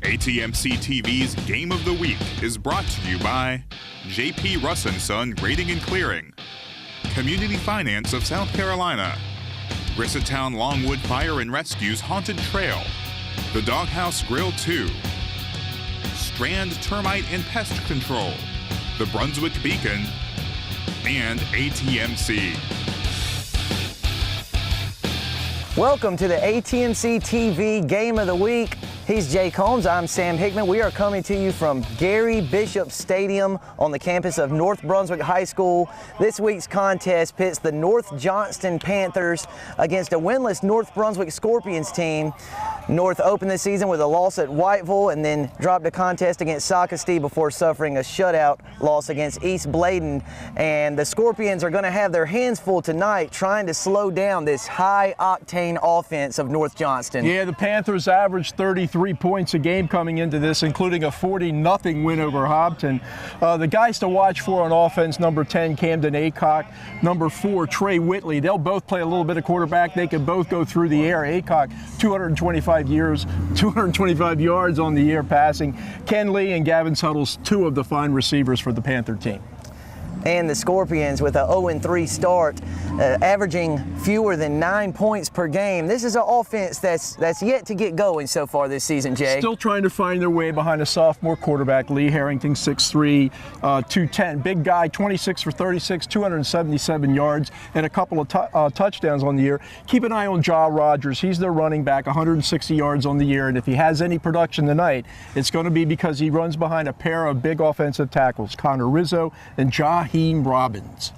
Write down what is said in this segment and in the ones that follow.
ATMC TV's Game of the Week is brought to you by J.P. Russ & Son Grading and Clearing, Community Finance of South Carolina, Grissetown Longwood Fire and Rescue's Haunted Trail, The Doghouse Grill 2, Strand Termite and Pest Control, the Brunswick Beacon, and ATMC. Welcome to the ATMC TV Game of the Week. He's Jay Combs, I'm Sam Hickman. We are coming to you from Gary Bishop Stadium on the campus of North Brunswick High School. This week's contest pits the North Johnston Panthers against a winless North Brunswick Scorpions team. North opened the season with a loss at Whiteville and then dropped a contest against Socastee before suffering a shutout loss against East Bladen. And the Scorpions are going to have their hands full tonight trying to slow down this high-octane offense of North Johnston. Yeah, the Panthers averaged 33 points a game coming into this, including a 40-0 win over Hobton. The guys to watch for on offense, number 10, Camden Aycock, number 4, Trey Whitley. They'll both play a little bit of quarterback. They can both go through the air. Aycock, 225 yards on the year passing. Ken Lee and Gavin Suttles, 2 of the fine receivers for the Panther team. And the Scorpions with a 0-3 start, averaging fewer than 9 points per game. This is an offense that's yet to get going so far this season, Jay. Still trying to find their way behind a sophomore quarterback, Lee Harrington, 6'3", 210. Big guy, 26 for 36, 277 yards, and a couple of touchdowns on the year. Keep an eye on Ja Rogers. He's their running back, 160 yards on the year, and if he has any production tonight, it's going to be because he runs behind a pair of big offensive tackles, Connor Rizzo and Jaheim Robbins.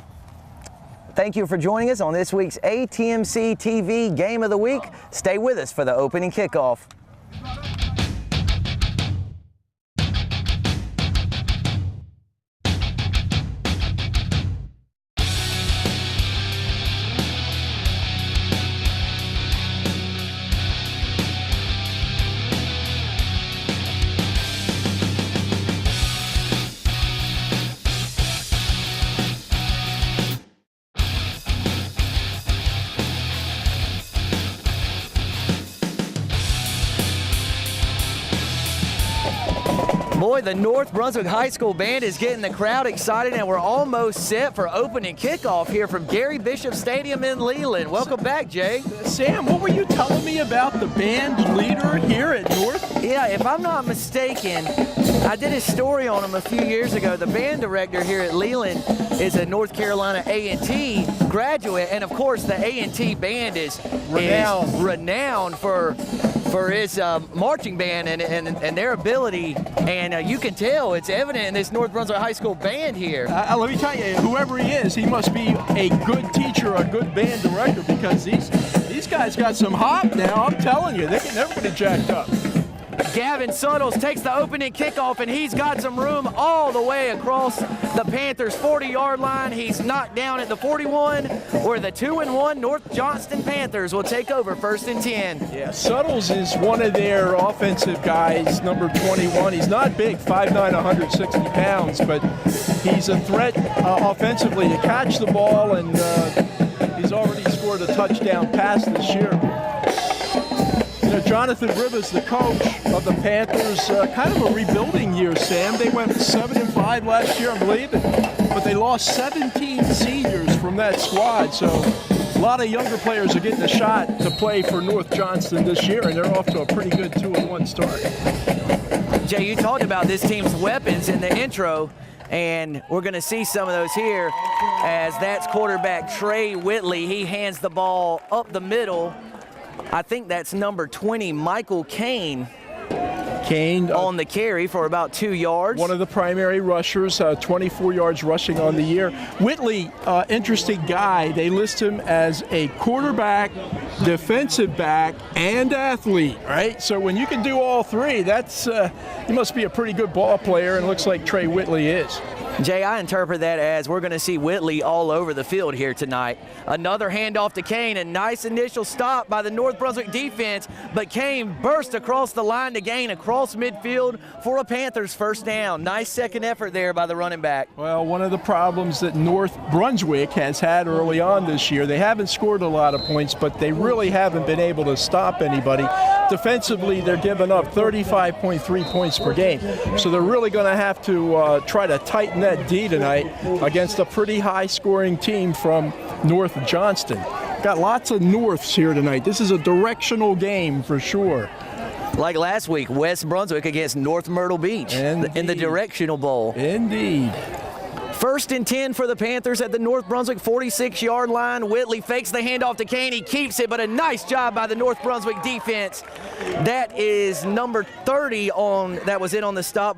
Thank you for joining us on this week's ATMC TV Game of the Week. Stay with us for the opening kickoff. Boy, the North Brunswick High School band is getting the crowd excited, and we're almost set for opening kickoff here from Gary Bishop Stadium in Leland. Welcome back, Jay. Sam, what were you telling me about the band leader here at North? Yeah, if I'm not mistaken, I did a story on him a few years ago. The band director here at Leland is a North Carolina A&T graduate, and of course the A&T band is renowned for his marching band and their ability, and you can tell it's evident in this North Brunswick High School band here. Let me tell you, whoever he is, he must be a good teacher, a good band director, because these guys got some hop now. I'm telling you, they're getting everybody jacked up. Gavin Suttles takes the opening kickoff, and he's got some room all the way across the Panthers' 40-yard line. He's knocked down at the 41, where the 2-1 North Johnston Panthers will take over 1st and 10. Yeah, Suttles is one of their offensive guys, number 21. He's not big, 5'9", 160 pounds, but he's a threat offensively to catch the ball, and he's already scored a touchdown pass this year. Jonathan Rivers, the coach of the Panthers, kind of a rebuilding year, Sam. They went 7-5 last year, I believe, but they lost 17 seniors from that squad. So a lot of younger players are getting a shot to play for North Johnston this year, and they're off to a pretty good 2-1 start. Jay, you talked about this team's weapons in the intro, and we're going to see some of those here as that's quarterback Trey Whitley. He hands the ball up the middle. I think that's number 20, Michael Kane on the carry for about 2 yards. One of the primary rushers, 24 yards rushing on the year. Whitley, interesting guy. They list him as a quarterback, defensive back, and athlete, right? So when you can do all three, that's he must be a pretty good ball player, and looks like Trey Whitley is. Jay, I interpret that as we're going to see Whitley all over the field here tonight. Another handoff to Kane, a nice initial stop by the North Brunswick defense, but Kane burst across the line to gain across midfield for a Panthers first down. Nice second effort there by the running back. Well, one of the problems that North Brunswick has had early on this year, they haven't scored a lot of points, but they really haven't been able to stop anybody. defensively, they're giving up 35.3 points per game. So they're really going to have to try to tighten that D tonight against a pretty high-scoring team from North Johnston. Got lots of Norths here tonight. This is a directional game for sure. Like last week, West Brunswick against North Myrtle Beach in the Directional Bowl. Indeed. 1st and 10 for the Panthers at the North Brunswick 46-yard line. Whitley fakes the handoff to Kane. He keeps it, but a nice job by the North Brunswick defense. That is number 30 that was in on the stop.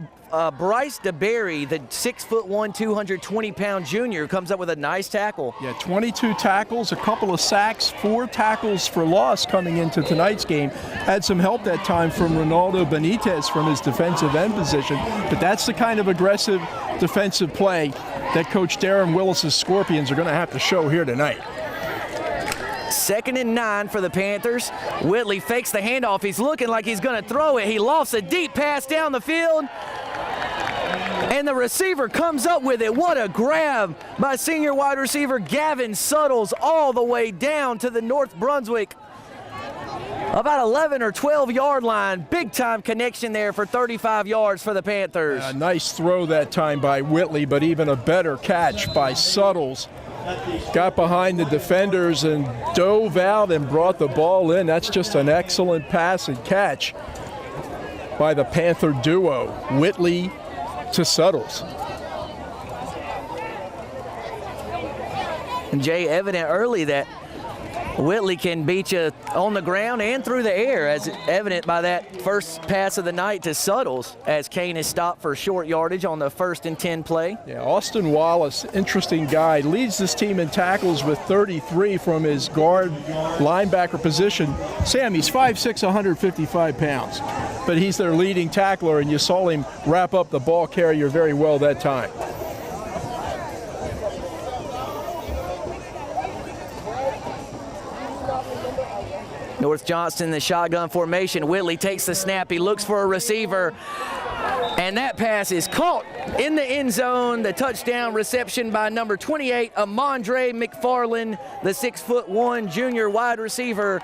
Bryce DeBerry, the 6'1", 220-pound junior, comes up with a nice tackle. Yeah, 22 tackles, a couple of sacks, 4 tackles for loss coming into tonight's game. Had some help that time from Ronaldo Benitez from his defensive end position, but that's the kind of aggressive defensive play that Coach Darren Willis's Scorpions are going to have to show here tonight. 2nd and 9 for the Panthers. Whitley fakes the handoff. He's looking like he's going to throw it. He lofts a deep pass down the field, and the receiver comes up with it. What a grab by senior wide receiver Gavin Suttles all the way down to the North Brunswick about 11 or 12-yard line. Big-time connection there for 35 yards for the Panthers. A nice throw that time by Whitley, but even a better catch by Suttles. Got behind the defenders and dove out and brought the ball in. That's just an excellent pass and catch by the Panther duo, Whitley to Suttles. And Jay, evident early that Whitley can beat you on the ground and through the air, as evident by that first pass of the night to Suttles, as Kane is stopped for short yardage on the 1st and 10 play. Yeah, Austin Wallace, interesting guy, leads this team in tackles with 33 from his guard linebacker position. Sam, he's 5'6", 155 pounds, but he's their leading tackler, and you saw him wrap up the ball carrier very well that time. North Johnston, the shotgun formation. Whitley takes the snap. He looks for a receiver, and that pass is caught in the end zone. The touchdown reception by number 28, Amondre McFarland, the 6'1" junior wide receiver.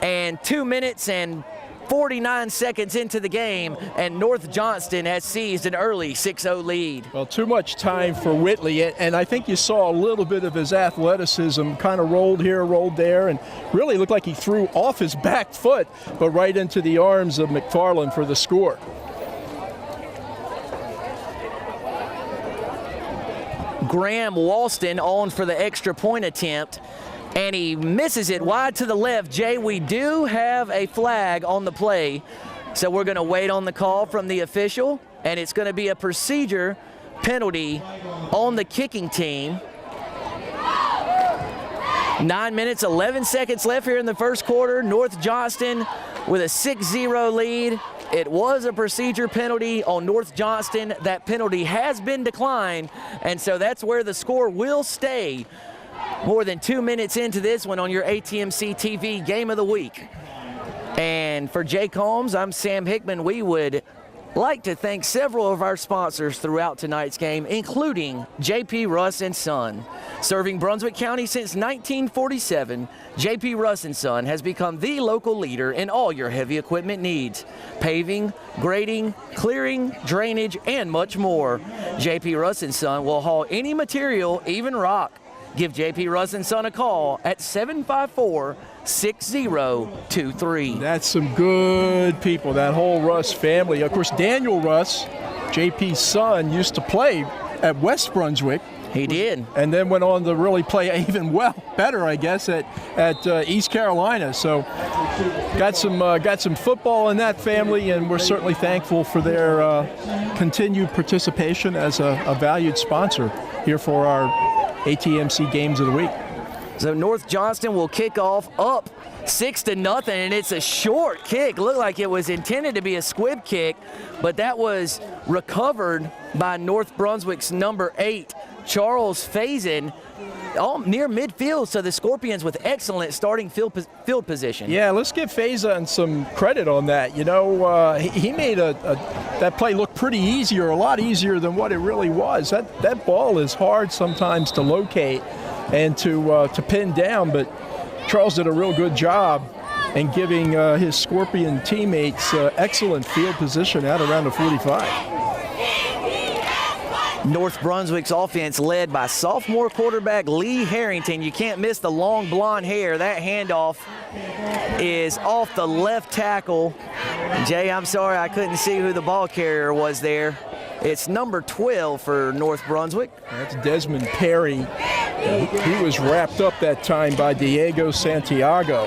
And 2 minutes and 49 seconds into the game, and North Johnston has seized an early 6-0 lead. Well, too much time for Whitley, and I think you saw a little bit of his athleticism, kind of rolled here, rolled there, and really looked like he threw off his back foot, but right into the arms of McFarland for the score. Graham Walston on for the extra point attempt, and he misses it wide to the left. Jay, we do have a flag on the play, so we're going to wait on the call from the official, and it's going to be a procedure penalty on the kicking team. 9 minutes, 11 seconds left here in the first quarter. North Johnston with a 6-0 lead. It was a procedure penalty on North Johnston. That penalty has been declined, and so that's where the score will stay. More than 2 minutes into this one on your ATMC TV Game of the Week. And for Jay Combs, I'm Sam Hickman. We would like to thank several of our sponsors throughout tonight's game, including J.P. Russ & Son. Serving Brunswick County since 1947, J.P. Russ & Son has become the local leader in all your heavy equipment needs. Paving, grading, clearing, drainage, and much more. J.P. Russ & Son will haul any material, even rock. Give J.P. Russ & Son a call at 754-6023. That's some good people, that whole Russ family. Of course, Daniel Russ, J.P.'s son, used to play at West Brunswick. He did. And then went on to really play even better, I guess, at East Carolina. So got some football in that family, and we're certainly thankful for their continued participation as a valued sponsor here for our ATMC Games of the Week. So North Johnston will kick off up 6-0, and it's a short kick. Looked like it was intended to be a squib kick, but that was recovered by North Brunswick's number 8, Charles Faison, near midfield. So the Scorpions with excellent starting field position. Yeah, let's give Faison some credit on that. You know, he made that play look pretty easy, or a lot easier than what it really was. That ball is hard sometimes to locate and to pin down, but Charles did a real good job, and giving his Scorpion teammates excellent field position out around the 45. North Brunswick's offense led by sophomore quarterback Lee Harrington. You can't miss the long blonde hair. That handoff is off the left tackle. Jay, I'm sorry I couldn't see who the ball carrier was there. It's number 12 for North Brunswick. That's Desmond Perry. He was wrapped up that time by Diego Santiago.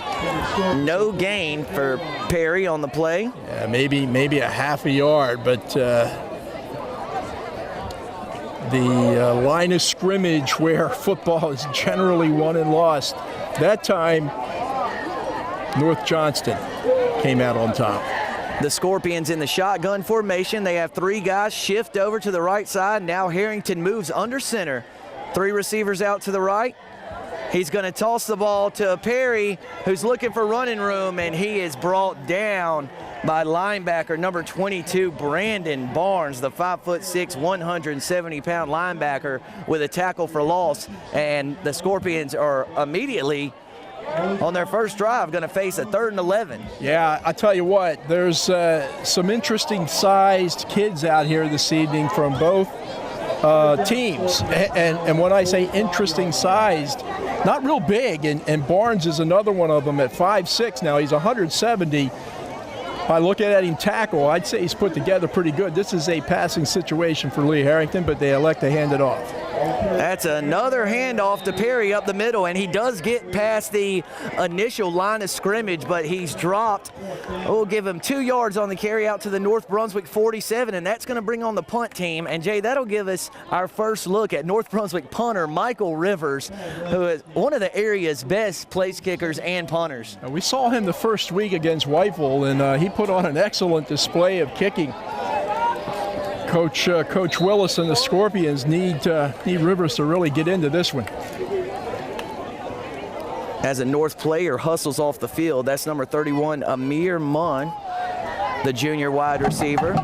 No gain for Perry on the play. Yeah, maybe a half a yard, but the line of scrimmage where football is generally won and lost, that time North Johnston came out on top. The Scorpions in the shotgun formation. They have 3 guys shift over to the right side. Now Harrington moves under center. 3 receivers out to the right. He's going to toss the ball to Perry, who's looking for running room, and he is brought down by linebacker number 22, Brandon Barnes, the 5'6", 170-pound linebacker, with a tackle for loss. And the Scorpions are immediately, on their first drive, going to face a 3rd and 11. Yeah, I tell you what, there's some interesting sized kids out here this evening from both teams. And when I say interesting sized, not real big, and Barnes is another one of them at 5'6". Now he's 170. If I look at him tackle, I'd say he's put together pretty good. This is a passing situation for Lee Harrington, but they elect to hand it off. That's another handoff to Perry up the middle, and he does get past the initial line of scrimmage, but he's dropped. We'll give him 2 yards on the carry out to the North Brunswick 47, and that's going to bring on the punt team. And, Jay, that'll give us our first look at North Brunswick punter Michael Rivers, who is one of the area's best place kickers and punters. We saw him the first week against Whiteville, and he put on an excellent display of kicking. Coach Willis and the Scorpions need Rivers to really get into this one. As a North player hustles off the field, that's number 31, Amir Munn, the junior wide receiver.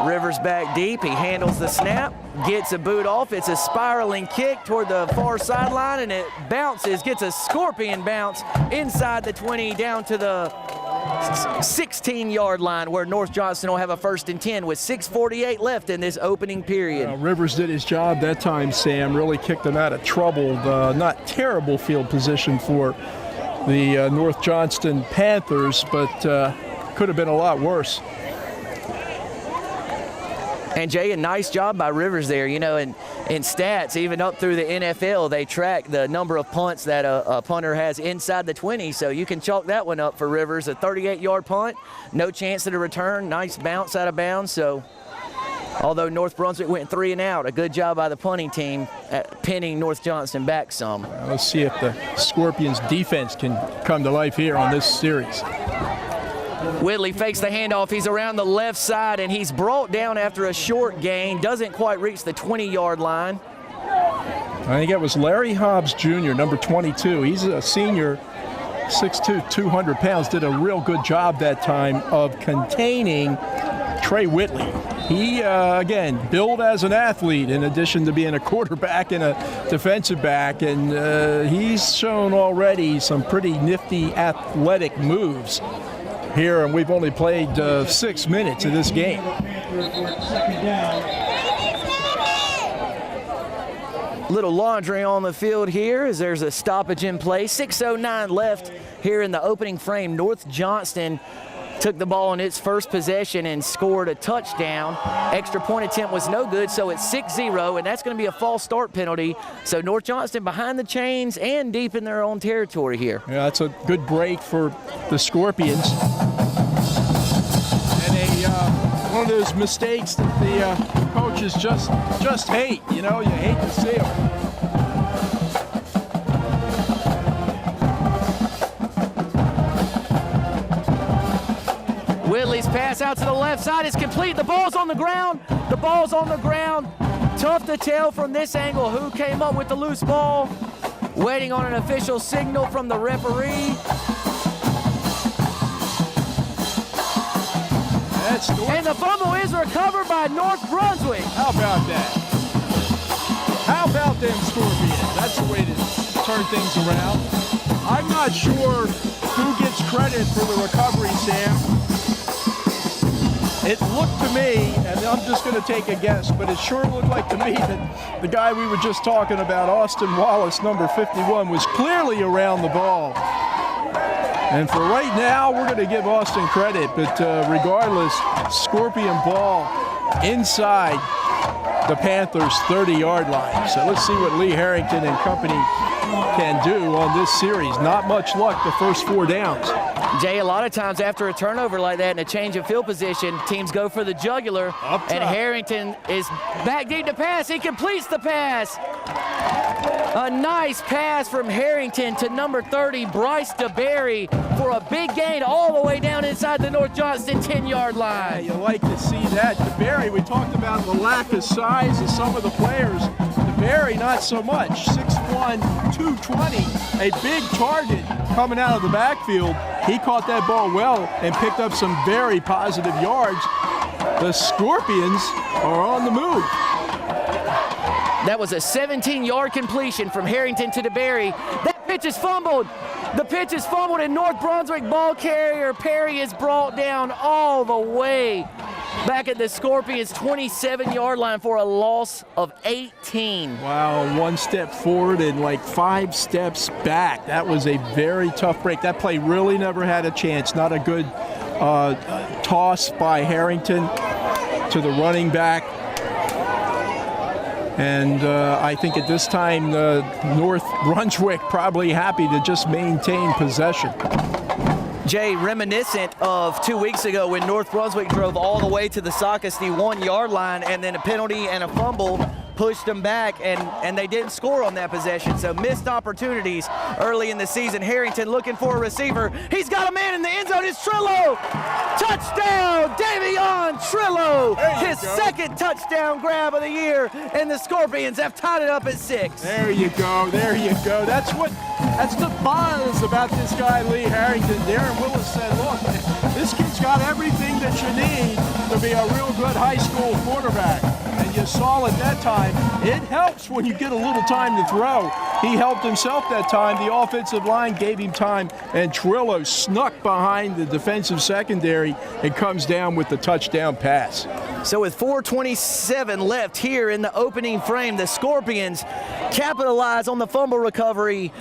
Rivers back deep. He handles the snap, gets a boot off. It's a spiraling kick toward the far sideline, and it bounces, gets a Scorpion bounce inside the 20 down to the 16-yard line, where North Johnston will have a 1st and 10 with 6:48 left in this opening period. Rivers did his job that time, Sam. Really kicked them out of trouble. Not terrible field position for the North Johnston Panthers, but could have been a lot worse. And, Jay, a nice job by Rivers there. You know, in stats, even up through the NFL, they track the number of punts that a punter has inside the 20, so you can chalk that one up for Rivers. A 38-yard punt, no chance of a return, nice bounce out of bounds. So, although North Brunswick went 3 and out, a good job by the punting team at pinning North Johnston back some. Let's see if the Scorpions' defense can come to life here on this series. Whitley fakes the handoff. He's around the left side, and he's brought down after a short gain. Doesn't quite reach the 20-yard line. I think it was Larry Hobbs Jr., number 22. He's a senior, 6'2", 200 pounds. Did a real good job that time of containing Trey Whitley. He, again, billed as an athlete in addition to being a quarterback and a defensive back, and he's shown already some pretty nifty athletic moves here, and we've only played 6 minutes of this game. Little laundry on the field here as there's a stoppage in play. 6:09 left here in the opening frame. North Johnston took the ball in its first possession and scored a touchdown. Extra point attempt was no good, so it's 6-0, and that's going to be a false start penalty. So North Johnston behind the chains and deep in their own territory here. Yeah, that's a good break for the Scorpions. And one of those mistakes that the coaches just hate. You know, you hate to see them. Whitley's pass out to the left side is complete. The ball's on the ground. The ball's on the ground. Tough to tell from this angle who came up with the loose ball. Waiting on an official signal from the referee. And the fumble is recovered by North Brunswick. How about that? How about them Scorpions? That's the way to turn things around. I'm not sure who gets credit for the recovery, Sam. It looked to me, and I'm just going to take a guess, but it sure looked like to me that the guy we were just talking about, Austin Wallace, number 51, was clearly around the ball. And for right now, we're going to give Austin credit, but regardless, Scorpion ball inside the Panthers' 30-yard line. So let's see what Lee Harrington and company can do on this series. Not much luck the first 4 downs. Jay, a lot of times after a turnover like that and a change of field position, teams go for the jugular, and Harrington is back deep to pass. He completes the pass. A nice pass from Harrington to number 30, Bryce DeBerry, for a big gain all the way down inside the North Johnston 10-yard line. Yeah, you like to see that. DeBerry, we talked about the lack of size of some of the players. DeBerry, not so much. 6'1", 220, a big target coming out of the backfield. He caught that ball well and picked up some very positive yards. The Scorpions are on the move. That was a 17-yard completion from Harrington to DeBerry. That pitch is fumbled. The pitch is fumbled, and North Brunswick ball carrier Perry is brought down all the way back at the Scorpions' 27-yard line for a loss of 18. Wow, 1 step forward and like 5 steps back. That was a very tough break. That play really never had a chance. Not a good toss by Harrington to the running back. And I think at this time, North Brunswick probably happy to just maintain possession. Jay, reminiscent of 2 weeks ago when North Brunswick drove all the way to the Socastee 1-yard line, and then a penalty and a fumble pushed them back, and they didn't score on that possession. So missed opportunities early in the season. Harrington looking for a receiver. He's got a man in the end zone. It's Trillo. Touchdown, Davion Trillo. His second touchdown grab of the year, and the Scorpions have tied it up at 6. There you go. There you go. That's the buzz about this guy, Lee Harrington. Darren Willis said, look, this kid's got everything that you need to be a real good high school quarterback. And you saw at that time, it helps when you get a little time to throw. He helped himself that time. The offensive line gave him time, and Trillo snuck behind the defensive secondary and comes down with the touchdown pass. So with 4:27 left here in the opening frame, the Scorpions capitalize on the fumble recovery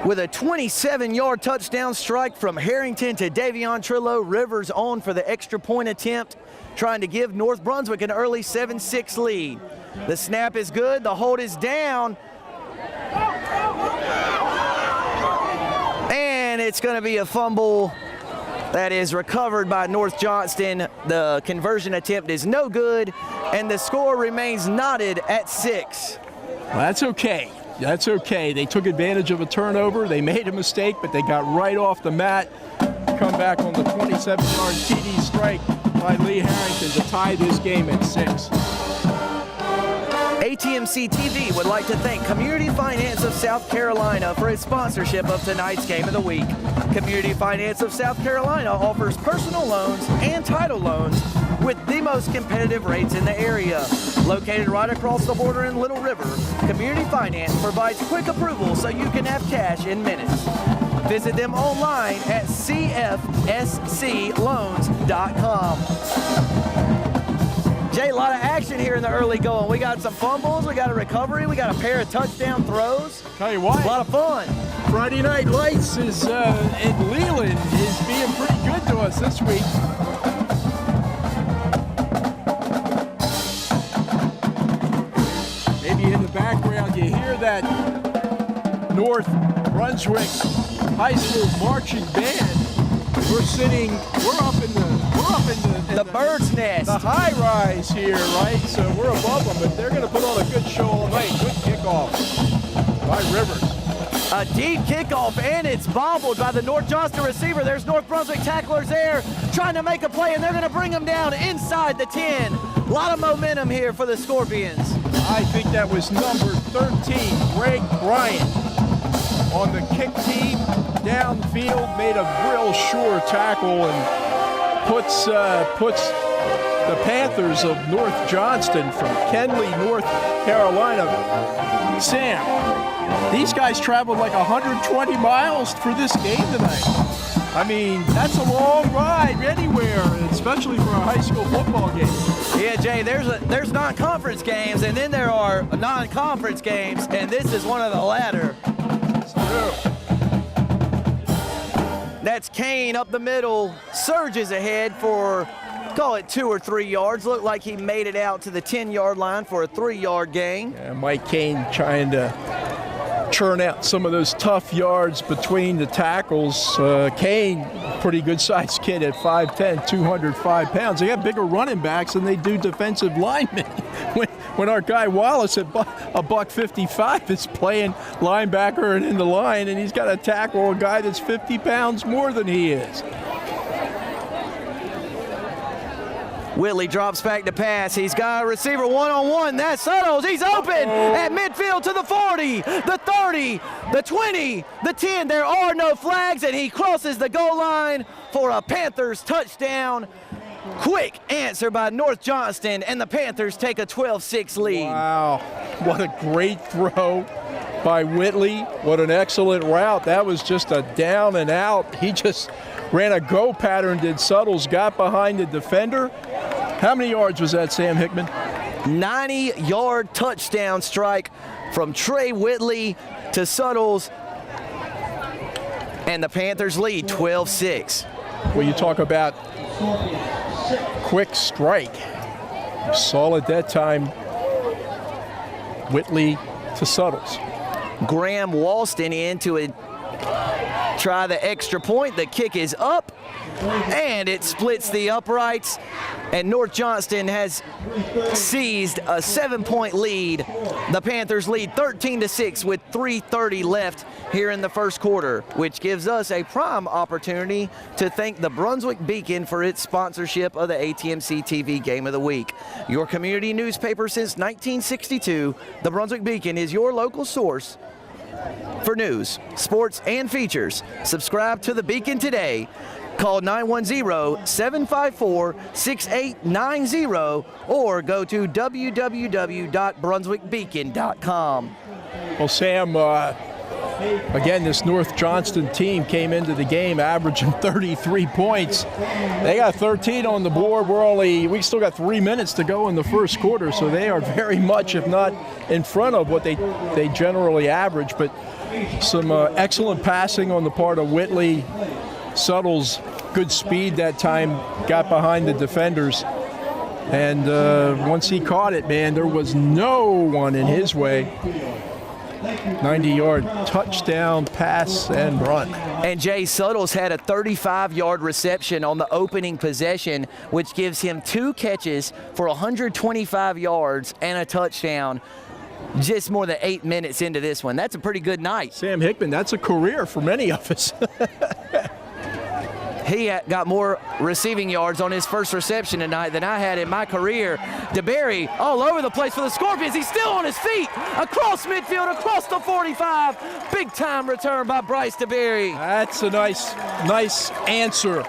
with a 27-yard touchdown strike from Harrington to Davion Trillo. Rivers on for the extra point attempt, trying to give North Brunswick an early 7-6 lead. The snap is good, the hold is down, and it's going to be a fumble that is recovered by North Johnston. The conversion attempt is no good, and the score remains knotted at 6. Well, that's okay. That's okay. They took advantage of a turnover. They made a mistake, but they got right off the mat. Come back on the 27-yard TD strike by Lee Harrington to tie this game at 6. ATMC TV would like to thank Community Finance of South Carolina for its sponsorship of tonight's Game of the Week. Community Finance of South Carolina offers personal loans and title loans with the most competitive rates in the area. Located right across the border in Little River, Community Finance provides quick approval so you can have cash in minutes. Visit them online at cfscloans.com. Jay, a lot of action here in the early going. We got some fumbles, we got a recovery, we got a pair of touchdown throws. Tell you what, a lot of fun. Friday Night Lights is in Leland is being pretty good to us this week. Maybe in the background you hear that North Brunswick High School marching band. We're up in the bird's nest. The high rise here, right? So we're above them, but they're going to put on a good show all night. Good kickoff by Rivers. A deep kickoff, and it's bobbled by the North Johnston receiver. There's North Brunswick tacklers there trying to make a play, and they're going to bring them down inside the 10. A lot of momentum here for the Scorpions. I think that was number 13, Greg Bryant, on the kick team, downfield, made a real sure tackle and puts the Panthers of North Johnston from Kenly, North Carolina. Sam, these guys traveled like 120 miles for this game tonight. I mean, that's a long ride anywhere, especially for a high school football game. Yeah, Jay, there's non-conference games, and then there are non-conference games, and this is one of the latter. That's Kane up the middle, surges ahead for, call it 2 or 3 yards. Looked like he made it out to the 10-yard line for a 3-yard gain. Yeah, Mike Kane trying to churn out some of those tough yards between the tackles. Kane, pretty good-sized kid at 5'10", 205 pounds. They got bigger running backs than they do defensive linemen. When our guy Wallace at $155 is playing linebacker and in the line, and he's got to tackle a guy that's 50 pounds more than he is. Whitley drops back to pass. He's got a receiver one-on-one. That's Suttles. He's open at midfield to the 40, the 30, the 20, the 10. There are no flags, and he crosses the goal line for a Panthers touchdown. Quick answer by North Johnston, and the Panthers take a 12-6 lead. Wow, what a great throw by Whitley. What an excellent route. That was just a down and out. He just ran a go pattern, did Suttles, got behind the defender. How many yards was that, Sam Hickman? 90-yard touchdown strike from Trey Whitley to Suttles, and the Panthers lead 12-6. Well, you talk about quick strike. You saw it that time, Whitley to Suttles. Graham Walston in to try the extra point. The kick is up, and it splits the uprights, and North Johnston has seized a 7-point lead. The Panthers lead 13-6 with 3:30 left here in the first quarter, which gives us a prime opportunity to thank the Brunswick Beacon for its sponsorship of the ATMC TV Game of the Week. Your community newspaper since 1962, the Brunswick Beacon is your local source for news, sports, and features. Subscribe to the Beacon today. Call 910-754-6890 or go to www.brunswickbeacon.com. Well, Sam, again, this North Johnston team came into the game averaging 33 points. They got 13 on the board. We still got 3 minutes to go in the first quarter, so they are very much, if not in front of what they generally average. But some excellent passing on the part of Whitley. Suttles, good speed that time, got behind the defenders. And once he caught it, man, there was no one in his way. 90-yard touchdown pass and run. And Jay Suttles had a 35-yard reception on the opening possession, which gives him 2 catches for 125 yards and a touchdown just more than 8 minutes into this one. That's a pretty good night. Sam Hickman, that's a career for many of us. He got more receiving yards on his first reception tonight than I had in my career. DeBerry all over the place for the Scorpions. He's still on his feet. Across midfield, across the 45. Big time return by Bryce DeBerry. That's a nice answer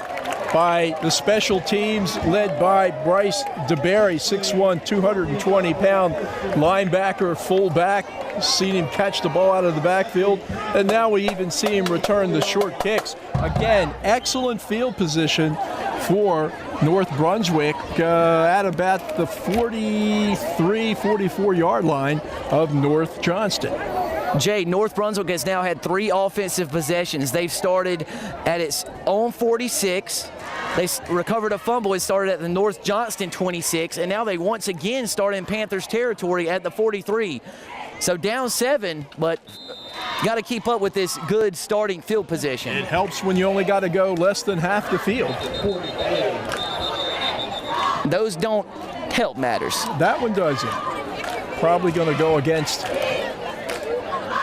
by the special teams led by Bryce DeBerry, 6'1", 220-pound linebacker, fullback. Seen him catch the ball out of the backfield, and now we even see him return the short kicks. Again, excellent field position for North Brunswick at about the 43, 44-yard line of North Johnston. Jay, North Brunswick has now had 3 offensive possessions. They've started at its own 46. They recovered a fumble. It started at the North Johnston 26, and now they once again start in Panthers territory at the 43. So down 7, but got to keep up with this good starting field position. It helps when you only got to go less than half the field. Those don't help matters. That one doesn't. Probably going to go against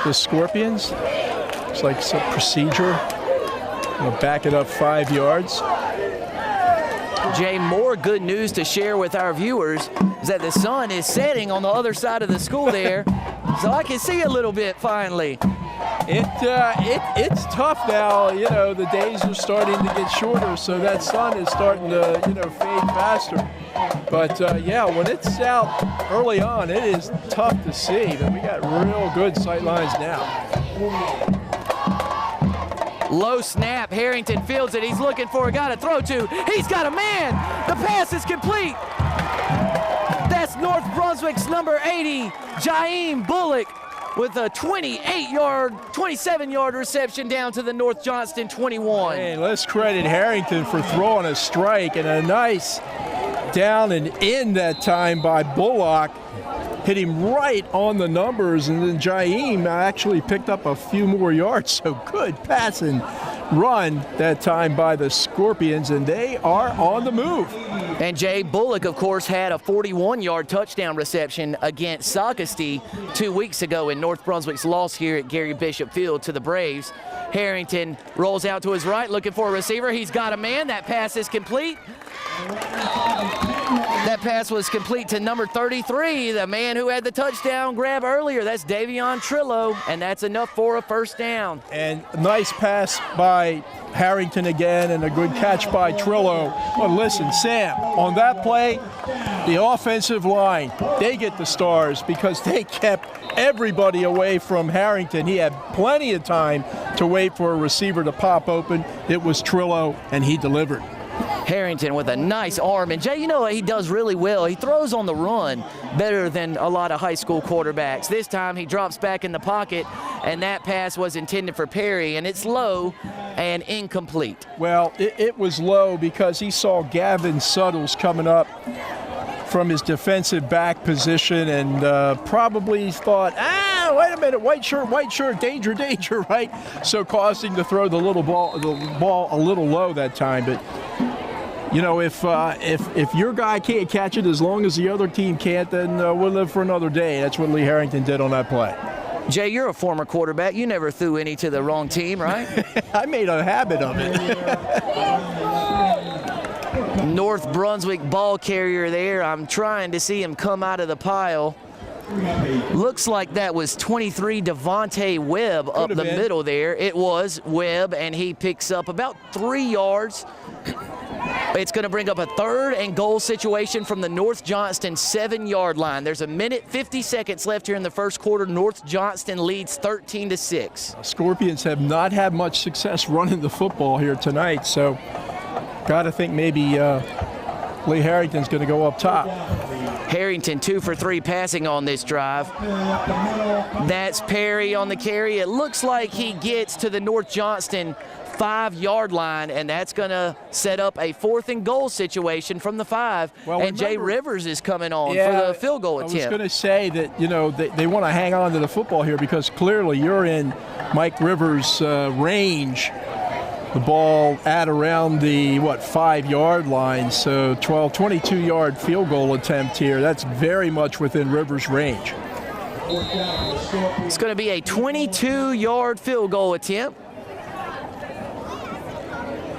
the Scorpions. Looks like some procedure. We'll back it up 5 yards. Jay, more good news to share with our viewers is that the sun is setting on the other side of the school there, so I can see a little bit finally. It's tough now. You know, the days are starting to get shorter, so that sun is starting to, fade faster. But, yeah, when it's out early on, it is tough to see. But we got real good sight lines now. Low snap. Harrington fields it. He's looking for a guy to throw to. He's got a man. The pass is complete. That's North Brunswick's number 80, Jaheim Bullock, with a 27-yard reception down to the North Johnston 21. And let's credit Harrington for throwing a strike, and a nice down and in that time by Bullock. Hit him right on the numbers, and then Jaheim actually picked up a few more yards. So good pass and run that time by the Scorpions, and they are on the move. And Jay Bullock, of course, had a 41-yard touchdown reception against Socastee 2 weeks ago in North Brunswick's loss here at Gary Bishop Field to the Braves. Harrington rolls out to his right, looking for a receiver. He's got a man. That pass is complete. That pass was complete to number 33, the man who had the touchdown grab earlier. That's Davion Trillo, and that's enough for a first down. And nice pass by Harrington again, and a good catch by Trillo. But listen, Sam, on that play, the offensive line, they get the stars because they kept everybody away from Harrington. He had plenty of time to wait for a receiver to pop open. It was Trillo, and he delivered. Harrington with a nice arm. And Jay, you know what he does really well? He throws on the run better than a lot of high school quarterbacks. This time he drops back in the pocket, and that pass was intended for Perry, and it's low and incomplete. Well, it was low because he saw Gavin Suttles coming up from his defensive back position, and probably thought, wait a minute, white shirt, danger, danger, right? So causing to throw the ball a little low that time. But you know, if your guy can't catch it as long as the other team can't, then we'll live for another day. That's what Lee Harrington did on that play. Jay, you're a former quarterback. You never threw any to the wrong team, right? I made a habit of it. North Brunswick ball carrier there. I'm trying to see him come out of the pile. Looks like that was 23 Devontae Webb up the middle there. It was Webb, and he picks up about 3 yards. It's going to bring up a 3rd and goal situation from the North Johnston 7-yard line. There's a minute 50 seconds left here in the first quarter. North Johnston leads 13-6. Scorpions have not had much success running the football here tonight, so got to think maybe Lee Harrington's going to go up top. Harrington 2 for 3 passing on this drive. That's Perry on the carry. It looks like he gets to the North Johnston 5-yard line, and that's going to set up a 4th and goal situation from the 5. Well, and Jay Rivers is coming on for the field goal attempt. I was going to say that, you know, they want to hang on to the football here because clearly you're in Mike Rivers' range. The ball at around the, 5-yard line, so 22-yard field goal attempt here. That's very much within Rivers' range. It's going to be a 22-yard field goal attempt.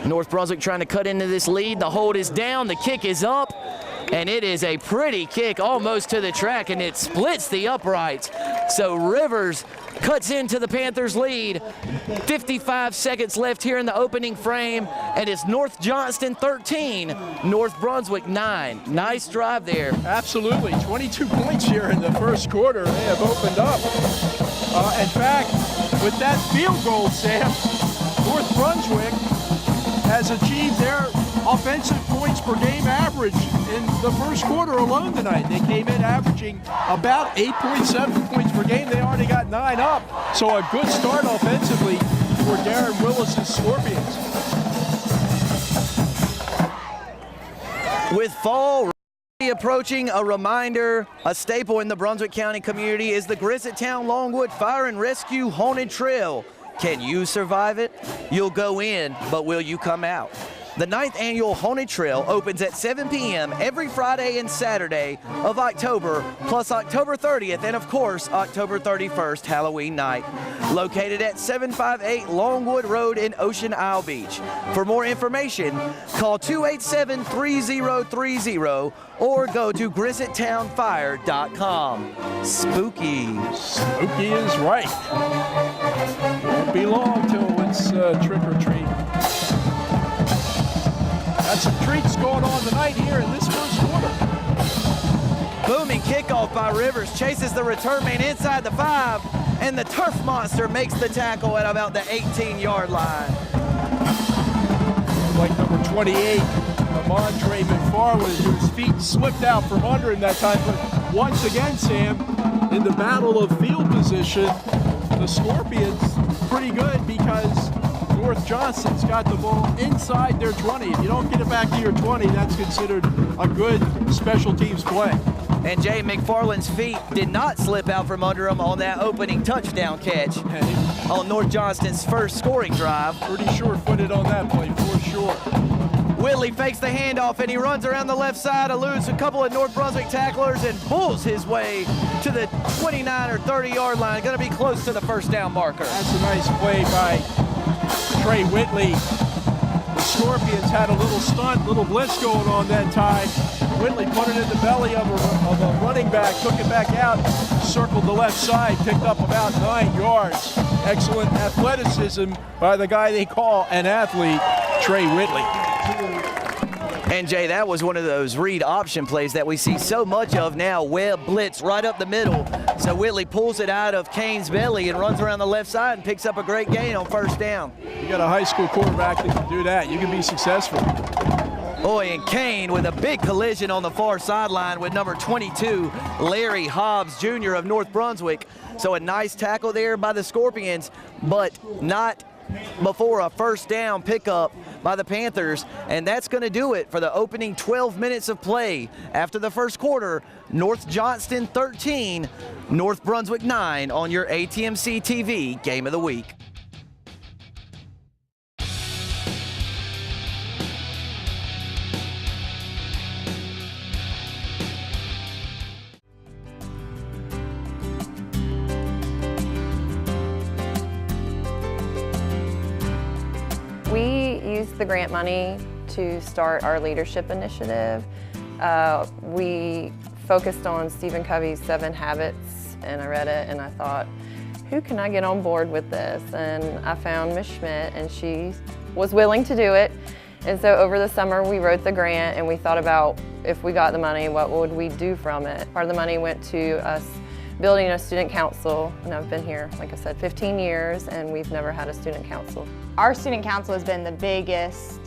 North Brunswick trying to cut into this lead. The hold is down, the kick is up, and it is a pretty kick almost to the track, and it splits the uprights. So Rivers cuts into the Panthers' lead. 55 seconds left here in the opening frame, and it's North Johnston 13, North Brunswick 9. Nice drive there. Absolutely, 22 points here in the first quarter. They have opened up. In fact, with that field goal, Sam, North Brunswick has achieved their offensive points per game average in the first quarter alone tonight. They came in averaging about 8.7 points per game. They already got 9 up. So a good start offensively for Darren Willis's Scorpions. With fall approaching, a reminder, a staple in the Brunswick County community is the Griswoldtown Longwood Fire and Rescue Haunted Trail. Can you survive it? You'll go in, but will you come out? The 9th annual Haunted Trail opens at 7 p.m. every Friday and Saturday of October, plus October 30th and, of course, October 31st, Halloween night. Located at 758 Longwood Road in Ocean Isle Beach. For more information, call 287-3030 or go to GrissettTownFire.com. Spooky. Spooky is right. Won't be long till it's trick or treat. Got some treats going on tonight here in this first quarter. Booming kickoff by Rivers, chases the return man inside the 5, and the turf monster makes the tackle at about the 18-yard line. Like number 28, Amandre McFarland, whose feet slipped out from under him that time. But once again, Sam, in the battle of field position, the Scorpions pretty good because North Johnston's got the ball inside their 20. If you don't get it back to your 20, that's considered a good special teams play. And Jay McFarland's feet did not slip out from under him on that opening touchdown catch on North Johnston's first scoring drive. Pretty sure-footed on that play, for sure. Whitley fakes the handoff and he runs around the left side, eludes a couple of North Brunswick tacklers and pulls his way to the 29 or 30-yard line. Going to be close to the first down marker. That's a nice play by Trey Whitley. The Scorpions had a little stunt, little blitz going on that time. Whitley put it in the belly of a running back, took it back out, circled the left side, picked up about 9 yards. Excellent athleticism by the guy they call an athlete, Trey Whitley. And Jay, that was one of those read option plays that we see so much of now. Webb blitz right up the middle. So Whitley pulls it out of Kane's belly and runs around the left side and picks up a great gain on first down. You got a high school quarterback that can do that. You can be successful. Boy, and Kane with a big collision on the far sideline with number 22, Larry Hobbs, Jr. of North Brunswick. So a nice tackle there by the Scorpions, but not before a first down pickup by the Panthers. And that's going to do it for the opening 12 minutes of play. After the first quarter, North Johnston 13, North Brunswick 9 on your ATMC TV Game of the Week. We used the grant money to start our leadership initiative. We focused on Stephen Covey's 7 Habits, and I read it and I thought, who can I get on board with this? And I found Ms. Schmidt, and she was willing to do it. And so over the summer we wrote the grant and we thought about if we got the money, what would we do from it? Part of the money went to us building a student council, and I've been here, like I said, 15 years, and we've never had a student council. Our student council has been the biggest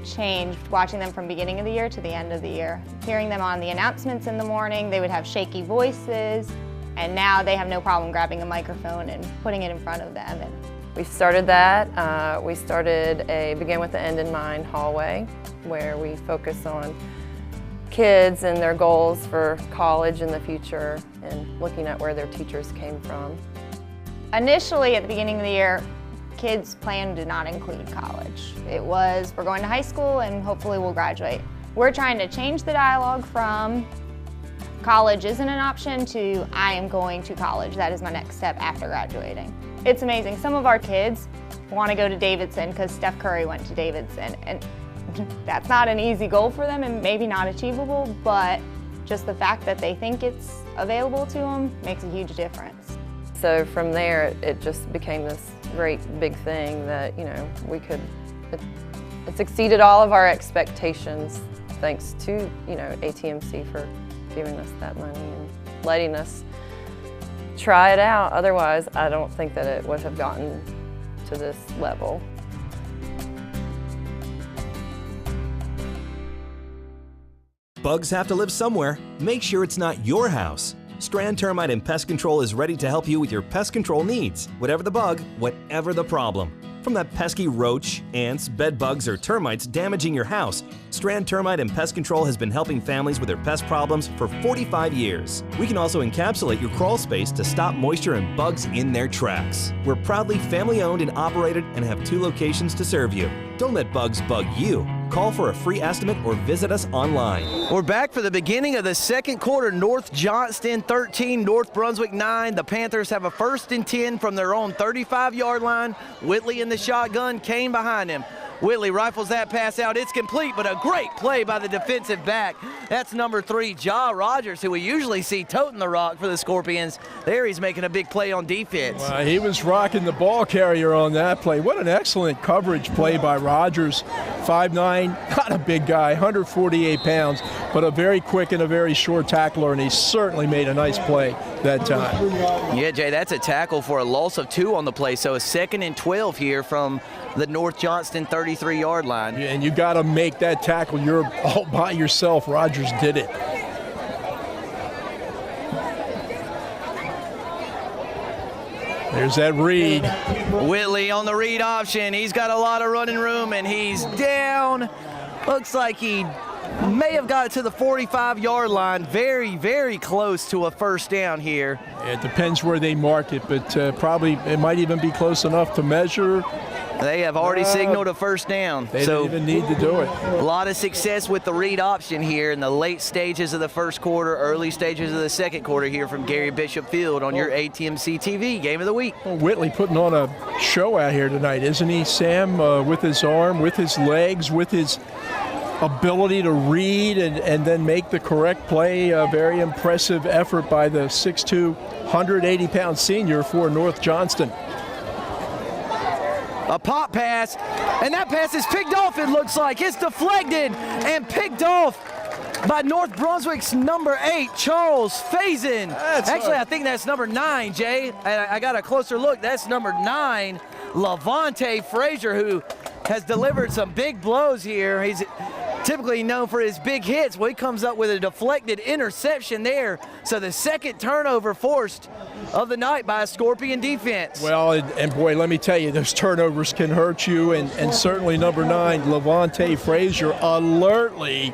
change, watching them from beginning of the year to the end of the year. Hearing them on the announcements in the morning, they would have shaky voices, and now they have no problem grabbing a microphone and putting it in front of them. And we started that. We started a Begin with the End in Mind hallway, where we focus on kids and their goals for college in the future and looking at where their teachers came from. Initially, at the beginning of the year, kids' plan did not include college. It was, we're going to high school and hopefully we'll graduate. We're trying to change the dialogue from college isn't an option to I am going to college. That is my next step after graduating. It's amazing. Some of our kids want to go to Davidson because Steph Curry went to Davidson, and that's not an easy goal for them and maybe not achievable, but just the fact that they think it's available to them makes a huge difference. So from there, it just became this great big thing that, you know, it's exceeded all of our expectations thanks to, you know, ATMC for giving us that money and letting us try it out. Otherwise, I don't think that it would have gotten to this level. Bugs have to live somewhere. Make sure it's not your house. Strand Termite and Pest Control is ready to help you with your pest control needs. Whatever the bug, whatever the problem. From that pesky roach, ants, bed bugs, or termites damaging your house, Strand Termite and Pest Control has been helping families with their pest problems for 45 years. We can also encapsulate your crawl space to stop moisture and bugs in their tracks. We're proudly family owned and operated and have 2 locations to serve you. Don't let bugs bug you. Call for a free estimate or visit us online. We're back for the beginning of the second quarter. North Johnston 13, North Brunswick 9. The Panthers have a 1st and 10 from their own 35-yard line. Whitley in the shotgun, Kane behind him. Whitley rifles that pass out. It's complete, but a great play by the defensive back. That's number 3, Ja Rogers, who we usually see toting the rock for the Scorpions. There he's making a big play on defense. He was rocking the ball carrier on that play. What an excellent coverage play by Rogers. 5'9", not a big guy, 148 pounds, but a very quick and a very short tackler, and he certainly made a nice play that time. Yeah, Jay, that's a tackle for a loss of 2 on the play, so a 2nd and 12 here from the North Johnston 33-yard line. Yeah, and you got to make that tackle. You're all by yourself. Rogers did it. There's that read. Whitley on the read option. He's got a lot of running room, and he's down. Looks like he may have got to the 45-yard line. Very, very close to a 1st down here. It depends where they mark it, but probably it might even be close enough to measure. They have already signaled a 1st down. They don't even need to do it. A lot of success with the read option here in the late stages of the 1st quarter, early stages of the 2nd quarter here from Gary Bishop Field on your ATMC TV Game of the Week. Well, Whitley putting on a show out here tonight, isn't he, Sam? With his arm, with his legs, with his ability to read and then make the correct play. A very impressive effort by the 6'2", 180-pound senior for North Johnston. A pop pass, and that pass is picked off, it looks like. It's deflected and picked off by North Brunswick's number 8, Charles Faison. Actually, I think that's number 9, Jay. I got a closer look. That's number 9, Levante Frazier, who has delivered some big blows here. He's typically known for his big hits. Well, he comes up with a deflected interception there. So the 2nd turnover forced of the night by a Scorpion defense. Well, and boy, let me tell you, those turnovers can hurt you, and certainly number 9, Levante Frazier, alertly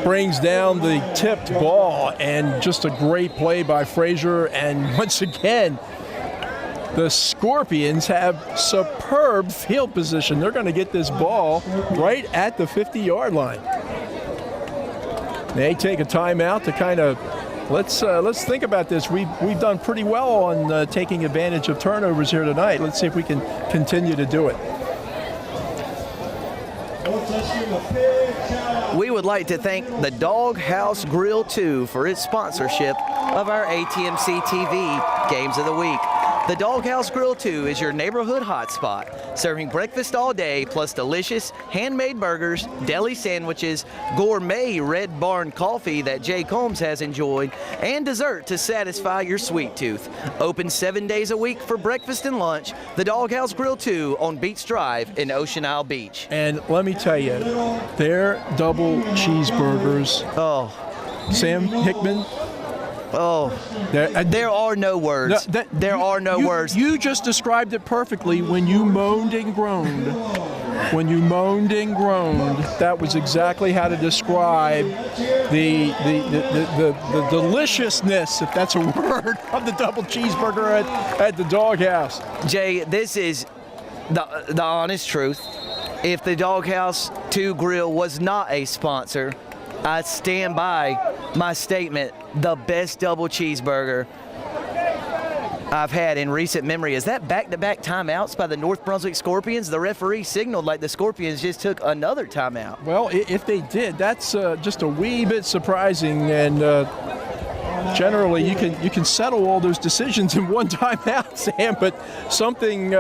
brings down the tipped ball, and just a great play by Frazier. And once again, the Scorpions have superb field position. They're going to get this ball right at the 50-yard line. They take a timeout to kind of let's think about this. We've done pretty well on taking advantage of turnovers here tonight. Let's see if we can continue to do it. We would like to thank the Dog House Grill 2 for its sponsorship of our ATMC TV Games of the Week. The Dog House Grill 2 is your neighborhood hotspot, serving breakfast all day, plus delicious handmade burgers, deli sandwiches, gourmet Red Barn coffee that Jay Combs has enjoyed, and dessert to satisfy your sweet tooth. Open 7 days a week for breakfast and lunch. The Dog House Grill 2 on Beach Drive in Ocean Isle Beach. And let me tell you, their double cheeseburgers. Oh, Sam Hickman. Oh, there are no words. There are no words. You just described it perfectly when you moaned and groaned. When you moaned and groaned, that was exactly how to describe the deliciousness, if that's a word, of the double cheeseburger at the Doghouse. Jay, this is the honest truth. If the Doghouse 2 Grill was not a sponsor, I stand by my statement, the best double cheeseburger I've had in recent memory. Is that back-to-back timeouts by the North Brunswick Scorpions? The referee signaled like the Scorpions just took another timeout. Well, if they did, that's just a wee bit surprising, and generally you can settle all those decisions in one timeout, Sam, but something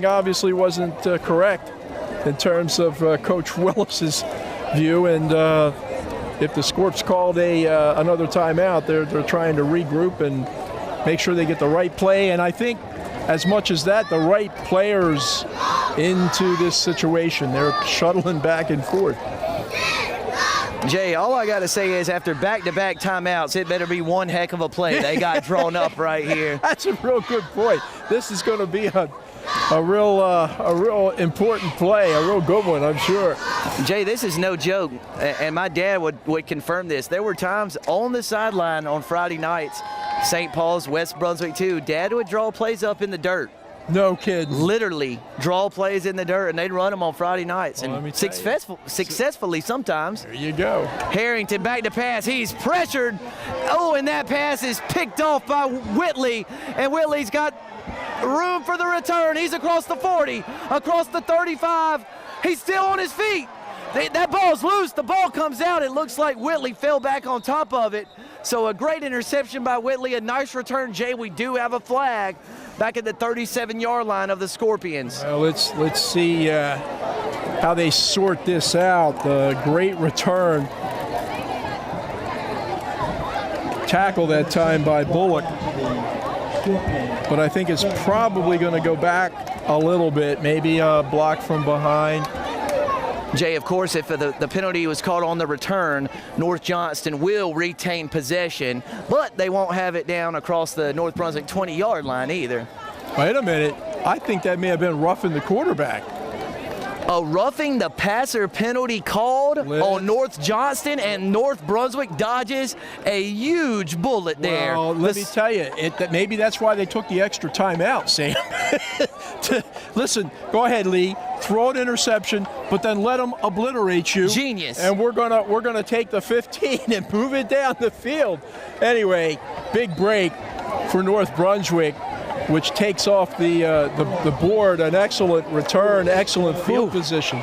obviously wasn't correct in terms of Coach Willis's view, and if the Scorps called another timeout, they're trying to regroup and make sure they get the right play. And I think as much as that, the right players into this situation. They're shuttling back and forth. Jay, all I got to say is after back-to-back timeouts, it better be one heck of a play. They got drawn up right here. That's a real good point. This is going to be a real important play, a real good one, I'm sure. Jay, this is no joke, and my dad would confirm this. There were times on the sideline on Friday nights, St. Paul's, West Brunswick too, Dad would draw plays up in the dirt No kidding. Literally draw plays in the dirt, and they'd run them on Friday nights, Well, and successfully sometimes. There you go. Harrington back to pass. He's pressured. Oh, and that pass is picked off by Whitley, and Whitley's got room for the return. He's across the 40, across the 35. He's still on his feet. That ball's loose. The ball comes out. It looks like Whitley fell back on top of it. So a great interception by Whitley. A nice return, Jay. We do have a flag back at the 37-yard line of the Scorpions. Well, let's see how they sort this out. The great return. Tackle that time by Bullock. But I think it's probably going to go back a little bit. Maybe a block from behind. Jay, of course, if the penalty was called on the return, North Johnston will retain possession, but they won't have it down across the North Brunswick 20-yard line either. Wait a minute. I think that may have been roughing the quarterback. A roughing the passer penalty called on North Johnston, and North Brunswick dodges a huge bullet there. Well, let me tell you, maybe that's why they took the extra time out, Sam. Listen, go ahead, Lee. Throw an interception, but then let them obliterate you. Genius. And we're gonna take the 15 and move it down the field. Anyway, big break for North Brunswick, which takes off the board. An excellent return, excellent field position.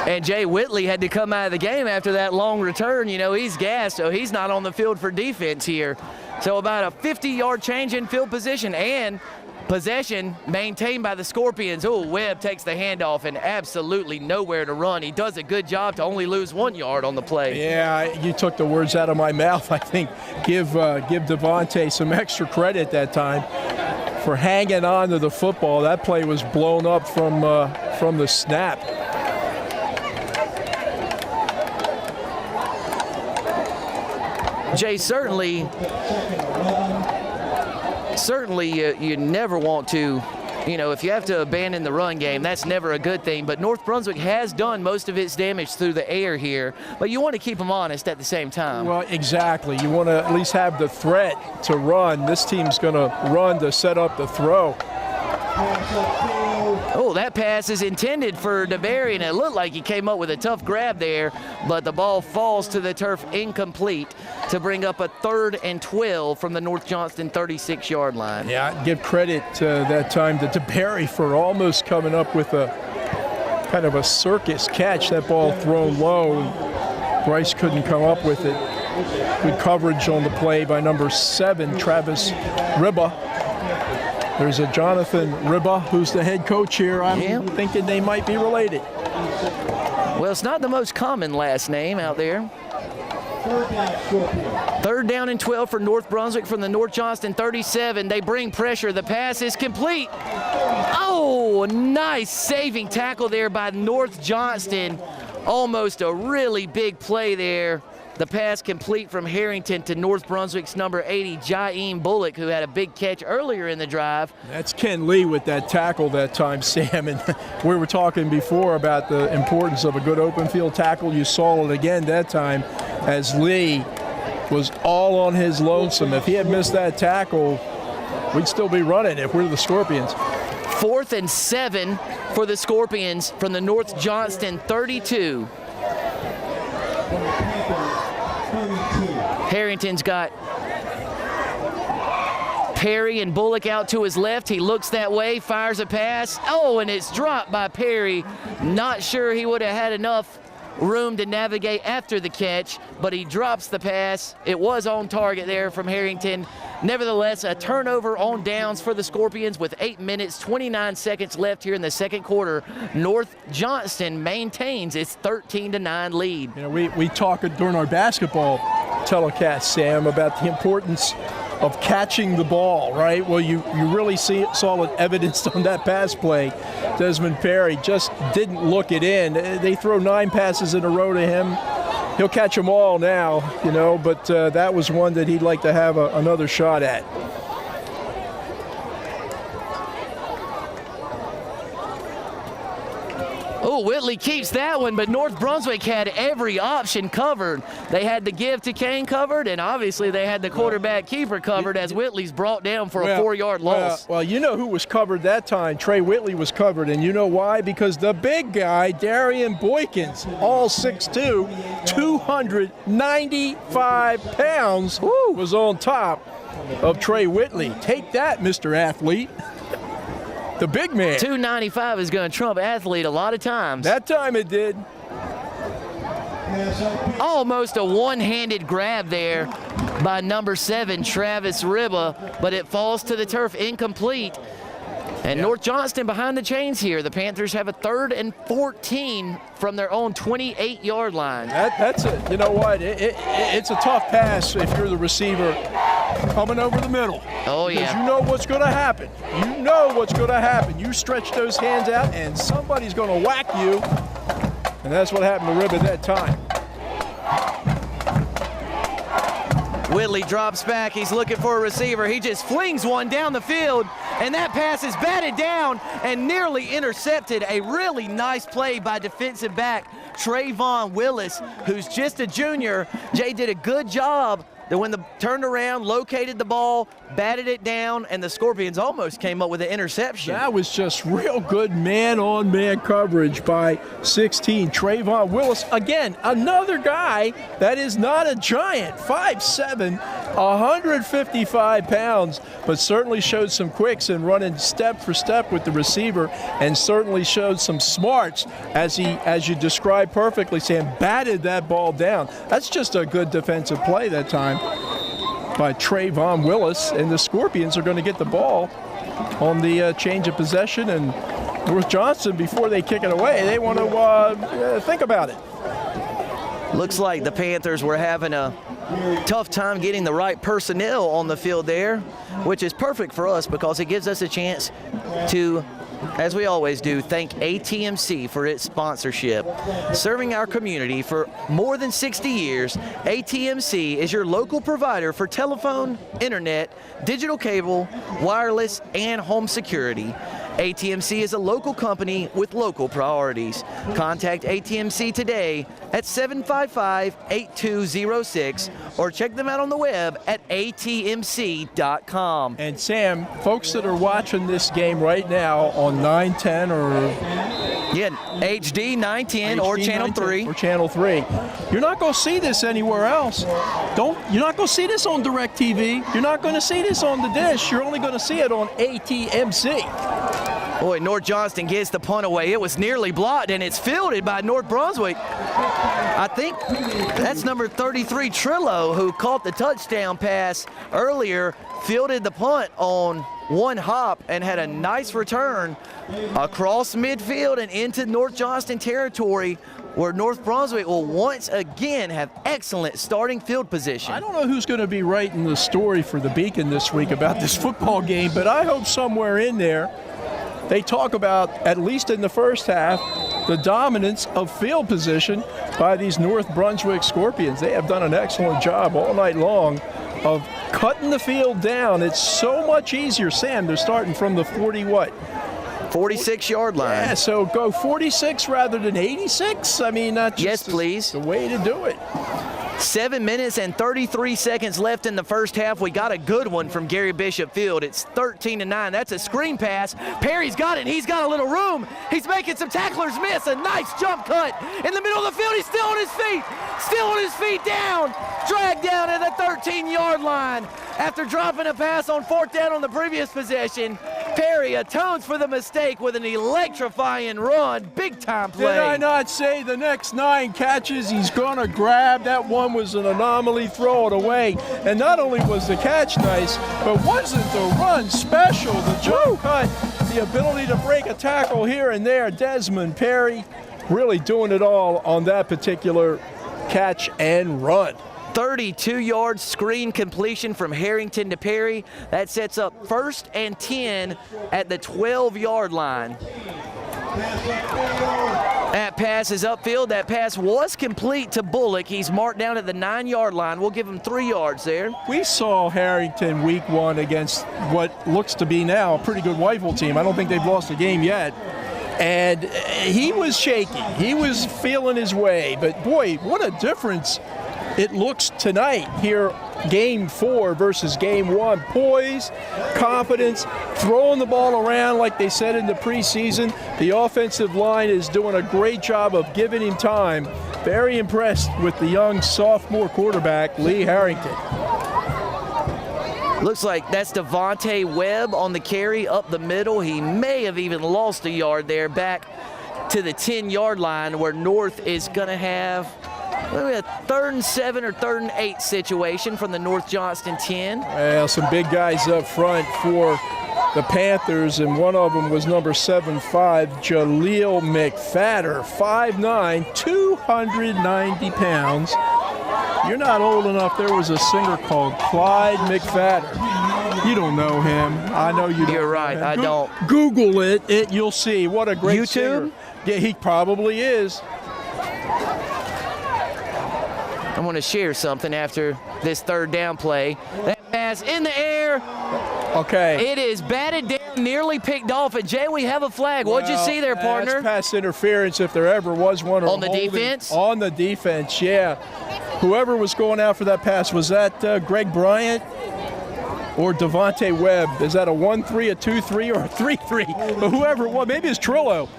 And Jay Whitley had to come out of the game after that long return. You know, he's gassed, so he's not on the field for defense here. So about a 50-yard change in field position, and possession maintained by the Scorpions. Oh, Webb takes the handoff and absolutely nowhere to run. He does a good job to only lose 1 yard on the play. Yeah, you took the words out of my mouth. I think give Devontae some extra credit that time for hanging on to the football. That play was blown up from the snap. Jay, certainly you never want to, if you have to abandon the run game, that's never a good thing. But North Brunswick has done most of its damage through the air here, but you want to keep them honest at the same time. Well, exactly. You want to at least have the threat to run. This team's going to run to set up the throw. Oh, that pass is intended for DeBerry, and it looked like he came up with a tough grab there, but the ball falls to the turf incomplete to bring up a 3rd and 12 from the North Johnston 36-yard line. Yeah, give credit that time to DeBerry for almost coming up with a kind of a circus catch. That ball thrown low, and Bryce couldn't come up with it. Good coverage on the play by number 7, Travis Ribba. There's a Jonathan Ribba, who's the head coach here. I'm thinking they might be related. Well, it's not the most common last name out there. 3rd down and 12 for North Brunswick from the North Johnston 37. They bring pressure. The pass is complete. Oh, nice saving tackle there by North Johnston. Almost a really big play there. The pass complete from Harrington to North Brunswick's number 80, Jaheim Bullock, who had a big catch earlier in the drive. That's Ken Lee with that tackle that time, Sam. And we were talking before about the importance of a good open field tackle. You saw it again that time as Lee was all on his lonesome. If he had missed that tackle, we'd still be running if we're the Scorpions. 4th and 7 for the Scorpions from the North Johnston 32. Harrington's got Perry and Bullock out to his left. He looks that way, fires a pass. Oh, and it's dropped by Perry. Not sure he would have had enough room to navigate after the catch, but he drops the pass. It was on target there from Harrington. Nevertheless, a turnover on downs for the Scorpions with 8 minutes, 29 seconds left here in the second quarter. North Johnston maintains its 13-9 lead. You know, we talked during our basketball telecast, Sam, about the importance of catching the ball, right? Well, you really saw it evidenced on that pass play. Desmond Perry just didn't look it in. They throw 9 passes in a row to him. He'll catch them all now, but that was one that he'd like to have another shot at. Oh, Oh, Whitley keeps that one, but North Brunswick had every option covered. They had the give to Kane covered, and obviously they had the quarterback keeper covered as Whitley's brought down for a 4-yard loss. Well, you know who was covered that time. Trey Whitley was covered, and you know why? Because the big guy, Darian Boykins, all 6'2", 295 pounds, was on top of Trey Whitley. Take that, Mr. Athlete. The big man. 295 is going to trump athlete a lot of times. That time it did. Almost a one-handed grab there by number 7, Travis Ribba, but it falls to the turf incomplete. And North Johnston behind the chains here. The Panthers have a 3rd and 14 from their own 28-yard line. That's it. You know what? It's a tough pass if you're the receiver coming over the middle. Oh, yeah. Because you know what's going to happen. You know what's going to happen. You stretch those hands out, and somebody's going to whack you. And that's what happened to Ribba that time. Whitley drops back. He's looking for a receiver. He just flings one down the field, and that pass is batted down and nearly intercepted. A really nice play by defensive back Trayvon Willis, who's just a junior. Jay did a good job. Then when the turned around, located the ball, batted it down, and the Scorpions almost came up with an interception. That was just real good man-on-man coverage by 16, Trayvon Willis. Again, another guy that is not a giant, 5'7", 155 pounds, but certainly showed some quicks and running step for step with the receiver, and certainly showed some smarts as he, as you described perfectly, Sam, batted that ball down. That's just a good defensive play that time by Trayvon Willis, and the Scorpions are going to get the ball on the change of possession, and North Johnston, before they kick it away, they want to think about it. Looks like the Panthers were having a tough time getting the right personnel on the field there, which is perfect for us because it gives us a chance to, as we always do, thank ATMC for its sponsorship. Serving our community for more than 60 years, ATMC is your local provider for telephone, internet, digital cable, wireless, and home security. ATMC is a local company with local priorities. Contact ATMC today at 755-8206 or check them out on the web at atmc.com. And Sam, folks that are watching this game right now on 910 or HD 910 or Channel 3. Or Channel 3. You're not going to see this anywhere else. You're not going to see this on DirecTV. You're not going to see this on the dish. You're only going to see it on ATMC. Boy, North Johnston gets the punt away. It was nearly blocked, and it's fielded by North Brunswick. I think that's number 33, Trillo, who caught the touchdown pass earlier, fielded the punt on one hop and had a nice return across midfield and into North Johnston territory, where North Brunswick will once again have excellent starting field position. I don't know who's going to be writing the story for the Beacon this week about this football game, but I hope somewhere in there they talk about, at least in the first half, the dominance of field position by these North Brunswick Scorpions. They have done an excellent job all night long of cutting the field down. It's so much easier. Sam, they're starting from the 46-yard line. Yeah, so go 46 rather than 86. I mean, that's just the way to do it. 7 minutes and 33 seconds left in the first half. We got a good one from Gary Bishop Field. It's 13-9. That's a screen pass. Perry's got it, and he's got a little room. He's making some tacklers miss. A nice jump cut in the middle of the field. He's still on his feet. Still on his feet down. Dragged down at the 13-yard line. After dropping a pass on 4th down on the previous possession, Perry atones for the mistake with an electrifying run. Big-time play. Did I not say the next 9 catches he's going to grab? That one was an anomaly. Throw it away. And not only was the catch nice, but wasn't the run special? The jump cut, the ability to break a tackle here and there. Desmond Perry really doing it all on that particular catch and run. 32-yard screen completion from Harrington to Perry. That sets up 1st and 10 at the 12-yard line. That pass is upfield. That pass was complete to Bullock. He's marked down at the 9-yard line. We'll give him 3 yards there. We saw Harrington week 1 against what looks to be now a pretty good Weifel team. I don't think they've lost a game yet. And he was shaky. He was feeling his way. But, boy, what a difference it looks tonight here, Game 4 versus Game 1. Poise, confidence, throwing the ball around like they said in the preseason. The offensive line is doing a great job of giving him time. Very impressed with the young sophomore quarterback, Lee Harrington. Looks like that's Devontae Webb on the carry up the middle. He may have even lost a yard there back to the 10-yard line where North is going to have a 3rd and 7 or 3rd and 8 situation from the North Johnston 10. Well, some big guys up front for the Panthers, and one of them was number 7'5", Jaleel McFadder, 5'9", 290 pounds. You're not old enough. There was a singer called Clyde McFadder. You don't know him. I know you don't. You're right, I don't. Google it. You'll see. What a great YouTube? singer. Yeah, he probably is. I want to share something after this 3rd down play. That pass in the air. Okay. It is batted down, nearly picked off. And Jay, we have a flag. What'd you see there, partner? That's pass interference if there ever was one. On the defense? On the defense, yeah. Whoever was going out for that pass, was that Greg Bryant or Devontae Webb? Is that a 1-3, a 2-3, or a 3-3? But whoever it was, maybe it's Trillo.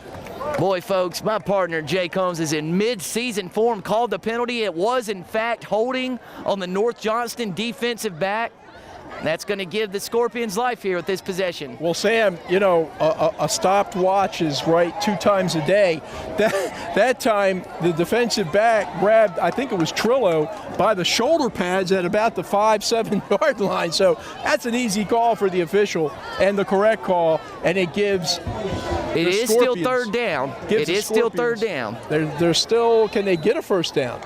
Boy, folks, my partner, Jay Combs, is in mid-season form, called the penalty. It was, in fact, holding on the North Johnston defensive back. That's going to give the Scorpions life here with this possession. Well, Sam, you know, a stopped watch is right 2 times a day. That time, the defensive back grabbed, I think it was Trillo, by the shoulder pads at about the 5-7 yard line. So that's an easy call for the official and the correct call, and it gives It is still 3rd down. It is still 3rd down. They're still, can they get a first down?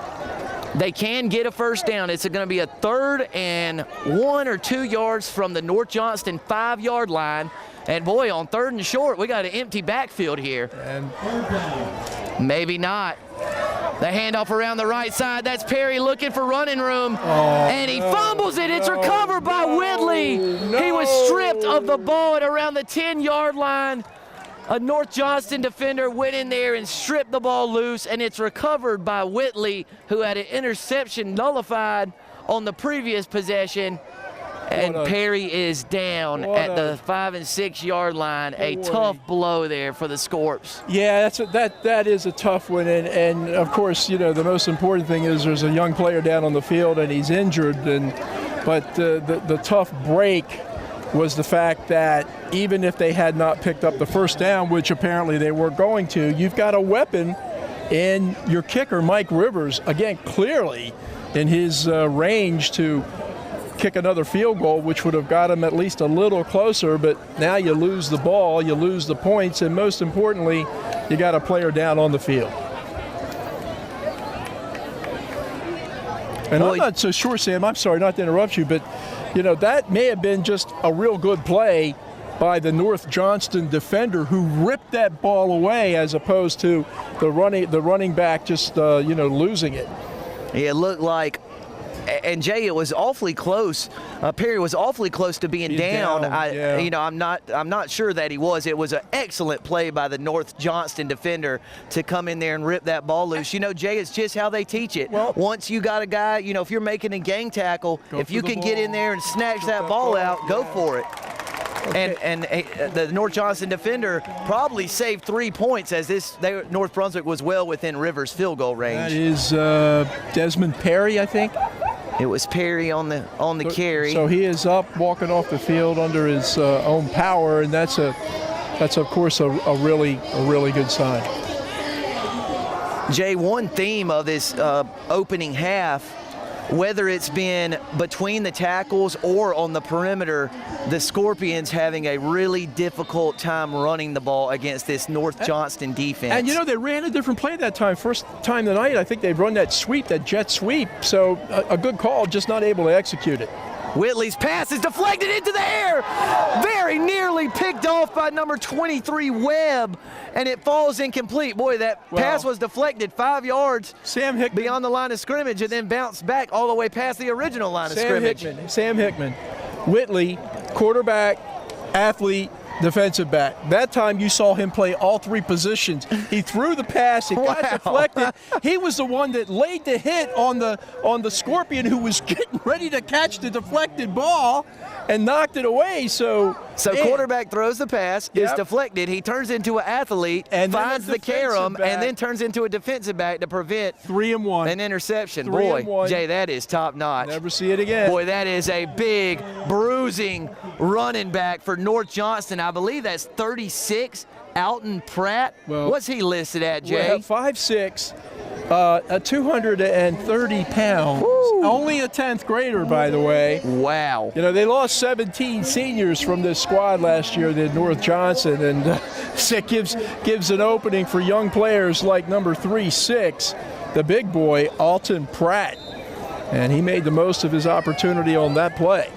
They can get a first down. It's going to be a 3rd and 1 or 2 yards from the North Johnston 5-yard line. And boy, on 3rd and short, we got an empty backfield here. And maybe not. The handoff around the right side. That's Perry looking for running room. And he fumbles it. It's recovered by Whitley. He was stripped of the ball at around the 10-yard line. A North Johnston defender went in there and stripped the ball loose, and it's recovered by Whitley, who had an interception nullified on the previous possession. And Perry is down at the 5- and 6-yard line. A tough blow there for the Scorps. Yeah, that is a tough one. And of course, you know, the most important thing is there's a young player down on the field and he's injured. But the tough break was the fact that even if they had not picked up the first down, which apparently they were going to, you've got a weapon in your kicker, Mike Rivers, again, clearly in his range to kick another field goal, which would have got him at least a little closer. But now you lose the ball, you lose the points, and most importantly, you got a player down on the field. And I'm not so sure, Sam, I'm sorry not to interrupt you, but you know, that may have been just a real good play by the North Johnston defender who ripped that ball away, as opposed to the running back just you know, losing it. Yeah, it looked like, and Jay, it was awfully close. Perry was awfully close to being down. You know, I'm not sure that he was. It was an excellent play by the North Johnston defender to come in there and rip that ball loose. You know, Jay, it's just how they teach it. Well, once you got a guy, you know, if you're making a gang tackle, if you can get in there and snatch that ball out, go for it. Okay. And the North Johnston defender probably saved 3 points, as North Brunswick was well within Rivers' field goal range. That is Desmond Perry, I think. It was Perry on the carry. So he is up, walking off the field under his own power, and that's of course a really good sign. Jay, one theme of this opening half, whether it's been between the tackles or on the perimeter, the Scorpions having a really difficult time running the ball against this North Johnston defense. And you know, they ran a different play that time. First time tonight, I think they've run that sweep, that jet sweep. So a good call, just not able to execute it. Whitley's pass is deflected into the air. Very nearly picked off by number 23, Webb, and it falls incomplete. Boy, that pass was deflected 5 yards beyond the line of scrimmage and then bounced back all the way past the original line of scrimmage. Sam Hickman, Whitley, quarterback, athlete, defensive back. That time you saw him play all three positions. He threw the pass, it got deflected. He was the one that laid the hit on the Scorpion, who was getting ready to catch the deflected ball and knocked it away. So quarterback throws the pass, is deflected, he turns into an athlete, and finds the carom, and then turns into a defensive back to prevent 3-1 an interception. Boy, Jay, that is top notch. Never see it again. Boy, that is a big, bruising running back for North Johnston. I believe that's 36, Alton Pratt. Well, what's he listed at, Jay? 5'6", 230 pounds. Woo. Only a 10th grader, by the way. Wow. You know, they lost 17 seniors from this squad last year at North Johnston, and it gives an opening for young players like number 36, the big boy, Alton Pratt. And he made the most of his opportunity on that play.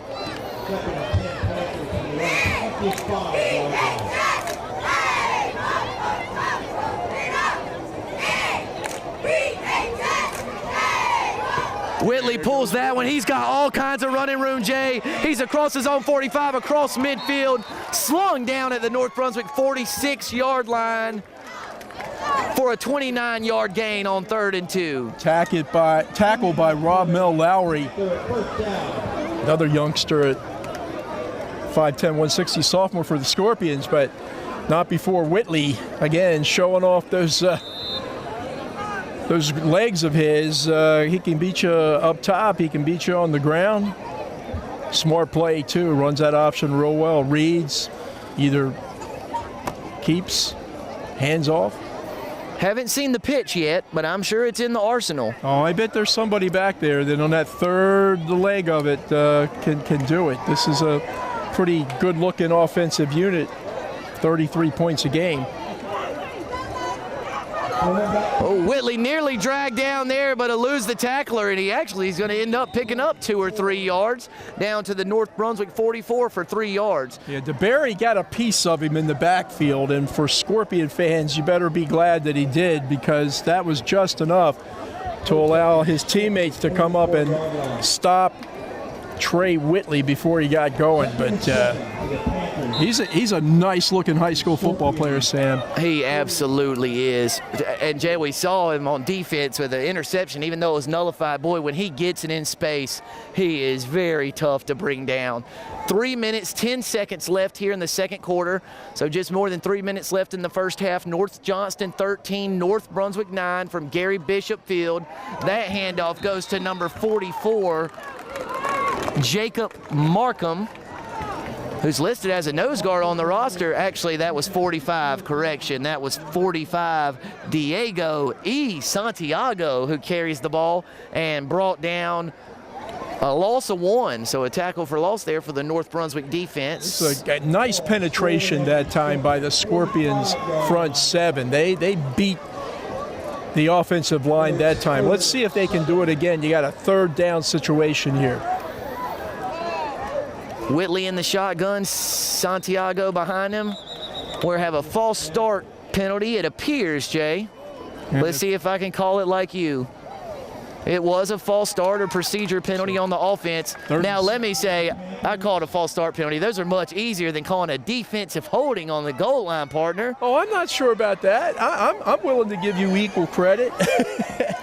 Whitley pulls that one. He's got all kinds of running room, Jay. He's across his own 45, across midfield, slung down at the North Brunswick 46-yard line for a 29-yard gain on 3rd and 2. Tackled by Rob Mel Lowry, another youngster at 5'10", 160 sophomore for the Scorpions, but not before Whitley, again, showing off those legs of his. He can beat you up top. He can beat you on the ground. Smart play, too. Runs that option real well. Reads, either keeps, hands off. Haven't seen the pitch yet, but I'm sure it's in the arsenal. Oh, I bet there's somebody back there that on that third leg of it can do it. This is a pretty good-looking offensive unit, 33 points a game. Oh, Whitley nearly dragged down there, but eludes the tackler, and he's going to end up picking up 2 or 3 yards down to the North Brunswick 44 for 3 yards. Yeah, DeBerry got a piece of him in the backfield, and for Scorpion fans, you better be glad that he did, because that was just enough to allow his teammates to come up and stop Trey Whitley before he got going. But he's a nice-looking high school football player, Sam. He absolutely is. And, Jay, we saw him on defense with an interception, even though it was nullified. Boy, when he gets it in space, he is very tough to bring down. 3 minutes, 10 seconds left here in the second quarter, so just more than 3 minutes left in the first half. North Johnston 13, North Brunswick 9 from Gary Bishop Field. That handoff goes to number 44, Jacob Markham, who's listed as a nose guard on the roster. Actually, that was 45, correction. That was 45, Diego E. Santiago, who carries the ball and brought down a loss of 1. So a tackle for loss there for the North Brunswick defense. It's a nice penetration that time by the Scorpions front 7. They beat the offensive line that time. Let's see if they can do it again. You got a 3rd down situation here. Whitley in the shotgun, Santiago behind him. We have a false start penalty, it appears, Jay. Let's see if I can call it like you. It was a false start or procedure penalty on the offense. Now, let me say, I called a false start penalty. Those are much easier than calling a defensive holding on the goal line, partner. Oh, I'm not sure about that. I'm willing to give you equal credit.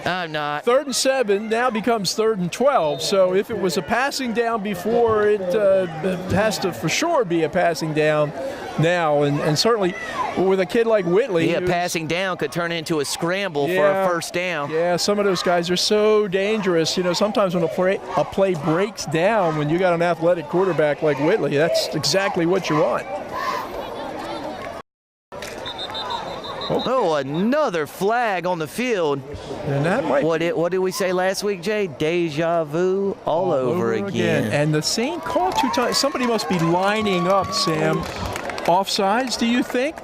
I'm not. 3rd and 7 now becomes 3rd and 12. So if it was a passing down before, it has to for sure be a passing down now. And certainly with a kid like Whitley. Yeah, passing down could turn into a scramble for a 1st down. Yeah, some of those guys are so dangerous. You know, sometimes when a play breaks down, when you got an athletic quarterback like Whitley, that's exactly what you want. Oh, another flag on the field. And that might. What did we say last week, Jay? Deja vu all over again. And the same call 2 times. Somebody must be lining up, Sam. Offsides, do you think?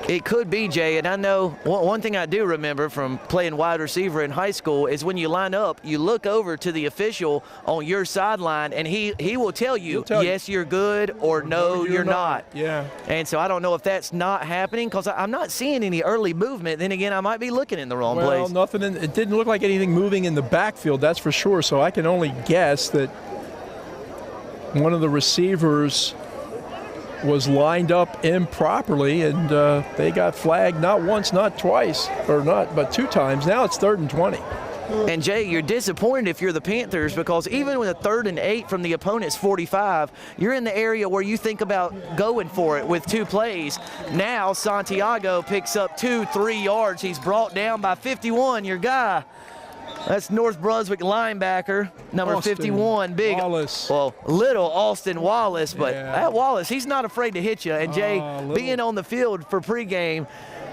It could be, Jay, and I know one thing I do remember from playing wide receiver in high school is when you line up, you look over to the official on your sideline, and he will tell you, yes, you're good, or no, you're not. Yeah. And so I don't know if that's not happening, because I'm not seeing any early movement. Then again, I might be looking in the wrong place. Well, nothing. It didn't look like anything moving in the backfield, that's for sure. So I can only guess that one of the receivers was lined up improperly, and they got flagged not once, not twice, but 2 times. Now it's 3rd and 20. And Jay, you're disappointed if you're the Panthers, because even with a 3rd and 8 from the opponent's 45, you're in the area where you think about going for it with 2 plays. Now Santiago picks up 2-3 yards. He's brought down by 51, your guy. That's North Brunswick linebacker, number Austin 51, big, Wallace. well, little Austin Wallace, but Yeah. that Wallace, he's not afraid to hit you. And Jay, little. being on the field for pregame,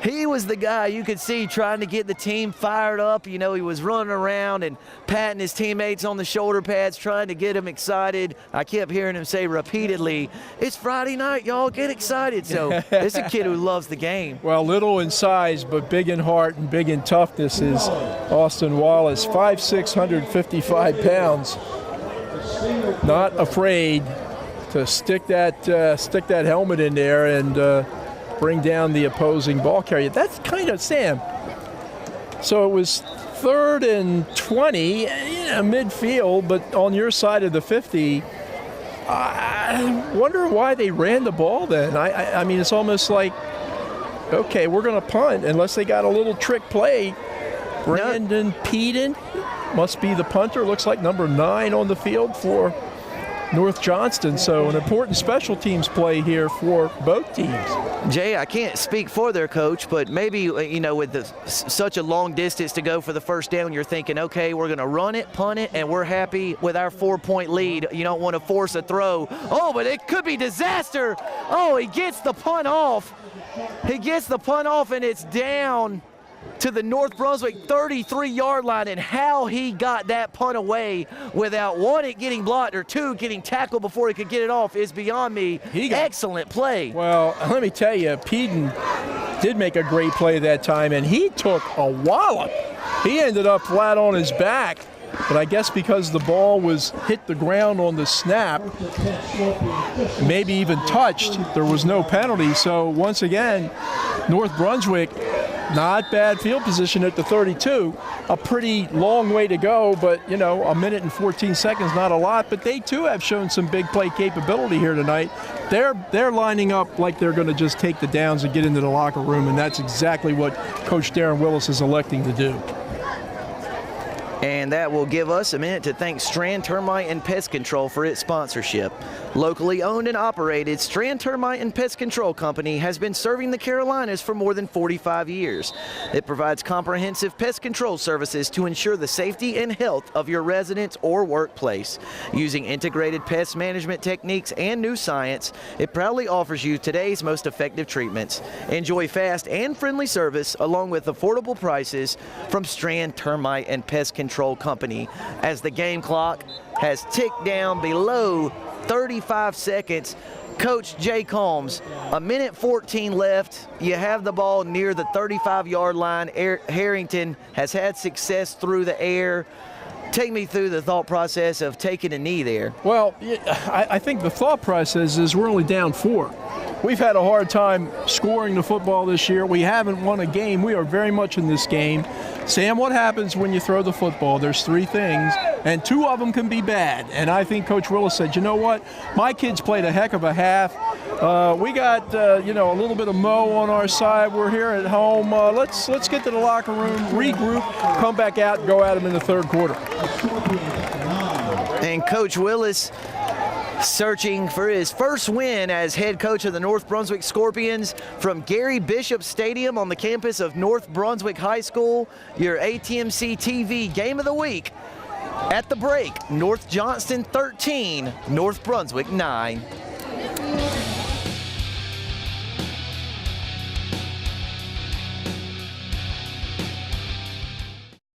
he was the guy you could see trying to get the team fired up. You know, he was running around and patting his teammates on the shoulder pads, trying to get them excited. I kept hearing him say repeatedly, "It's Friday night, y'all, get excited." So it's a kid who loves the game. Well, little in size, but big in heart and big in toughness is Austin Wallace, 5'6", 155 pounds. Not afraid to stick that helmet in there and bring down the opposing ball carrier. That's kind of Sam. So it was 3rd and 20, midfield, but on your side of the 50. I wonder why they ran the ball then. I mean, it's almost like, okay, we're going to punt unless they got a little trick play. Brandon Peden must be the punter. Looks like number 9 on the field for North Johnston. So an important special teams play here for both teams. Jay, I can't speak for their coach, but maybe, with such a long distance to go for the first down, you're thinking, okay, we're going to run it, punt it, and we're happy with our 4-point lead. You don't want to force a throw. Oh, but it could be disaster. Oh, he gets the punt off. He gets the punt off, and it's down to the North Brunswick 33-yard line, and how he got that punt away without, 1, it getting blocked, or 2, getting tackled before he could get it off is beyond me. Excellent play. Well, let me tell you, Peden did make a great play that time, and he took a wallop. He ended up flat on his back, but I guess because the ball was hit the ground on the snap, maybe even touched, there was no penalty. So once again, North Brunswick, not bad field position at the 32. A pretty long way to go, but, a minute and 14 seconds, not a lot. But they, too, have shown some big play capability here tonight. They're lining up like they're going to just take the downs and get into the locker room, and that's exactly what Coach Darren Willis is electing to do. And that will give us a minute to thank Strand Termite and Pest Control for its sponsorship. Locally owned and operated, Strand Termite and Pest Control Company has been serving the Carolinas for more than 45 years. It provides comprehensive pest control services to ensure the safety and health of your residence or workplace. Using integrated pest management techniques and new science, it proudly offers you today's most effective treatments. Enjoy fast and friendly service along with affordable prices from Strand Termite and Pest Control Company, as the game clock has ticked down below 35 seconds. Coach Jay Combs, a minute 14 left. You have the ball near the 35-yard line. Harrington has had success through the air. Take me through the thought process of taking a knee there. Well, I think the thought process is we're only down 4. We've had a hard time scoring the football this year. We haven't won a game. We are very much in this game. Sam, what happens when you throw the football? There's 3 things, and 2 of them can be bad. And I think Coach Willis said, you know what? My kids played a heck of a half. We got, a little bit of Mo on our side. We're here at home. Let's get to the locker room, regroup, come back out, and go at them in the 3rd quarter. And Coach Willis searching for his first win as head coach of the North Brunswick Scorpions from Gary Bishop Stadium on the campus of North Brunswick High School. Your ATMC TV Game of the Week. At the break, North Johnston 13, North Brunswick 9.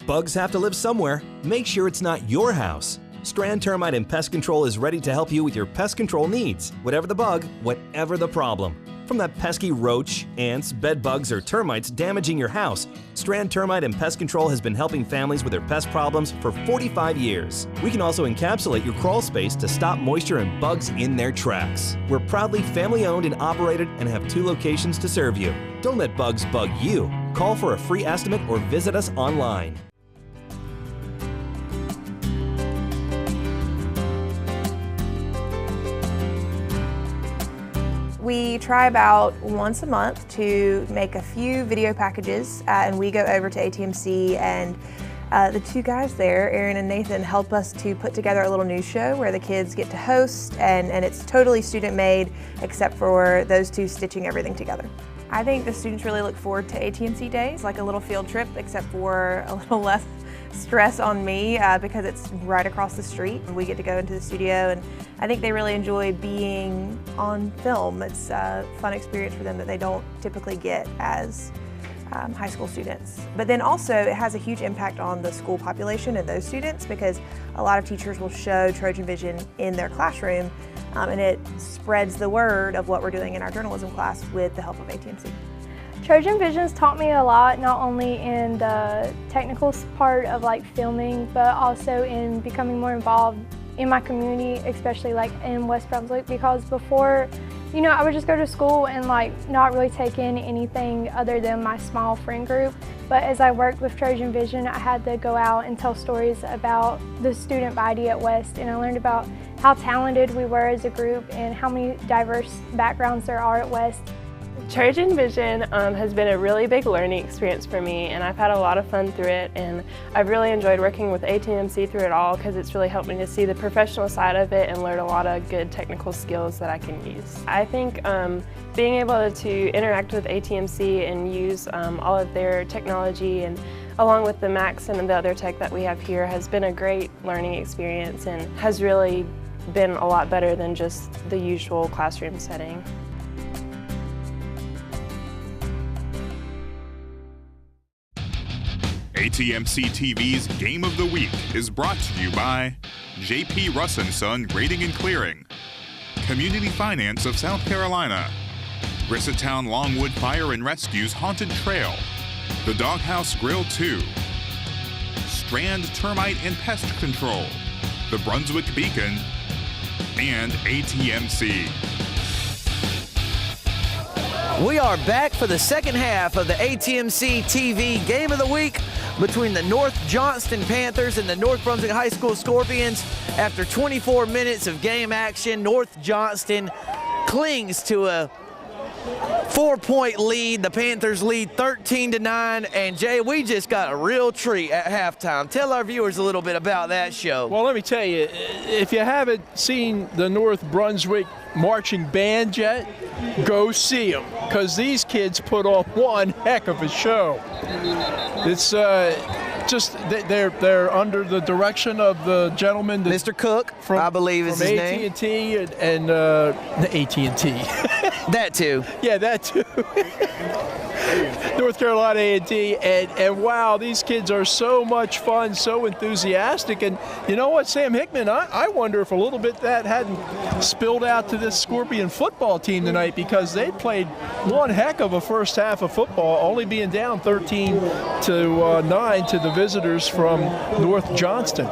Bugs have to live somewhere. Make sure it's not your house. Strand Termite and Pest Control is ready to help you with your pest control needs. Whatever the bug, whatever the problem. From that pesky roach, ants, bed bugs, or termites damaging your house, Strand Termite and Pest Control has been helping families with their pest problems for 45 years. We can also encapsulate your crawl space to stop moisture and bugs in their tracks. We're proudly family owned and operated and have 2 locations to serve you. Don't let bugs bug you. Call for a free estimate or visit us online. We try about once a month to make a few video packages, and we go over to ATMC, and the two guys there, Aaron and Nathan, help us to put together a little news show where the kids get to host, and it's totally student-made except for those two stitching everything together. I think the students really look forward to ATMC days, like a little field trip, except for a little less stress on me because it's right across the street and we get to go into the studio, and I think they really enjoy being on film. It's a fun experience for them that they don't typically get as high school students. But then also it has a huge impact on the school population and those students because a lot of teachers will show Trojan Vision in their classroom and it spreads the word of what we're doing in our journalism class with the help of ATMC. Trojan Vision's taught me a lot, not only in the technical part of like filming, but also in becoming more involved in my community, especially like in West Brunswick, because before, you know, I would just go to school and like not really take in anything other than my small friend group. But as I worked with Trojan Vision, I had to go out and tell stories about the student body at West, and I learned about how talented we were as a group and how many diverse backgrounds there are at West. Trojan Vision has been a really big learning experience for me, and I've had a lot of fun through it, and I've really enjoyed working with ATMC through it all because it's really helped me to see the professional side of it and learn a lot of good technical skills that I can use. I think being able to interact with ATMC and use all of their technology and along with the Macs and the other tech that we have here has been a great learning experience and has really been a lot better than just the usual classroom setting. ATMC TV's Game of the Week is brought to you by JP Russ & Son Grading and Clearing, Community Finance of South Carolina, Grissettown Longwood Fire and Rescue's Haunted Trail, The Doghouse Grill 2, Strand Termite and Pest Control, the Brunswick Beacon, and ATMC. We are back for the second half of the ATMC TV Game of the Week between the North Johnston Panthers and the North Brunswick High School Scorpions. After 24 minutes of game action, North Johnston clings to a 4-point lead. The Panthers lead 13-9, and Jay, we just got a real treat at halftime. Tell our viewers a little bit about that show. Well, let me tell you, if you haven't seen the North Brunswick marching band yet, go see them, because these kids put on one heck of a show. It's just they're under the direction of the gentleman, Mr. Cook, I believe is his name. AT&T and AT&T. That too. Yeah, that too. North Carolina A&T, and wow, these kids are so much fun, so enthusiastic, and you know what, Sam Hickman, I wonder if a little bit that hadn't spilled out to this Scorpion football team tonight, because they played one heck of a first half of football, only being down 13-9 to the visitors from North Johnston.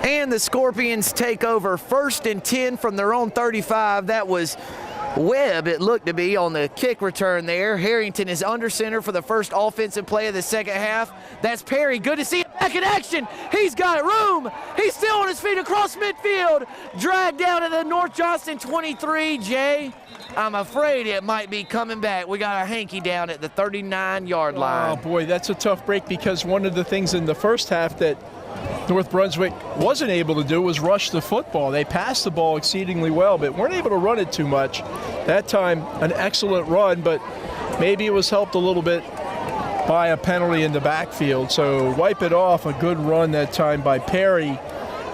And the Scorpions take over 1st and 10 from their own 35. That was Webb, it looked to be, on the kick return there. Harrington is under center for the first offensive play of the second half. That's Perry. Good to see him back in action. He's got room. He's still on his feet across midfield. Dragged down to the North Johnston 23, Jay. I'm afraid it might be coming back. We got a hanky down at the 39-yard line. Oh, boy, that's a tough break, because one of the things in the first half that North Brunswick wasn't able to do was rush the football. They passed the ball exceedingly well, but weren't able to run it too much. That time, an excellent run, but maybe it was helped a little bit by a penalty in the backfield. So wipe it off, a good run that time by Perry.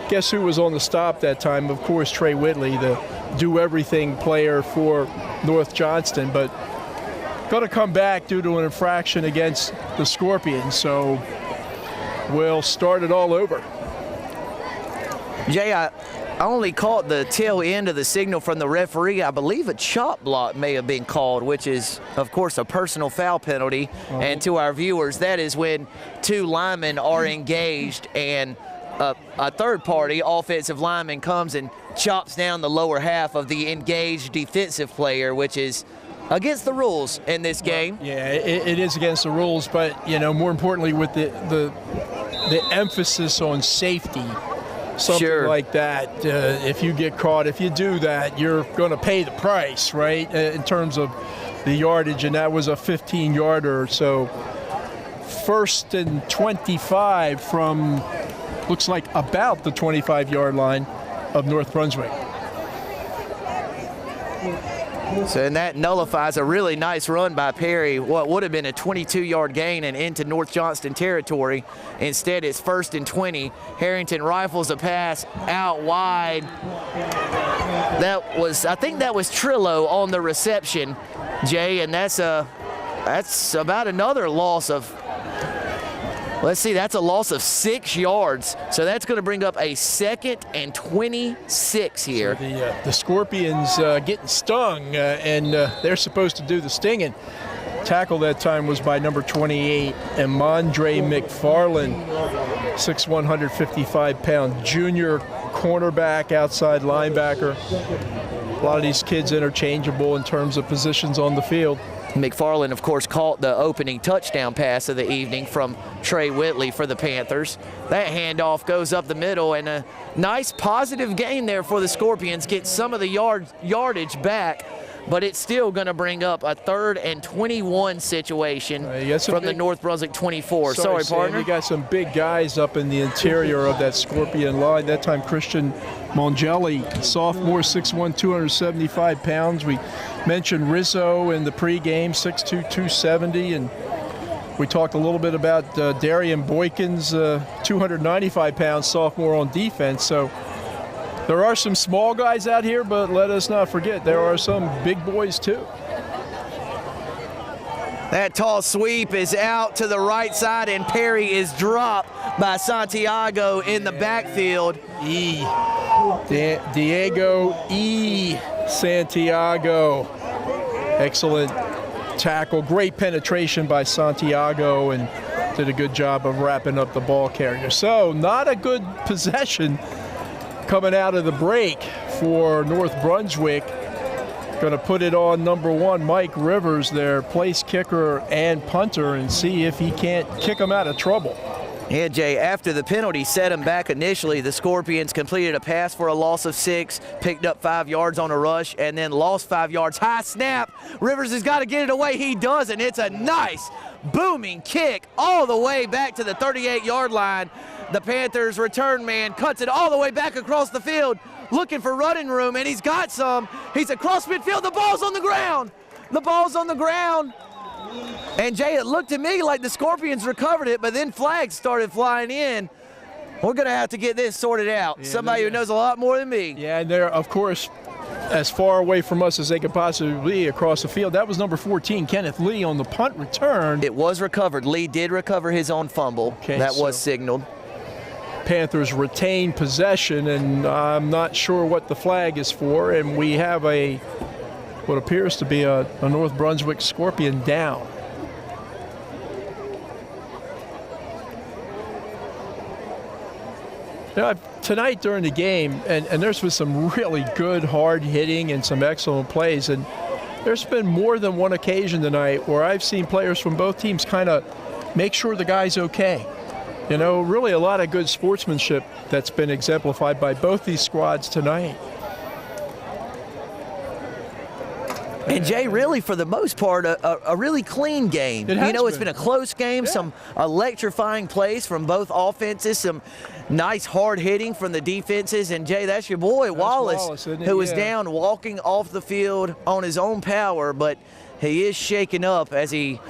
Guess who was on the stop that time? Of course, Trey Whitley, the do-everything player for North Johnston, but going to come back due to an infraction against the Scorpions. So we'll start it all over. Jay, I only caught the tail end of the signal from the referee. I believe a chop block may have been called, which is, of course, a personal foul penalty. And to our viewers, that is when two linemen are engaged and a third-party offensive lineman comes and chops down the lower half of the engaged defensive player, which is against the rules in this game. Yeah, it is against the rules, but, you know, more importantly, with the emphasis on safety, something like that. If you get caught, if you do that, you're going to pay the price, right, in terms of the yardage, and that was a 15-yarder. So 1st and 25 from, looks like about the 25-yard line of North Brunswick. So, and that nullifies a really nice run by Perry, what would have been a 22-yard gain and into North Johnston territory. Instead, it's 1st and 20. Harrington rifles a pass out wide. That was, I think that was Trillo on the reception, Jay, and that's about another loss of, let's see, that's a loss of 6 yards. So that's going to bring up a 2nd and 26 here. So the Scorpions getting stung, and they're supposed to do the stinging. Tackle that time was by number 28, Emondre McFarland, 6'1", 155-pound junior cornerback, outside linebacker. A lot of these kids interchangeable in terms of positions on the field. McFarland, of course, caught the opening touchdown pass of the evening from Trey Whitley for the Panthers. That handoff goes up the middle, and a nice positive gain there for the Scorpions. Get some of the yardage back, but it's still going to bring up a 3rd and 21 situation from the North Brunswick 24. Sorry, partner. You got some big guys up in the interior of that Scorpion line. That time, Christian Mongelli, sophomore, 6'1", 275 pounds. We mentioned Rizzo in the pregame, 6'2", 270, and we talked a little bit about Darian Boykins, 295 pounds, sophomore on defense. So there are some small guys out here, but let us not forget there are some big boys too. That tall sweep is out to the right side, and Perry is dropped by Santiago in the backfield. Diego E. Santiago. Excellent tackle. Great penetration by Santiago, and did a good job of wrapping up the ball carrier. So not a good possession coming out of the break for North Brunswick. Going to put it on number 1, Mike Rivers, their place kicker and punter, and see if he can't kick them out of trouble. Yeah, Jay, after the penalty set him back initially, the Scorpions completed a pass for a loss of 6, picked up 5 yards on a rush, and then lost 5 yards. High snap. Rivers has got to get it away. He does, and it's a nice booming kick all the way back to the 38-yard line. The Panthers' return man cuts it all the way back across the field, looking for running room, and he's got some. He's across midfield. The ball's on the ground. The ball's on the ground. And Jay, it looked to me like the Scorpions recovered it, but then flags started flying in. We're going to have to get this sorted out. Yeah, somebody who knows a lot more than me. Yeah, and they're, of course, as far away from us as they could possibly be across the field. That was number 14, Kenneth Lee, on the punt return. It was recovered. Lee did recover his own fumble. Okay, that was signaled. Panthers retain possession, and I'm not sure what the flag is for, and we have what appears to be a North Brunswick Scorpion down. You know, tonight during the game, and there's been some really good hard hitting and some excellent plays, and there's been more than one occasion tonight where I've seen players from both teams kind of make sure the guy's okay. You know, really a lot of good sportsmanship that's been exemplified by both these squads tonight. And Jay, really, for the most part, a really clean game. It's been a close game, some electrifying plays from both offenses, some nice hard hitting from the defenses. And Jay, that's your boy, Wallace, who was down walking off the field on his own power, but he is shaken up as he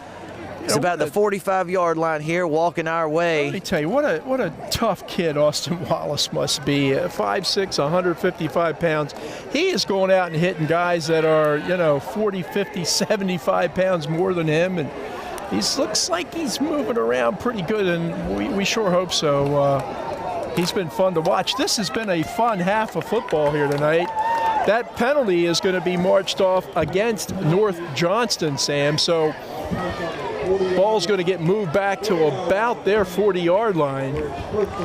is about the 45-yard line here, walking our way. Let me tell you, what a tough kid Austin Wallace must be. 5'6", 155 pounds. He is going out and hitting guys that are, 40, 50, 75 pounds more than him, and he looks like he's moving around pretty good, and we sure hope so. He's been fun to watch. This has been a fun half of football here tonight. That penalty is going to be marched off against North Johnston, Sam, so ball's going to get moved back to about their 40-yard line.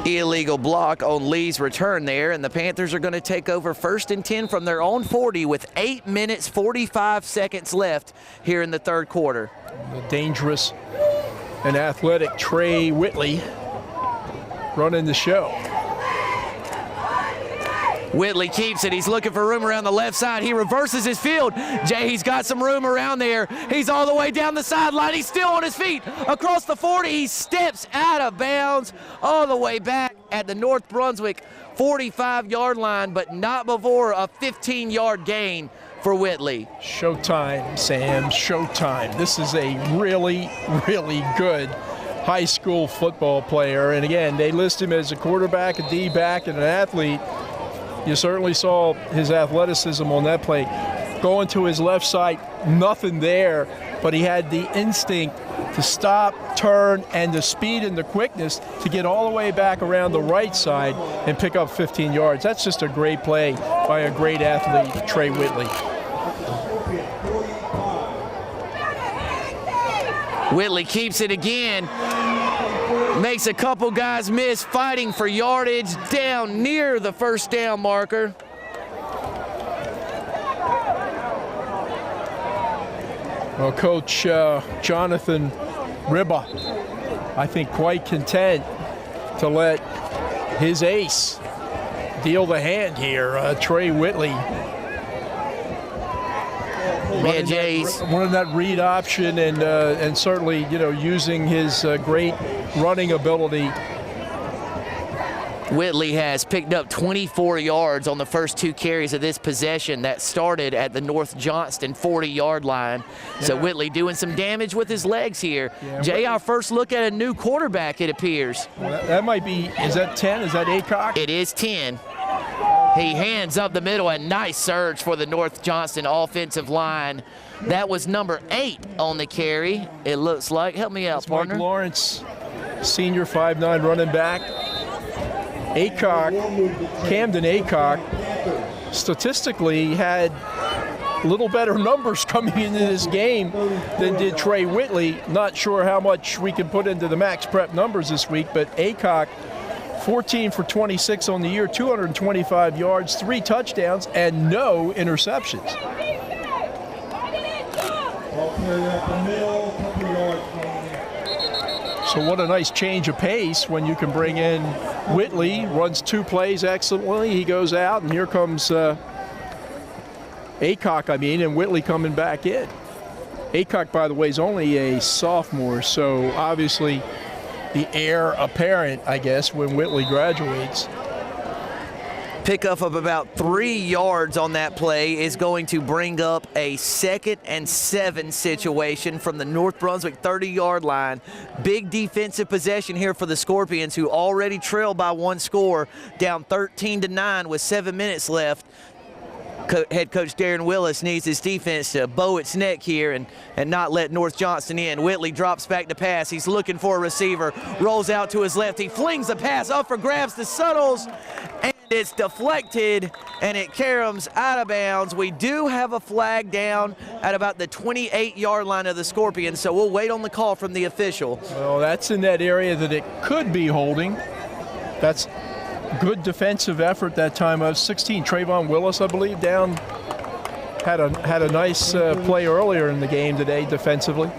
Illegal block on Lee's return there, and the Panthers are going to take over 1st and 10 from their own 40 with 8 minutes, 45 seconds left here in the third quarter. The dangerous and athletic Trey Whitley running the show. Whitley keeps it. He's looking for room around the left side. He reverses his field. Jay, he's got some room around there. He's all the way down the sideline. He's still on his feet. Across the 40, he steps out of bounds all the way back at the North Brunswick 45-yard line, but not before a 15-yard gain for Whitley. Showtime, Sam, showtime. This is a really, really good high school football player. And again, they list him as a quarterback, a D-back, and an athlete. You certainly saw his athleticism on that play. Going to his left side, nothing there, but he had the instinct to stop, turn, and the speed and the quickness to get all the way back around the right side and pick up 15 yards. That's just a great play by a great athlete, Trey Whitley. Whitley keeps it again. Makes a couple guys miss, fighting for yardage down near the first down marker. Well, Coach Jonathan Ribba, I think, quite content to let his ace deal the hand here, Trey Whitley. Running that read option and certainly, you know, using his great running ability. Whitley has picked up 24 yards on the first 2 carries of this possession that started at the North Johnston 40-yard line. Yeah. So Whitley doing some damage with his legs here. Yeah, Jay, our first look at a new quarterback, it appears. Well, that might be, is that 10? Is that Acock? It is 10. He hands up the middle, a nice surge for the North Johnston offensive line. That was number 8 on the carry, it looks like. Help me out, That's partner. Mike Lawrence, senior 5'9" running back. Acock, Camden Acock, statistically had a little better numbers coming into this game than did Trey Whitley. Not sure how much we can put into the max prep numbers this week, but Acock, 14 for 26 on the year, 225 yards, 3 touchdowns, and no interceptions. So what a nice change of pace when you can bring in Whitley, runs 2 plays excellently. He goes out, and here comes Acock, and Whitley coming back in. Acock, by the way, is only a sophomore, so obviously the heir apparent, I guess, when Whitley graduates. Pickup of about 3 yards on that play is going to bring up a 2nd and 7 situation from the North Brunswick 30-yard line. Big defensive possession here for the Scorpions, who already trail by 1 score, down 13-9 with 7 minutes left. Head coach Darren Willis needs his defense to bow its neck here and not let North Johnston in. Whitley drops back to pass. He's looking for a receiver, rolls out to his left. He flings the pass up for grabs to Suttles, and it's deflected, and it caroms out of bounds. We do have a flag down at about the 28-yard line of the Scorpions, so we'll wait on the call from the official. Well, that's in that area that it could be holding. That's good defensive effort that time. Of 16, Trayvon Willis, I believe, down. Had a nice play earlier in the game today defensively.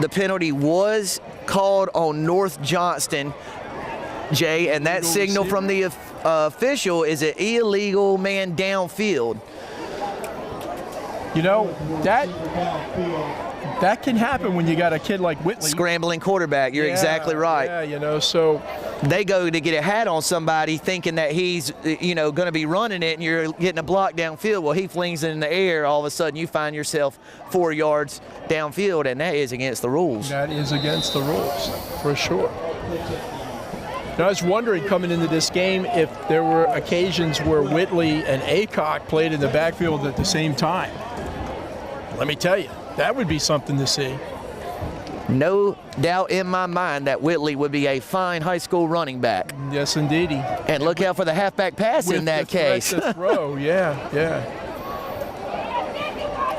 The penalty was called on North Johnston, Jay, and that signal from the official is an illegal man downfield. You know, that can happen when you got a kid like Whitley. Scrambling quarterback, you're exactly right. Yeah, you know, so they go to get a hat on somebody thinking that he's, you know, going to be running it, and you're getting a block downfield. Well, he flings it in the air. All of a sudden, you find yourself 4 yards downfield, and that is against the rules. That is against the rules, for sure. Now, I was wondering coming into this game if there were occasions where Whitley and Acock played in the backfield at the same time. Let me tell you, that would be something to see. No doubt in my mind that Whitley would be a fine high school running back. Yes, indeedy. And look out for the halfback pass in that case. To throw, yeah.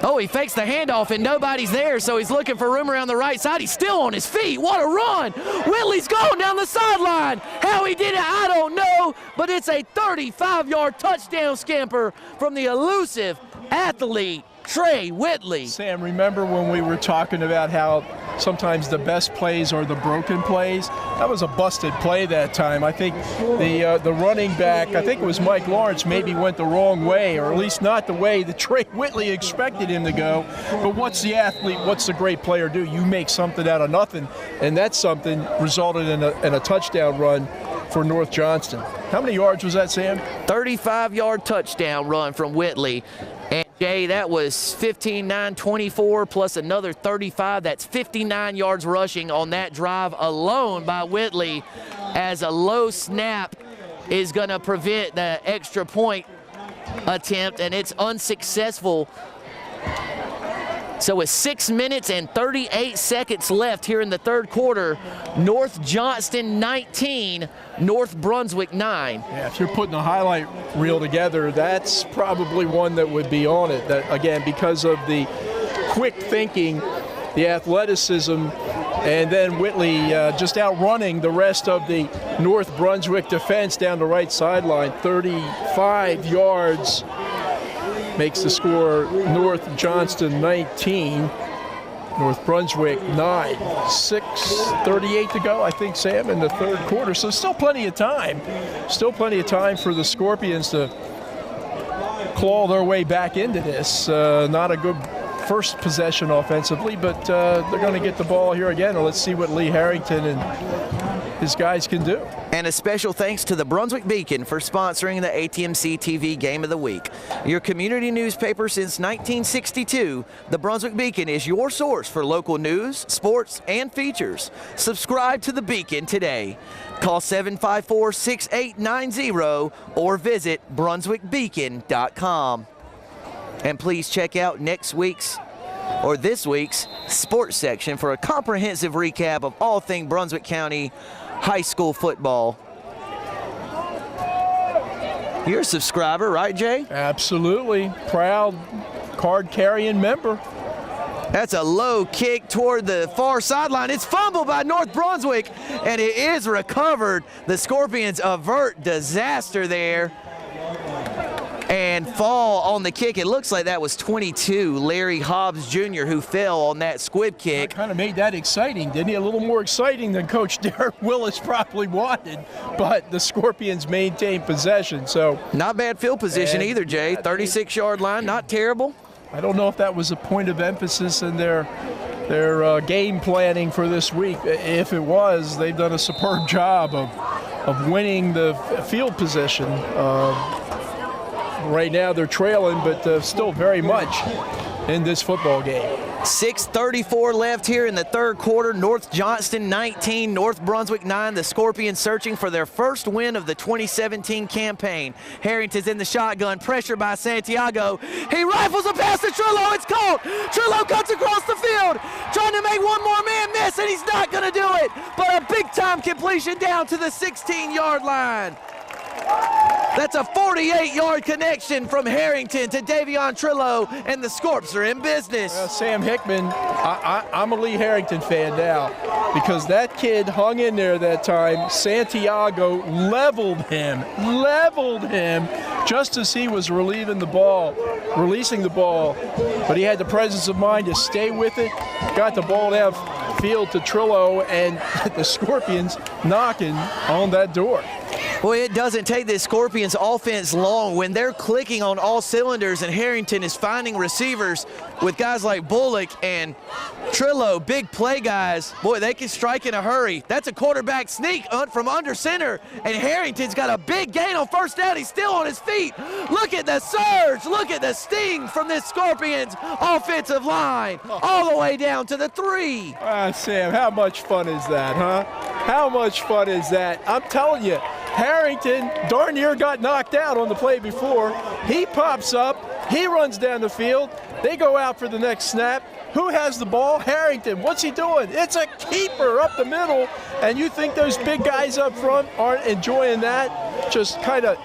Oh, he fakes the handoff and nobody's there, so he's looking for room around the right side. He's still on his feet. What a run! Whitley's going down the sideline. How he did it, I don't know, but it's a 35-yard touchdown scamper from the elusive athlete, Trey Whitley. Sam, remember when we were talking about how sometimes the best plays are the broken plays. That was a busted play that time. I think the running back, I think it was Mike Lawrence, maybe went the wrong way, or at least not the way that Trey Whitley expected him to go. But what's the athlete, what's the great player do? You make something out of nothing, and that something resulted in a touchdown run for North Johnston. How many yards was that, Sam? 35-yard touchdown run from Whitley. And Jay, that was 15-9-24 plus another 35. That's 59 yards rushing on that drive alone by Whitley, as a low snap is going to prevent the extra point attempt, and it's unsuccessful. So with 6 minutes and 38 seconds left here in the third quarter, North Johnston 19, North Brunswick 9. Yeah, if you're putting a highlight reel together, that's probably one that would be on it. That, again, because of the quick thinking, the athleticism, and then Whitley just outrunning the rest of the North Brunswick defense down the right sideline, 35 yards. Makes the score North Johnston 19, North Brunswick 9. 6:38 to go, I think, Sam, in the third quarter. So still plenty of time. Still plenty of time for the Scorpions to claw their way back into this. Not a good first possession offensively, but they're going to get the ball here again. Let's see what Lee Harrington and his guys can do. And a special thanks to the Brunswick Beacon for sponsoring the ATMC TV Game of the Week. Your community newspaper since 1962, the Brunswick Beacon is your source for local news, sports, and features. Subscribe to the Beacon today. Call 754-6890 or visit brunswickbeacon.com. And please check out this week's sports section for a comprehensive recap of all things Brunswick County high school football. You're a subscriber, right, Jay? Absolutely. Proud card-carrying member. That's a low kick toward the far sideline. It's fumbled by North Brunswick, and it is recovered. The Scorpions avert disaster there and fall on the kick. It looks like that was 22, Larry Hobbs Jr., who fell on that squib kick. Kind of made that exciting, didn't he? A little more exciting than Coach Derek Willis probably wanted, but the Scorpions maintained possession. So not bad field position either, Jay. 36-yard line, not terrible. I don't know if that was a point of emphasis in their game planning for this week. If it was, they've done a superb job of winning the field position. Right now they're trailing, but still very much in this football game. 6:34 left here in the third quarter. North Johnston 19, North Brunswick 9. The Scorpions searching for their first win of the 2017 campaign. Harrington's in the shotgun, pressure by Santiago. He rifles a pass to Trillo. It's caught. Trillo cuts across the field, trying to make one more man miss, and he's not going to do it. But a big-time completion down to the 16-yard line. That's a 48-yard connection from Harrington to Davion Trillo, and the Scorps are in business. Sam Hickman, I'm a Lee Harrington fan now, because that kid hung in there that time. Santiago leveled him just as he was releasing the ball, but he had the presence of mind to stay with it, got the ball downfield to Trillo, and the Scorpions knocking on that door. Well, it doesn't take the Scorpions offense long when they're clicking on all cylinders, and Harrington is finding receivers with guys like Bullock and Trillo, big play guys. Boy, they can strike in a hurry. That's a quarterback sneak from under center, and Harrington's got a big gain on first down. He's still on his feet. Look at the surge. Look at the sting from this Scorpions offensive line all the way down to the 3. Sam, how much fun is that, huh? How much fun is that? I'm telling you, Harrington darn near got knocked out on the play before. He pops up, he runs down the field, they go out for the next snap. Who has the ball? Harrington. What's he doing? It's a keeper up the middle, and you think those big guys up front aren't enjoying that? Just kind of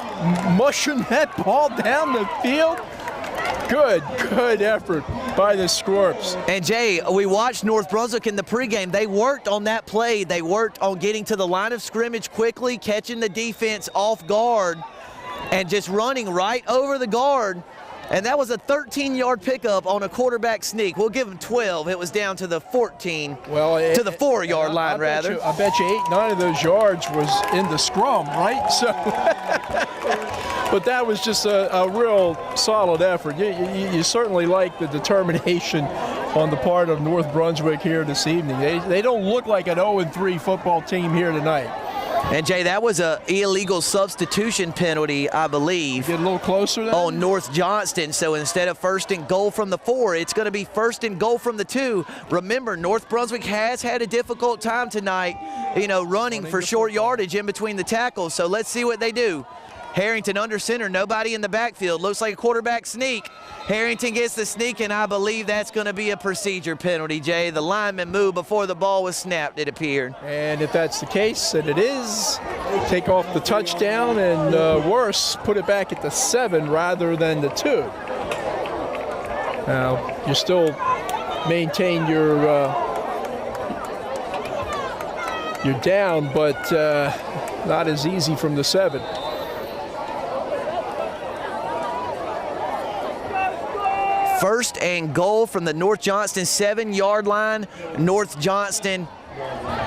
mushing that ball down the field? Good effort by the Scorps. And Jay, we watched North Brunswick in the pregame. They worked on that play. They worked on getting to the line of scrimmage quickly, catching the defense off guard, and just running right over the guard And that was a 13-yard pickup on a quarterback sneak. We'll give him 12. It was down to the 14, to the 4-yard line, rather. I bet you 8, 9 of those yards was in the scrum, right? So, but that was just a real solid effort. You certainly like the determination on the part of North Brunswick here this evening. They don't look like an 0-3 football team here tonight. And Jay, that was an illegal substitution penalty, I believe. Get a little closer there? On North Johnston. So instead of 1st and goal from the 4, it's going to be 1st and goal from the 2. Remember, North Brunswick has had a difficult time tonight, running for short yardage in between the tackles. So let's see what they do. Harrington under center, nobody in the backfield. Looks like a quarterback sneak. Harrington gets the sneak, and I believe that's going to be a procedure penalty, Jay. The lineman moved before the ball was snapped, it appeared. And if that's the case, and it is, take off the touchdown and worse, put it back at the 7 rather than the 2. Now, you still maintain your down, but not as easy from the 7. First and goal from the North Johnston 7-yard line. North Johnston,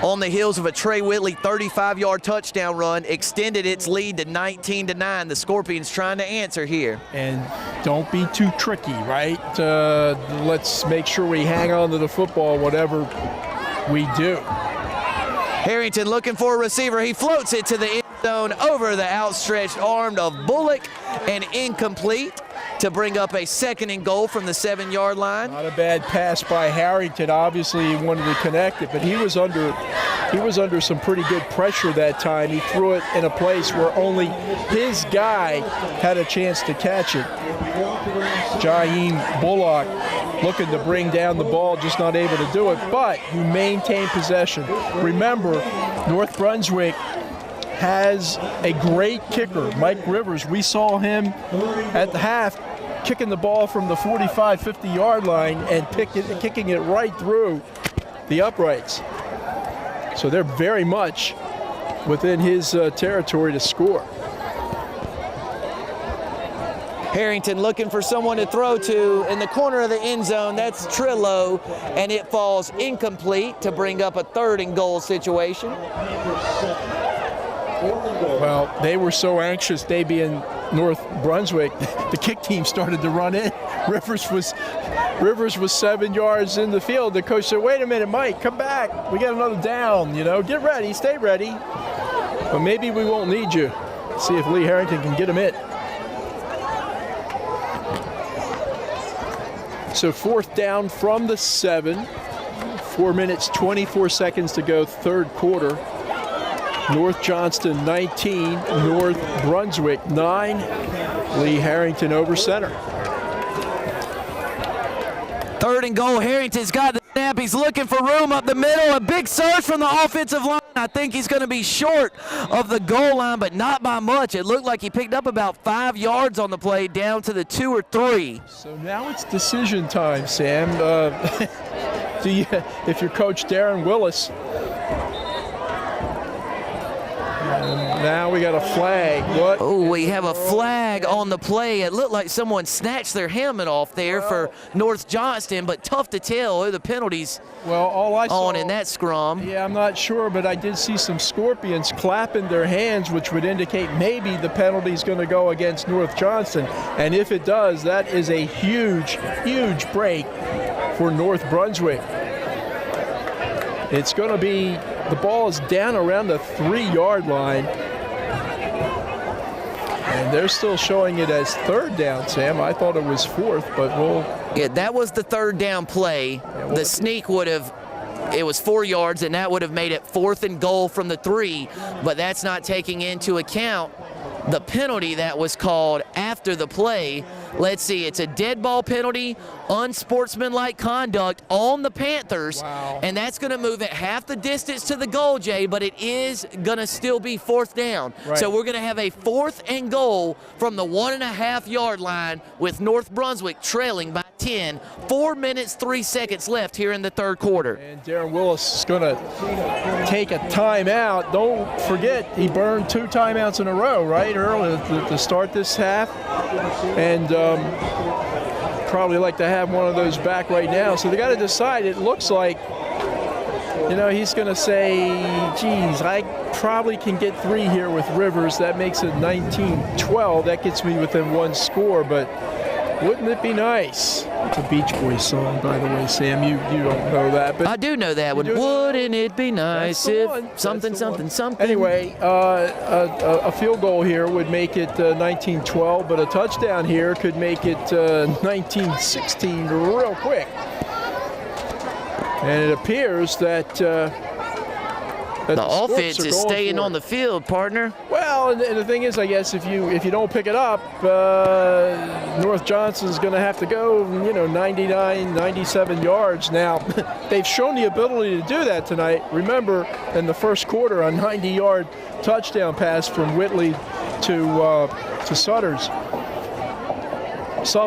on the heels of a Trey Whitley 35-yard touchdown run, extended its lead to 19-9. The Scorpions trying to answer here. And don't be too tricky, right? Let's make sure we hang on to the football, whatever we do. Harrington looking for a receiver. He floats it to the end zone over the outstretched arm of Bullock, and incomplete, to bring up a 2nd and goal from the 7-yard line. Not a bad pass by Harrington. Obviously, he wanted to connect it, but he was under some pretty good pressure that time. He threw it in a place where only his guy had a chance to catch it. Jaheim Bullock looking to bring down the ball, just not able to do it, but you maintain possession. Remember, North Brunswick has a great kicker, Mike Rivers. We saw him at the half kicking the ball from the 45, 50-yard line and kicking it right through the uprights. So they're very much within his territory to score. Harrington looking for someone to throw to in the corner of the end zone. That's Trillo, and it falls incomplete to bring up a 3rd and goal situation. Well, they were so anxious, they being North Brunswick, the kick team started to run in. Rivers was 7 yards in the field. The coach said, wait a minute, Mike, come back. We got another down, get ready, stay ready. But maybe we won't need you. See if Lee Harrington can get him in. So 4th down from the 7. 4 minutes, 24 seconds to go, 3rd quarter. North Johnston 19, North Brunswick 9. Lee Harrington over center. 3rd and goal. Harrington's got the snap. He's looking for room up the middle. A big surge from the offensive line. I think he's going to be short of the goal line, but not by much. It looked like he picked up about 5 yards on the play, down to the 2 or 3. So now it's decision time, Sam. If you're Coach Darren Willis, now we got a flag. What? Oh, we have a flag on the play. It looked like someone snatched their helmet off there for North Johnston, but tough to tell who the penalties all I saw on in that scrum. Yeah, I'm not sure, but I did see some Scorpions clapping their hands, which would indicate maybe the penalty's going to go against North Johnston. And if it does, that is a huge, huge break for North Brunswick. It's going to be, the ball is down around the 3-yard line. And they're still showing it as 3rd down, Sam. I thought it was 4th, but we'll... Yeah, that was the 3rd down play. The sneak would have, it was 4 yards, and that would have made it 4th and goal from the 3, but that's not taking into account the penalty that was called after the play. Let's see, it's a dead ball penalty, unsportsmanlike conduct on the Panthers, and that's going to move it half the distance to the goal, Jay, but it is going to still be 4th down. Right. So we're going to have a 4th and goal from the 1.5-yard line with North Brunswick trailing by 10. 4 minutes, 3 seconds left here in the 3rd quarter. And Darren Willis is going to take a timeout. Don't forget, he burned 2 timeouts in a row, right, early to start this half. And probably like to have one of those back right now. So they got to decide. It looks like, you know, he's going to say, geez, I probably can get 3 here with Rivers. That makes it 19-12. That gets me within 1 score, but wouldn't it be nice? It's a Beach Boys song, by the way, Sam. You don't know that. But I do know that one. Wouldn't it be nice if something. Anyway, a field goal here would make it 19-12, but a touchdown here could make it 19-16 real quick. And it appears that the offense is staying on the field, partner. Well, and the thing is, I guess if you don't pick it up, North Johnston's going to have to go, 99, 97 yards. Now, they've shown the ability to do that tonight. Remember, in the first quarter, a 90-yard touchdown pass from Whitley to Suttles. So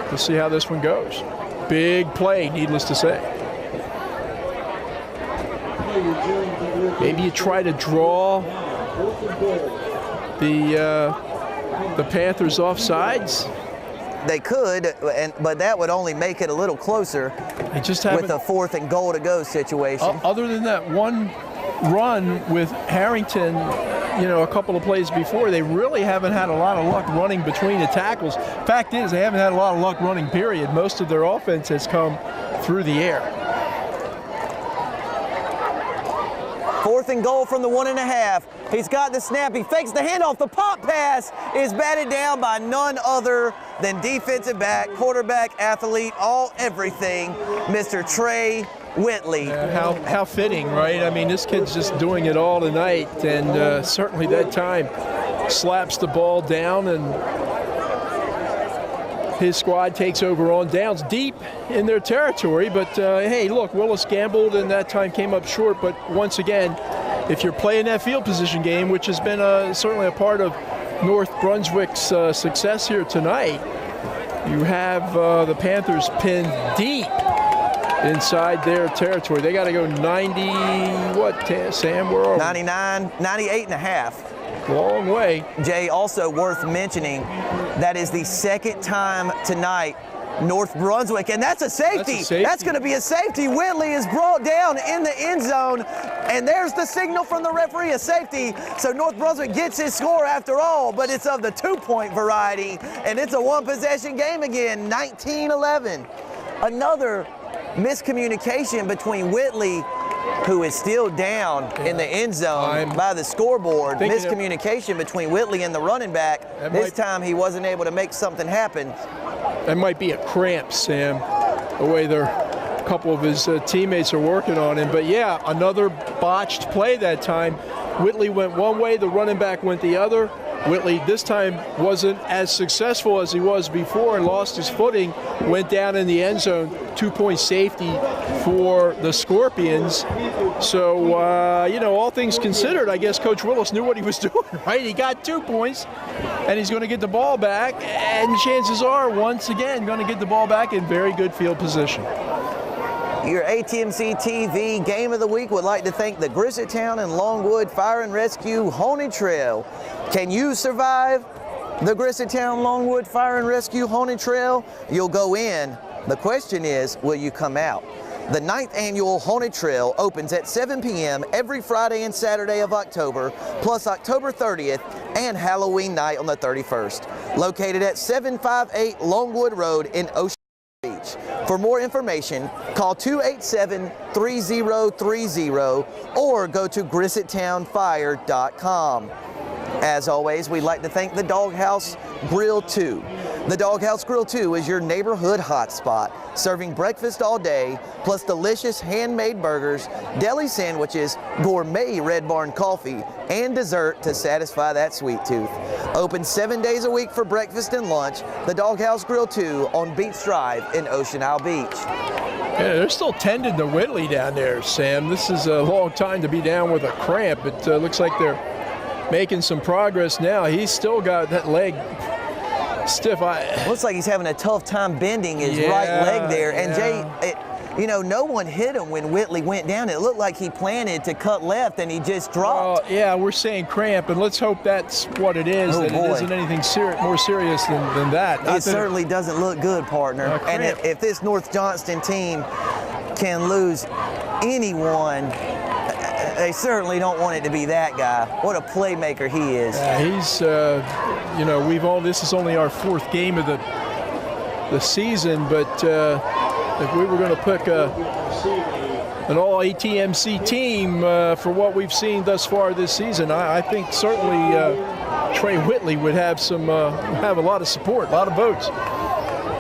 we'll see how this one goes. Big play, needless to say. Maybe you try to draw the Panthers off sides. They could, but that would only make it a little closer with a 4th and goal to go situation. Other than that one run with Harrington, a couple of plays before, they really haven't had a lot of luck running between the tackles. Fact is, they haven't had a lot of luck running, period. Most of their offense has come through the air. 4th and goal from the 1.5. He's got the snap. He fakes the handoff. The pop pass is batted down by none other than defensive back, quarterback, athlete, everything, Mr. Trey Whitley. How fitting, right? I mean, this kid's just doing it all tonight, and certainly that time slaps the ball down, and his squad takes over on downs deep in their territory. But hey, look, Willis gambled and that time came up short. But once again, if you're playing that field position game, which has been certainly a part of North Brunswick's success here tonight, you have the Panthers pinned deep inside their territory. They got to go 90, Sam? Where are 99, 98.5. Long way. Jay, also worth mentioning, that is the 2nd time tonight North Brunswick, and that's a safety. That's going to be a safety. Whitley is brought down in the end zone, and there's the signal from the referee, a safety. So North Brunswick gets his score after all, but it's of the 2-point variety, and it's a 1-possession game again, 19-11. Another miscommunication between Whitley, who is still down in the end zone by the scoreboard. Miscommunication between Whitley and the running back. This time he wasn't able to make something happen. That might be a cramp, Sam, the way a couple of his teammates are working on him. But yeah, another botched play that time. Whitley went one way, the running back went the other. Whitley this time wasn't as successful as he was before and lost his footing, went down in the end zone, 2-point safety for the Scorpions. So, all things considered, I guess Coach Willis knew what he was doing, right? He got 2 points, and he's going to get the ball back, and chances are, once again, going to get the ball back in very good field position. Your ATMC TV Game of the Week would like to thank the Grissettown and Longwood Fire and Rescue Haunted Trail. Can you survive the Grissettown Longwood Fire and Rescue Haunted Trail? You'll go in. The question is, will you come out? The 9th annual Haunted Trail opens at 7 p.m. every Friday and Saturday of October, plus October 30th and Halloween night on the 31st. Located at 758 Longwood Road in Ocean Beach. For more information, call 287-3030 or go to grissettownfire.com. As always, we'd like to thank the Doghouse Grill 2. The Doghouse Grill 2 is your neighborhood hotspot, serving breakfast all day, plus delicious handmade burgers, deli sandwiches, gourmet Red Barn coffee, and dessert to satisfy that sweet tooth. Open 7 days a week for breakfast and lunch. The Doghouse Grill 2 on Beach Drive in Ocean Isle Beach. Yeah, they're still tending to Whitley down there, Sam. This is a long time to be down with a cramp. It looks like they're making some progress now. He's still got that leg stiff. Looks like he's having a tough time bending his right leg there. And Jay, you know, no one hit him when Whitley went down. It looked like he planted to cut left and he just dropped. Yeah, we're saying cramp, and let's hope that's what it is, Oh, that boy. it isn't anything more serious than that. It certainly doesn't look good, partner. And if this North Johnston team can lose anyone, they certainly don't want it to be that guy. What a playmaker he is. He's, you know, this is only our 4th game of the season, but if we were going to pick an all ATMC team for what we've seen thus far this season, I think certainly Trey Whitley would have have a lot of support, a lot of votes.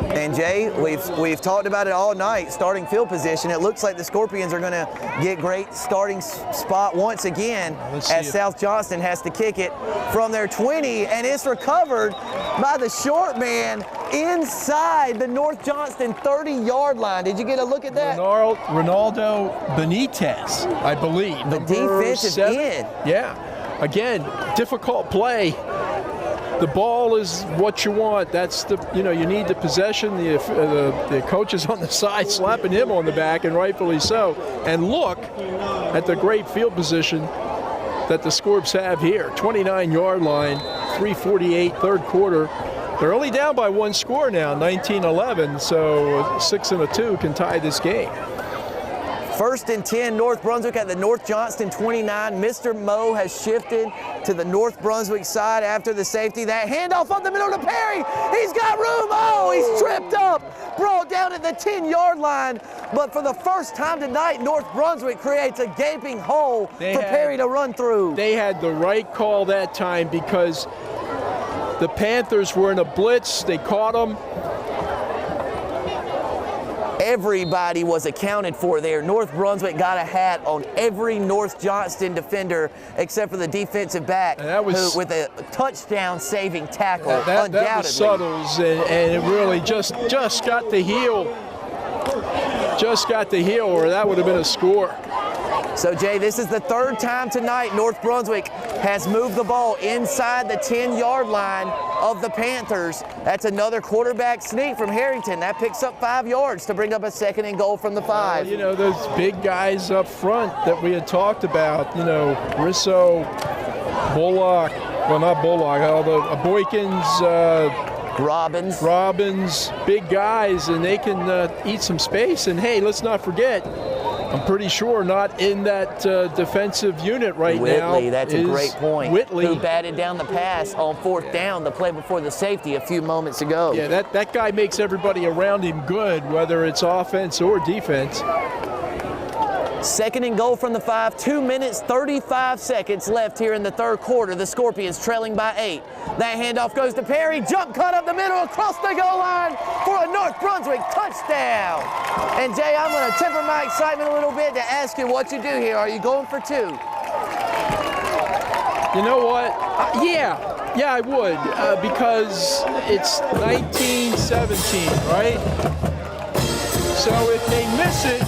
And Jay, we've talked about it all night, starting field position. It looks like the Scorpions are going to get great starting spot once again as South Johnston has to kick it from their 20, and it's recovered by the short man inside the North Johnston 30-yard line. Did you get a look at that? Ronaldo Benitez, I believe. The defensive end. Yeah. Again, difficult play. The ball is what you want. That's you need the possession. The coach is on the side slapping him on the back, and rightfully so. And look at the great field position that the Scorps have here. 29-yard line, 3:48, third quarter. They're only down by 1 score now, 19-11, so 6 and a 2 can tie this game. 1st and 10, North Brunswick at the North Johnston 29. Mr. Moe has shifted to the North Brunswick side after the safety. That handoff up the middle to Perry. He's got room. Oh, he's tripped up. Brought down at the 10-yard line. But for the first time tonight, North Brunswick creates a gaping hole for Perry to run through. They had the right call that time because the Panthers were in a blitz. They caught him. Everybody was accounted for there. North Brunswick got a hat on every North Johnston defender except for the defensive back with a touchdown-saving tackle, undoubtedly. That was Suttles, and it really just got the heel. Just got the heel, or that would have been a score. So, Jay, this is the 3rd time tonight North Brunswick has moved the ball inside the 10-yard line of the Panthers. That's another quarterback sneak from Harrington. That picks up 5 yards to bring up a 2nd and goal from the 5. You know, those big guys up front that we had talked about, you know, Risso, Bullock, well, not Bullock, Boykins, Robbins, big guys, and they can eat some space. And, hey, let's not forget, I'm pretty sure not in that defensive unit right now. Whitley, that's a great point. Whitley, who batted down the pass on 4th down, the play before the safety a few moments ago. Yeah, that guy makes everybody around him good, whether it's offense or defense. 2nd and goal from the 5, 2 minutes, 35 seconds left here in the 3rd quarter. The Scorpions trailing by 8. That handoff goes to Perry, jump cut up the middle across the goal line for a North Brunswick touchdown. And Jay, I'm going to temper my excitement a little bit to ask you what you do here. Are you going for 2? You know what? Yeah, I would, because it's 19-17, right? So if they miss it,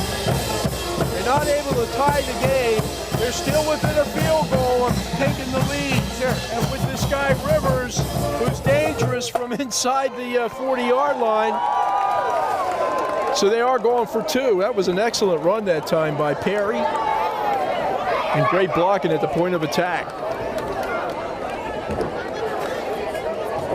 they're not able to tie the game. They're still within a field goal of taking the lead. Sure. And with this guy Rivers, who's dangerous from inside the 40-yard line, so they are going for 2. That was an excellent run that time by Perry, and great blocking at the point of attack.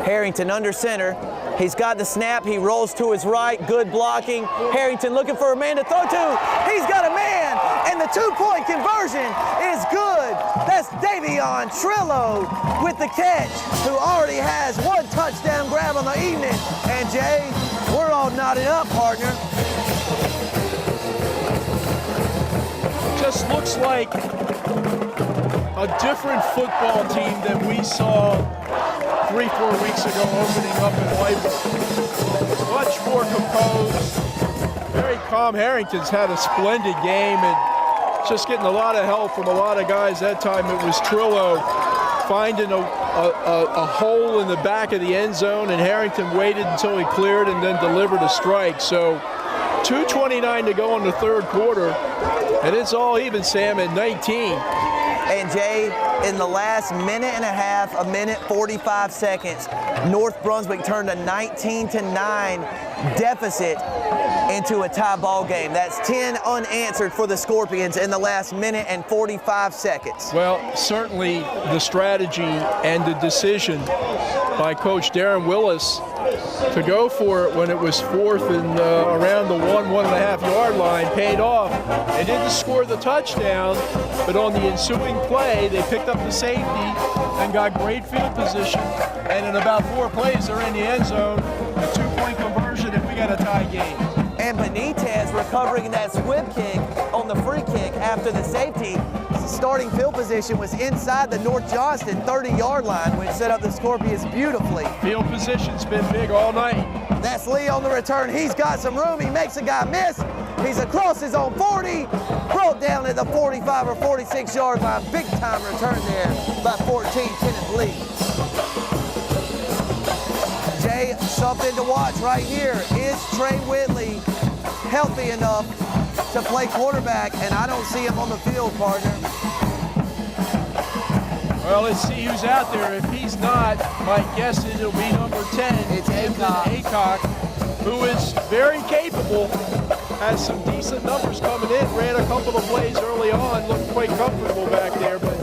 Harrington under center. He's got the snap. He rolls to his right. Good blocking. Harrington looking for a man to throw to. He's got a man, and the 2-point conversion is good. That's Davion Trillo with the catch, who already has 1 touchdown grab on the evening. And Jay, we're all knotted up, partner. Just looks like a different football team than we saw 3-4 weeks ago opening up in Whitewood. Much more composed, very calm. Harrington's had a splendid game and just getting a lot of help from a lot of guys. That time it was Trillo finding a hole in the back of the end zone, and Harrington waited until he cleared and then delivered a strike. So 2:29 to go in the 3rd quarter, and it's all even, Sam, at 19. And Jay, in the last minute and a half, a minute 45 seconds, North Brunswick turned a 19-9 deficit into a tie ball game. That's 10 unanswered for the Scorpions in the last minute and 45 seconds. Well, certainly the strategy and the decision by Coach Darren Willis to go for it when it was fourth and around the 1.5 yard line paid off. They didn't score the touchdown, but on the ensuing play, they picked up the safety and got great field position. And in about 4 plays, they're in the end zone, a 2-point conversion, and we got a tie game. And Benitez recovering that squib kick on the free kick after the safety. Starting field position was inside the North Johnston 30-yard line, which set up the Scorpions beautifully. Field position's been big all night. That's Lee on the return. He's got some room. He makes a guy miss. He's across his own 40, brought down at the 45 or 46-yard line. Big time return there by 14, Kenneth Lee. Jay, something to watch right here. Is Trey Whitley healthy enough to play quarterback? And I don't see him on the field, partner. Well, let's see who's out there. If he's not, my guess is it'll be number 10. It's Aycock, who is very capable, has some decent numbers coming in, ran a couple of plays early on, looked quite comfortable back there, but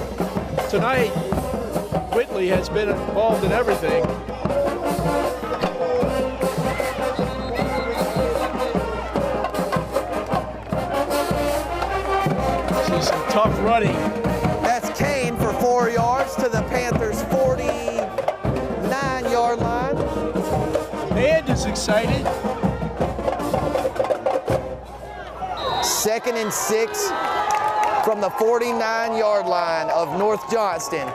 tonight, Whitley has been involved in everything. See some tough running. That's Kane for 4 yards to the Panthers' 49-yard line. And is excited. 2nd and 6 from the 49-yard line of North Johnston.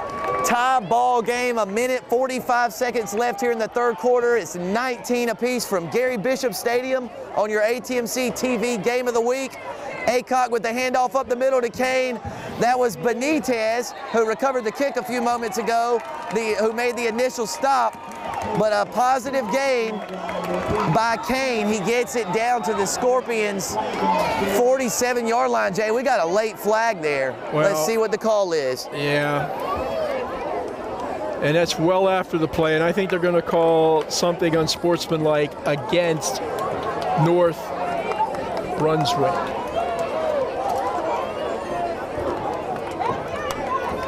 Tie ball game, a minute 45 seconds left here in the third quarter. It's 19 apiece from Gary Bishop Stadium on your ATMC TV Game of the Week. Aycock with the handoff up the middle to Kane. That was Benitez, who recovered the kick a few moments ago, who made the initial stop. But a positive gain by Kane. He gets it down to the Scorpions' 47-yard line. Jay, we got a late flag there. Well, let's see what the call is. Yeah. And that's well after the play, and I think they're going to call something unsportsmanlike against North Brunswick.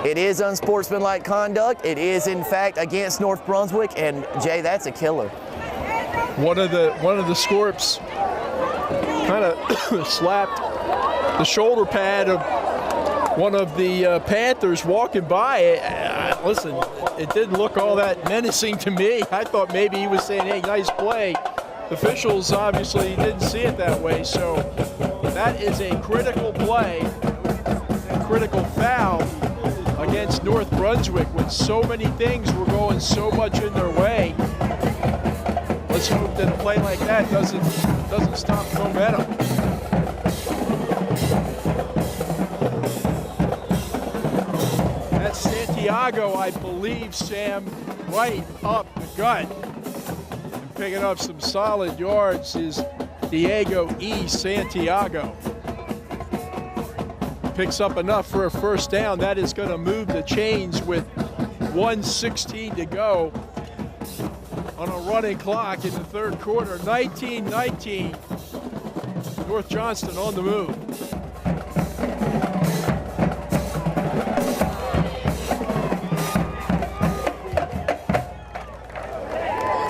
It is unsportsmanlike conduct. It is, in fact, against North Brunswick, and Jay, that's a killer. One of the Scorps kind of slapped the shoulder pad of one of the Panthers walking by. Listen, it didn't look all that menacing to me. I thought maybe he was saying, hey, nice play. The officials obviously didn't see it that way, so that is a critical play, a critical foul against North Brunswick when so many things were going so much in their way. Let's hope that a play like that doesn't stop the momentum. That's Santiago, I believe, Sam, right up the gut. And picking up some solid yards is Diego E. Santiago. Picks up enough for a first down. That is going to move the chains with 1:16 to go on a running clock in the third quarter. 19-19. North Johnston on the move.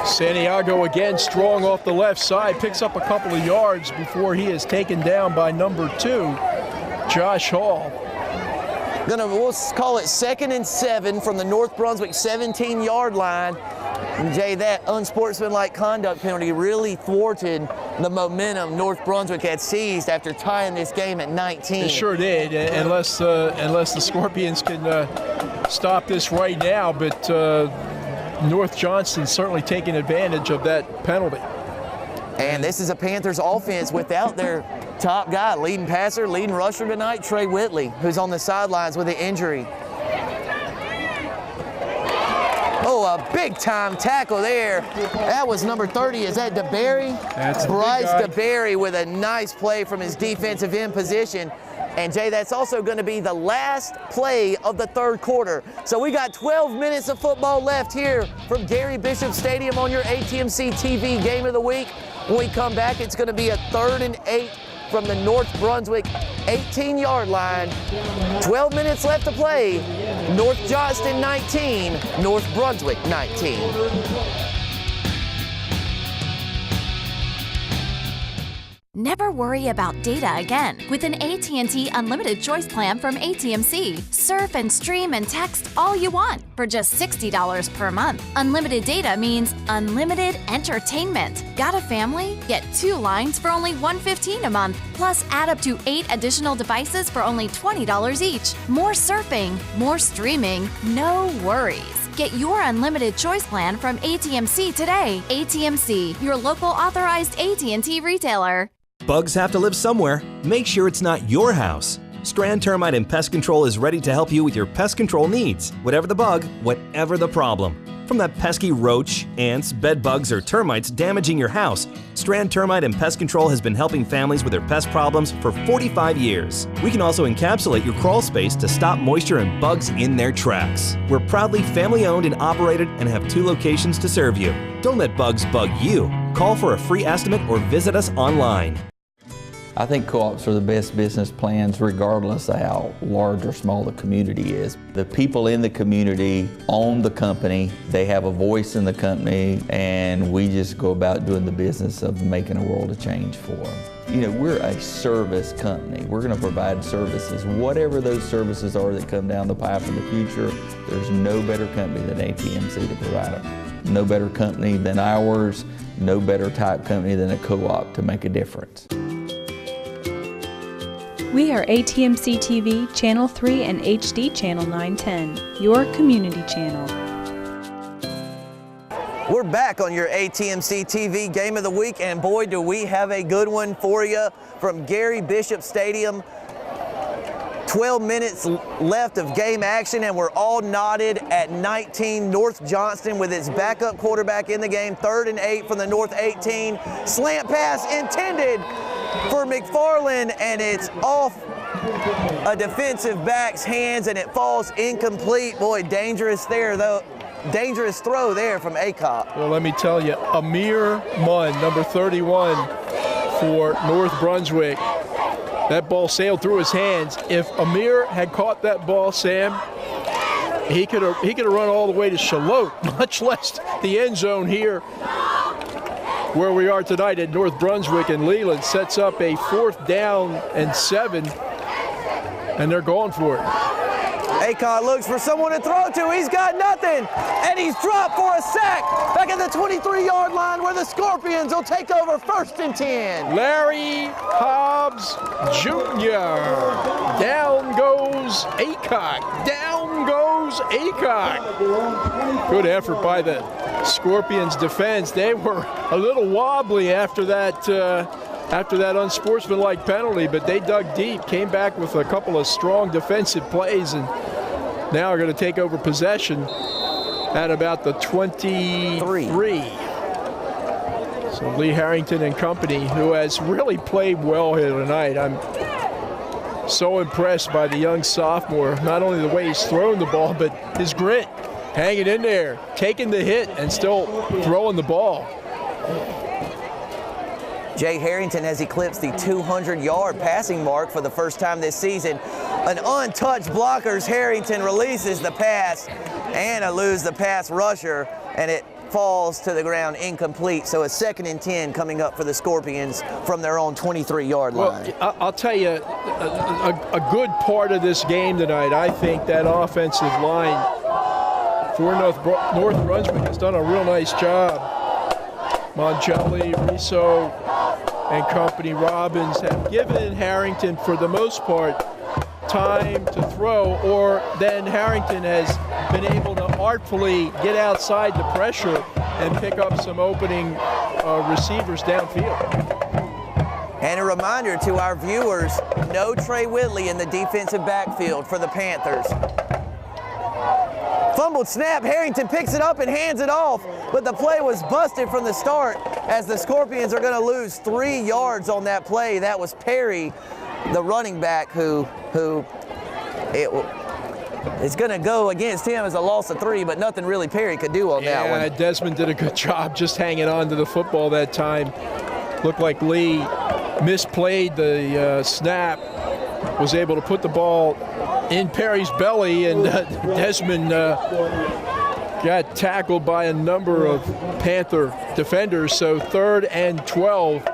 Santiago again strong off the left side. Picks up a couple of yards before he is taken down by number 2. Josh Hall. We'll call it 2nd and 7 from the North Brunswick 17-yard line. And Jay, that unsportsmanlike conduct penalty really thwarted the momentum North Brunswick had seized after tying this game at 19. It sure did, unless the Scorpions can stop this right now. But North Johnston certainly taking advantage of that penalty. And this is a Panthers offense without their top guy, leading passer, leading rusher tonight, Trey Whitley, who's on the sidelines with an injury. Oh, a big-time tackle there. That was number 30. Is that DeBerry? That's Bryce DeBerry with a nice play from his defensive end position. And Jay, that's also going to be the last play of the third quarter. So we got 12 minutes of football left here from Gary Bishop Stadium on your ATMC TV Game of the Week. When we come back, it's going to be a 3rd and 8 from the North Brunswick 18-yard line. 12 minutes left to play. North Johnston 19, North Brunswick 19. Never worry about data again with an AT&T Unlimited Choice Plan from ATMC. Surf and stream and text all you want for just $60 per month. Unlimited data means unlimited entertainment. Got a family? Get 2 lines for only $115 a month. Plus, add up to 8 additional devices for only $20 each. More surfing, more streaming, no worries. Get your unlimited choice plan from ATMC today. ATMC, your local authorized AT&T retailer. Bugs have to live somewhere. Make sure it's not your house. Strand Termite and Pest Control is ready to help you with your pest control needs. Whatever the bug, whatever the problem. From that pesky roach, ants, bed bugs, or termites damaging your house, Strand Termite and Pest Control has been helping families with their pest problems for 45 years. We can also encapsulate your crawl space to stop moisture and bugs in their tracks. We're proudly family-owned and operated and have 2 locations to serve you. Don't let bugs bug you. Call for a free estimate or visit us online. I think co-ops are the best business plans regardless of how large or small the community is. The people in the community own the company, they have a voice in the company, and we just go about doing the business of making a world of change for them. You know, we're a service company. We're going to provide services. Whatever those services are that come down the pipe in the future, there's no better company than ATMC to provide them. No better company than ours, no better type company than a co-op to make a difference. We are ATMC TV, Channel 3 and HD Channel 910, your community channel. We're back on your ATMC TV Game of the Week, and boy, do we have a good one for you from Gary Bishop Stadium. 12 minutes left of game action, and we're all knotted at 19 North Johnston with its backup quarterback in the game. 3rd and 8 from the North 18. Slant pass intended for McFarland, and it's off a defensive back's hands, and it falls incomplete. Boy, dangerous there, though. Dangerous throw there from Acock. Well, let me tell you, Amir Munn, number 31 for North Brunswick. That ball sailed through his hands. If Amir had caught that ball, Sam, he could have run all the way to Shalot, much less the end zone here where we are tonight at North Brunswick, and Leland sets up a 4th down and 7, and they're going for it. Acock looks for someone to throw to. He's got nothing, and he's dropped for a sack back at the 23-yard line where the Scorpions will take over 1st and 10. Larry Hobbs Jr. Down goes Acock. Down goes Acock. Good effort by the Scorpions defense. They were a little wobbly after that unsportsmanlike penalty, but they dug deep, came back with a couple of strong defensive plays, and now are going to take over possession at about the 23. So Lee Harrington and company, who has really played well here tonight. I'm so impressed by the young sophomore, not only the way he's thrown the ball, but his grit, hanging in there, taking the hit, and still throwing the ball. Jay Harrington has eclipsed the 200-yard passing mark for the first time this season. An untouched blockers, Harrington releases the pass and eludes the pass rusher, and it falls to the ground incomplete. So a 2nd and 10 coming up for the Scorpions from their own 23-yard line. Well, I'll tell you, a good part of this game tonight, I think that offensive line for North Brunswick has done a real nice job. Mongelli, Riso, and company, Robbins, have given Harrington, for the most part, time to throw, or then Harrington has been able to artfully get outside the pressure and pick up some opening receivers downfield. And a reminder to our viewers, no Trey Whitley in the defensive backfield for the Panthers. Fumbled snap, Harrington picks it up and hands it off, but the play was busted from the start as the Scorpions are going to lose 3 yards on that play. That was Perry the running back who it's going to go against him as a loss of 3, but nothing really Perry could do on that one. Yeah, Desmond did a good job just hanging on to the football that time. Looked like Lee misplayed the snap, was able to put the ball in Perry's belly, and Desmond got tackled by a number of Panther defenders, so 3rd and 12.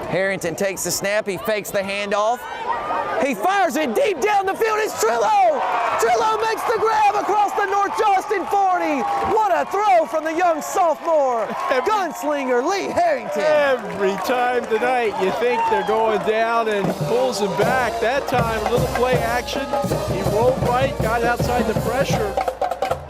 Harrington takes the snap, he fakes the handoff. He fires it deep down the field. It's Trillo! Trillo makes the grab across the North Johnston 40. What a throw from the young sophomore gunslinger Lee Harrington. Every time tonight you think they're going down and pulls him back. That time, a little play action. He rolled right, got outside the pressure.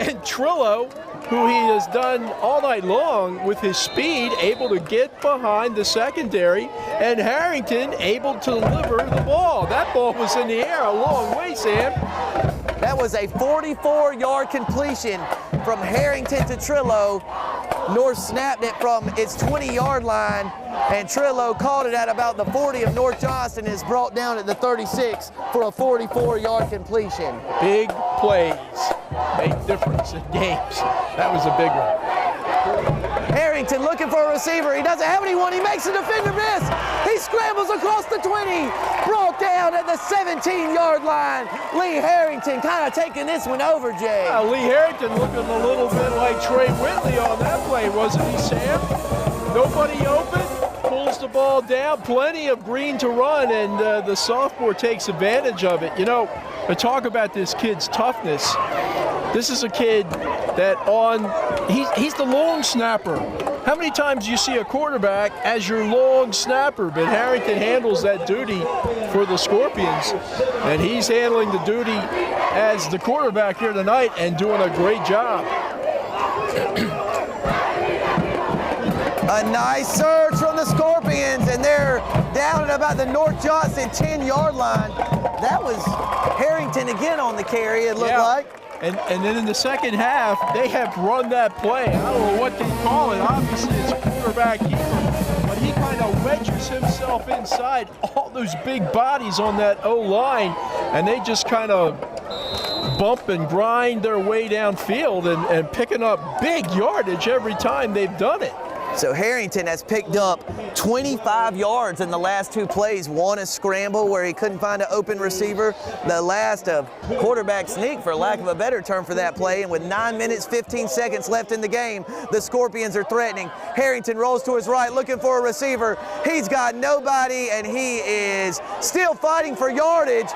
And Trillo, who he has done all night long with his speed, able to get behind the secondary, and Harrington able to deliver the ball. That ball was in the air a long way, Sam. That was a 44-yard completion from Harrington to Trillo. North snapped it from its 20-yard line, and Trillo caught it at about the 40 of North Johnston and is brought down at the 36 for a 44-yard completion. Big plays make difference in games. That was a big one. Harrington looking for a receiver. He doesn't have anyone. He makes a defender miss. He scrambles across the 20, brought down at the 17-yard line. Lee Harrington kind of taking this one over, Jay. Lee Harrington looking a little bit like Trey Whitley on that play, wasn't he, Sam? Nobody open, pulls the ball down, plenty of green to run, and the sophomore takes advantage of it. You know, I talk about this kid's toughness. This is a kid that he's the long snapper. How many times do you see a quarterback as your long snapper? But Harrington handles that duty for the Scorpions, and he's handling the duty as the quarterback here tonight and doing a great job. A nice surge from the Scorpions, and they're down at about the North Johnston 10-yard line. That was Harrington again on the carry, it looked like. And then in the second half, they have run that play. I don't know what they call it. Obviously, it's a quarterback keeper, but he kind of wedges himself inside all those big bodies on that O-line, and they just kind of bump and grind their way downfield and picking up big yardage every time they've done it. So Harrington has picked up 25 yards in the last 2 plays. One a scramble where he couldn't find an open receiver. The last a quarterback sneak, for lack of a better term, for that play. And with 9 minutes, 15 seconds left in the game, the Scorpions are threatening. Harrington rolls to his right, looking for a receiver. He's got nobody, and he is still fighting for yardage.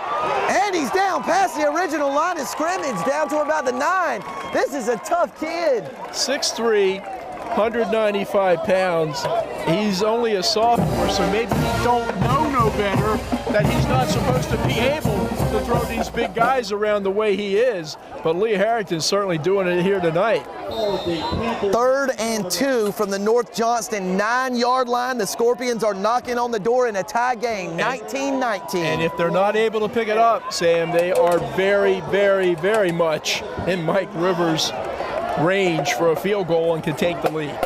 And he's down past the original line of scrimmage, down to about the 9. This is a tough kid. 6'3". 195 pounds. He's only a sophomore, so maybe he don't know no better that he's not supposed to be able to throw these big guys around the way he is. But Lee Harrington's certainly doing it here tonight. 3rd and 2 from the North Johnston 9-yard line. The Scorpions are knocking on the door in a tie game, 19-19. And if they're not able to pick it up, Sam, they are very, very, very much in Mike Rivers' range for a field goal and can take the lead.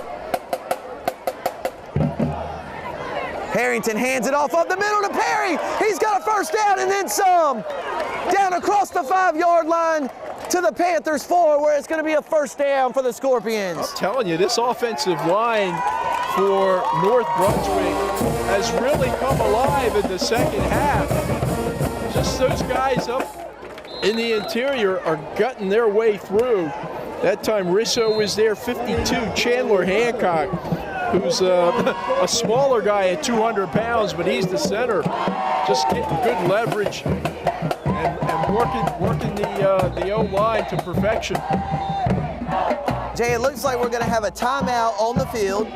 Harrington hands it off up the middle to Perry. He's got a first down and then some. Down across the 5-yard line to the Panthers 4, where it's going to be a first down for the Scorpions. I'm telling you, this offensive line for North Brunswick has really come alive in the second half. Just those guys up in the interior are gutting their way through. That time Risso was there, 52. Chandler Hancock, who's a smaller guy at 200 pounds, but he's the center. Just getting good leverage and working the O-line to perfection. Jay, it looks like we're going to have a timeout on the field,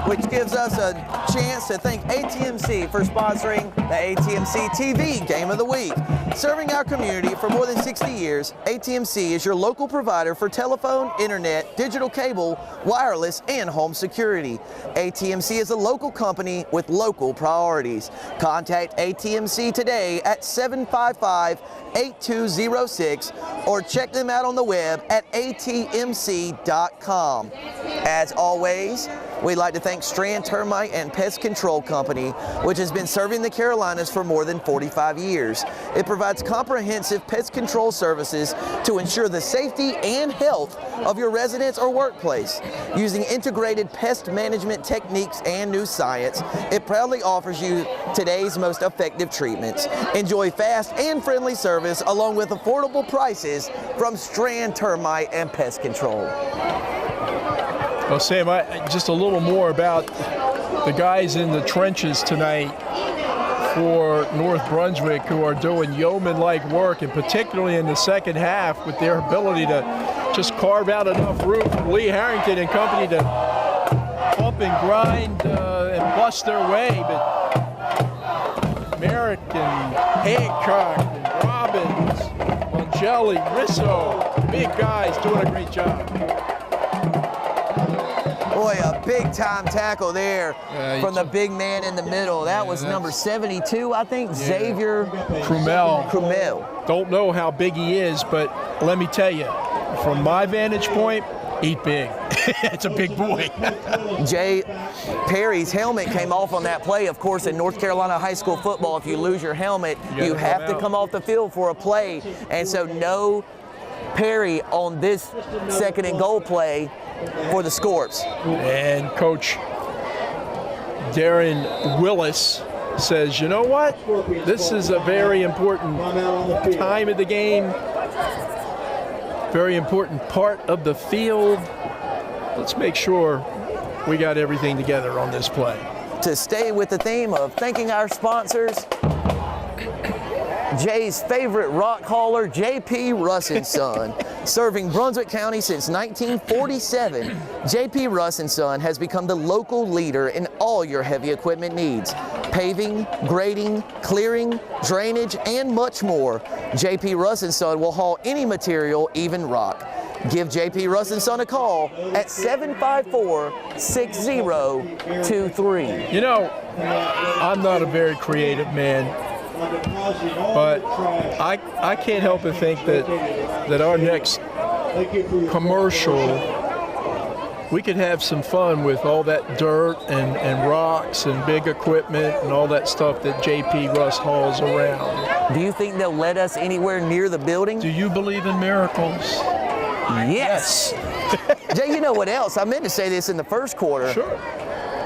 which gives us a chance to thank ATMC for sponsoring the ATMC TV Game of the Week. Serving our community for more than 60 years, ATMC is your local provider for telephone, internet, digital cable, wireless, and home security. ATMC is a local company with local priorities. Contact ATMC today at 755-8206 or check them out on the web at atmc.com. As always, we'd like to thank Strand Termite and Pest Control Company, which has been serving the Carolinas for more than 45 years. It provides comprehensive pest control services to ensure the safety and health of your residence or workplace. Using integrated pest management techniques and new science, it proudly offers you today's most effective treatments. Enjoy fast and friendly service along with affordable prices from Strand Termite and Pest Control. Well, Sam, just a little more about the guys in the trenches tonight for North Brunswick who are doing yeoman-like work, and particularly in the second half with their ability to just carve out enough room for Lee Harrington and company to bump and grind and bust their way. But Merrick and Hancock and Robbins, Mongelli, Risso, big guys doing a great job. Boy, a big-time tackle there from the big man in the middle. That was number 72, I think, Xavier Crumel. Don't know how big he is, but let me tell you, from my vantage point, eat big. It's a big boy. Jay Perry's helmet came off on that play. Of course, in North Carolina high school football, if you lose your helmet, you have to come off the field for a play. And so no Perry on this second and goal play for the Scorps. And Coach Darren Willis says, you know what? This is a very important time of the game, very important part of the field. Let's make sure we got everything together on this play. To stay with the theme of thanking our sponsors, Jay's favorite rock hauler, J.P. Russ & Son. Serving Brunswick County since 1947, J.P. Russ & Son has become the local leader in all your heavy equipment needs. Paving, grading, clearing, drainage, and much more. J.P. Russ & Son will haul any material, even rock. Give J.P. Russ & Son a call at 754-6023. You know, I'm not a very creative man, but I can't help but think that our next commercial, we could have some fun with all that dirt and rocks and big equipment and all that stuff that J.P. Russ hauls around. Do you think they'll let us anywhere near the building? Do you believe in miracles? Yes. Jay, you know what else? I meant to say this in the first quarter. Sure.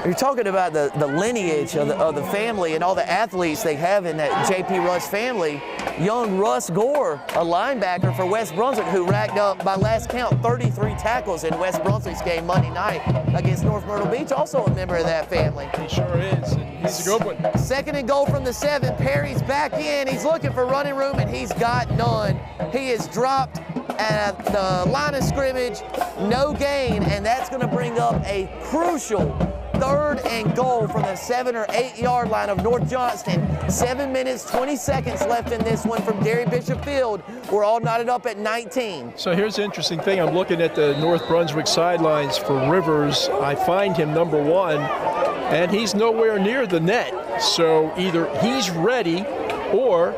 You're talking about the lineage of the family and all the athletes they have in that J.P. Russ family. Young Russ Gore, a linebacker for West Brunswick, who racked up, by last count, 33 tackles in West Brunswick's game Monday night against North Myrtle Beach, also a member of that family. He sure is, and he's a good one. Second and goal from the 7. Perry's back in. He's looking for running room, and he's got none. He is dropped at the line of scrimmage, no gain, and that's going to bring up a crucial third and goal from the 7 or 8 yard line of North Johnston. 7 minutes, 20 seconds left in this one from Gary Bishop Field. We're all knotted up at 19. So here's the interesting thing. I'm looking at the North Brunswick sidelines for Rivers. I find him number 1, and he's nowhere near the net. So either he's ready or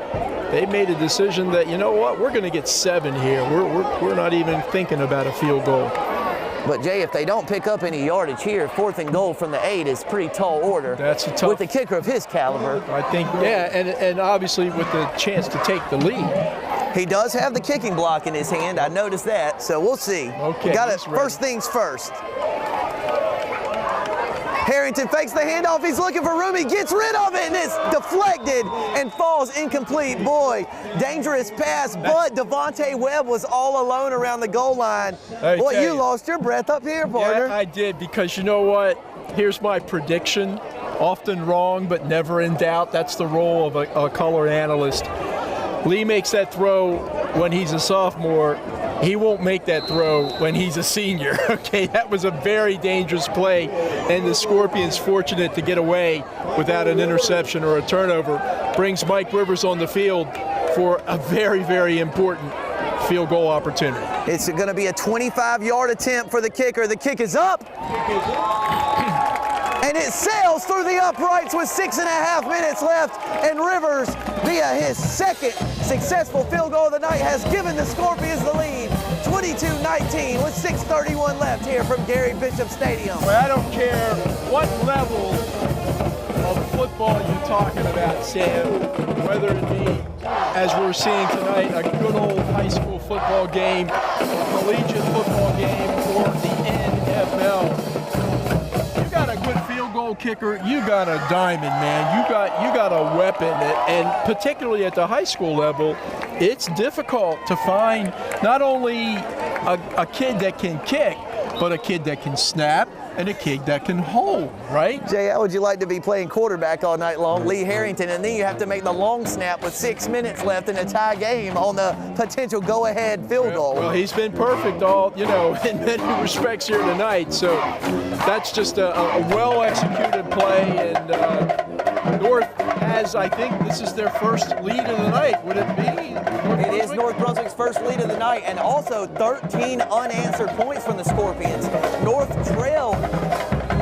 they made a decision that, you know what, we're going to get 7 here. We're not even thinking about a field goal. But Jay, if they don't pick up any yardage here, 4th and goal from the 8 is pretty tall order. That's a tough. With the kicker of his caliber. I think, yeah, and obviously with the chance to take the lead. He does have the kicking block in his hand. I noticed that, so we'll see. Okay. Got it. First things first. Harrington fakes the handoff. He's looking for room. He gets rid of it, and it's deflected and falls incomplete. Boy, dangerous pass, but Devontae Webb was all alone around the goal line. Boy, you lost your breath up here, partner. Yeah, I did, because you know what? Here's my prediction. Often wrong, but never in doubt. That's the role of a color analyst. Lee makes that throw when he's a sophomore. He won't make that throw when he's a senior. Okay, that was a very dangerous play, and the Scorpions fortunate to get away without an interception or a turnover. Brings Mike Rivers on the field for a very, very important field goal opportunity. It's going to be a 25-yard attempt for the kicker. The kick is up. And it sails through the uprights with 6.5 minutes left, and Rivers, via his second successful field goal of the night, has given the Scorpions the lead, 22-19 with 6:31 left here from Gary Bishop Stadium. Well, I don't care what level of football you're talking about, Sam, whether it be, as we're seeing tonight, a good old high school football game, a collegiate football game, or the NFL. You got a good field goal kicker, you got a diamond, man. You got a weapon, and particularly at the high school level, it's difficult to find not only a kid that can kick, but a kid that can snap and a kid that can hold, right? Jay, how would you like to be playing quarterback all night long, Lee Harrington, and then you have to make the long snap with 6 minutes left in a tie game on the potential go-ahead field goal? Well, he's been perfect in many respects here tonight, so that's just a well-executed play, and North has, I think this is their first lead of the night, would it be? It is North Brunswick's first lead of the night, and also 13 unanswered points from the Scorpions. North trailed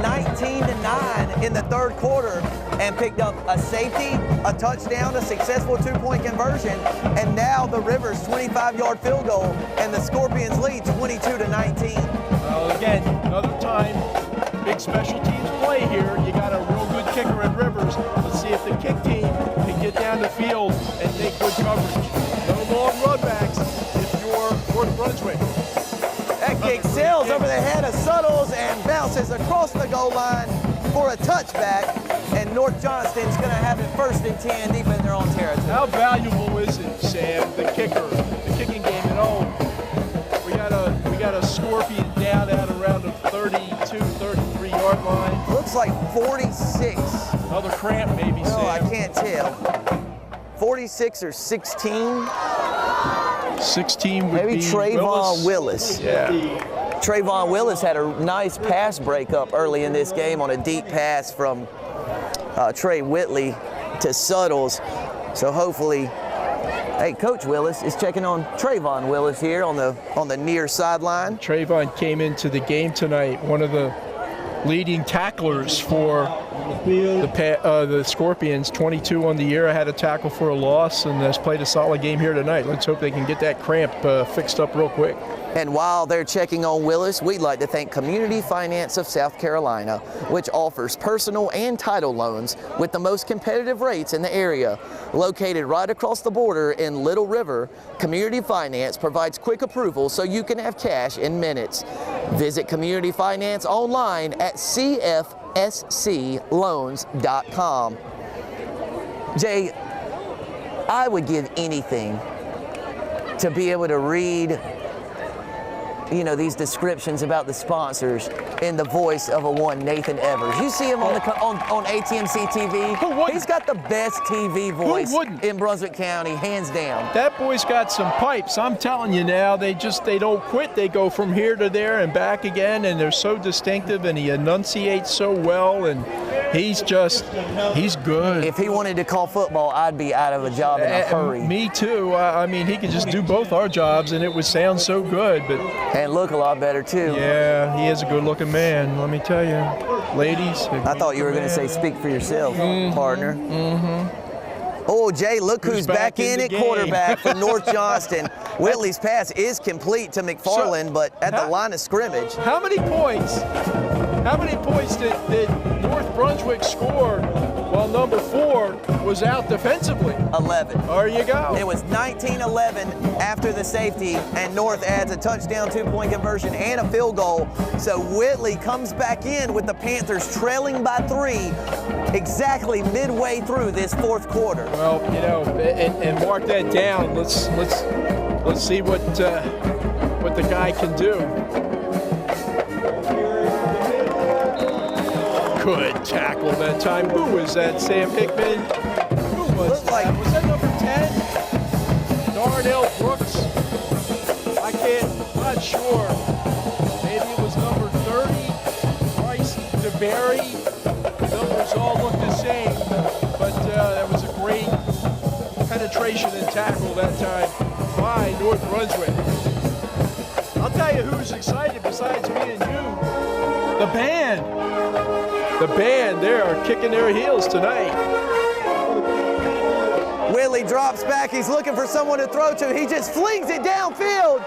19-9 in the third quarter and picked up a safety, a touchdown, a successful two-point conversion, and now the Rivers 25-yard field goal, and the Scorpions lead 22-19. Well, again, another time, big special teams play here. You got a real good kicker in Rivers. Let's see if the kick team can get down the field and make good coverage. No long run-backs if you're North Brunswick. That kick sails over the head of Suttles and bounces across the goal line for a touchback, and North Johnston's going to have it 1st and 10 deep in their own territory. How valuable is it, Sam, the kicking game at home? We got a Scorpion down at around the 32, 33-yard line. Looks like 46. Another cramp maybe, Sam. No, I can't tell. 46 or 16. 16 would maybe be Trayvon Willis. Yeah. Trayvon Willis had a nice pass breakup early in this game on a deep pass from Trey Whitley to Suttles. So hopefully, hey, Coach Willis is checking on Trayvon Willis here on the near sideline. Trayvon came into the game tonight, one of the leading tacklers for the Scorpions, 22 on the year. I had a tackle for a loss and has played a solid game here tonight. Let's hope they can get that cramp fixed up real quick. And while they're checking on Willis, we'd like to thank Community Finance of South Carolina, which offers personal and title loans with the most competitive rates in the area. Located right across the border in Little River, Community Finance provides quick approval so you can have cash in minutes. Visit Community Finance online at cfscloans.com. Jay, I would give anything to be able to read these descriptions about the sponsors in the voice of a one Nathan Evers. You see him on ATMC TV. Who wouldn't? He's got the best TV voice in Brunswick County, hands down. That boy's got some pipes. I'm telling you now, they don't quit. They go from here to there and back again, and they're so distinctive, and he enunciates so well, and he's good. If he wanted to call football, I'd be out of a job in a hurry. Me too. I mean, he could just do both our jobs, and it would sound so good. And look a lot better, too. Yeah, he is a good-looking man, let me tell you. Ladies. I thought you were going to say speak for yourself, partner. Oh, Jay, look who's back in at quarterback for North Johnston. Whitley's pass is complete to McFarland, but at the line of scrimmage. How many points did North Brunswick score while number 4 was out defensively? 11. There you go. It was 19-11 after the safety, and North adds a touchdown, two-point conversion, and a field goal. So Whitley comes back in with the Panthers trailing by 3 exactly midway through this fourth quarter. Well, and mark that down. Let's see what the guy can do. Good tackle that time. Who was that, Sam Hickman? Who was that? Was that number 10? Darnell Brooks? Not sure. Maybe it was number 30. Bryce DeBerry. The numbers all look the same, but that was a great penetration and tackle that time by North Brunswick. I'll tell you who's excited besides me and you. The band. the band, they are kicking their heels tonight. Whitley drops back. He's looking for someone to throw to. He just flings it downfield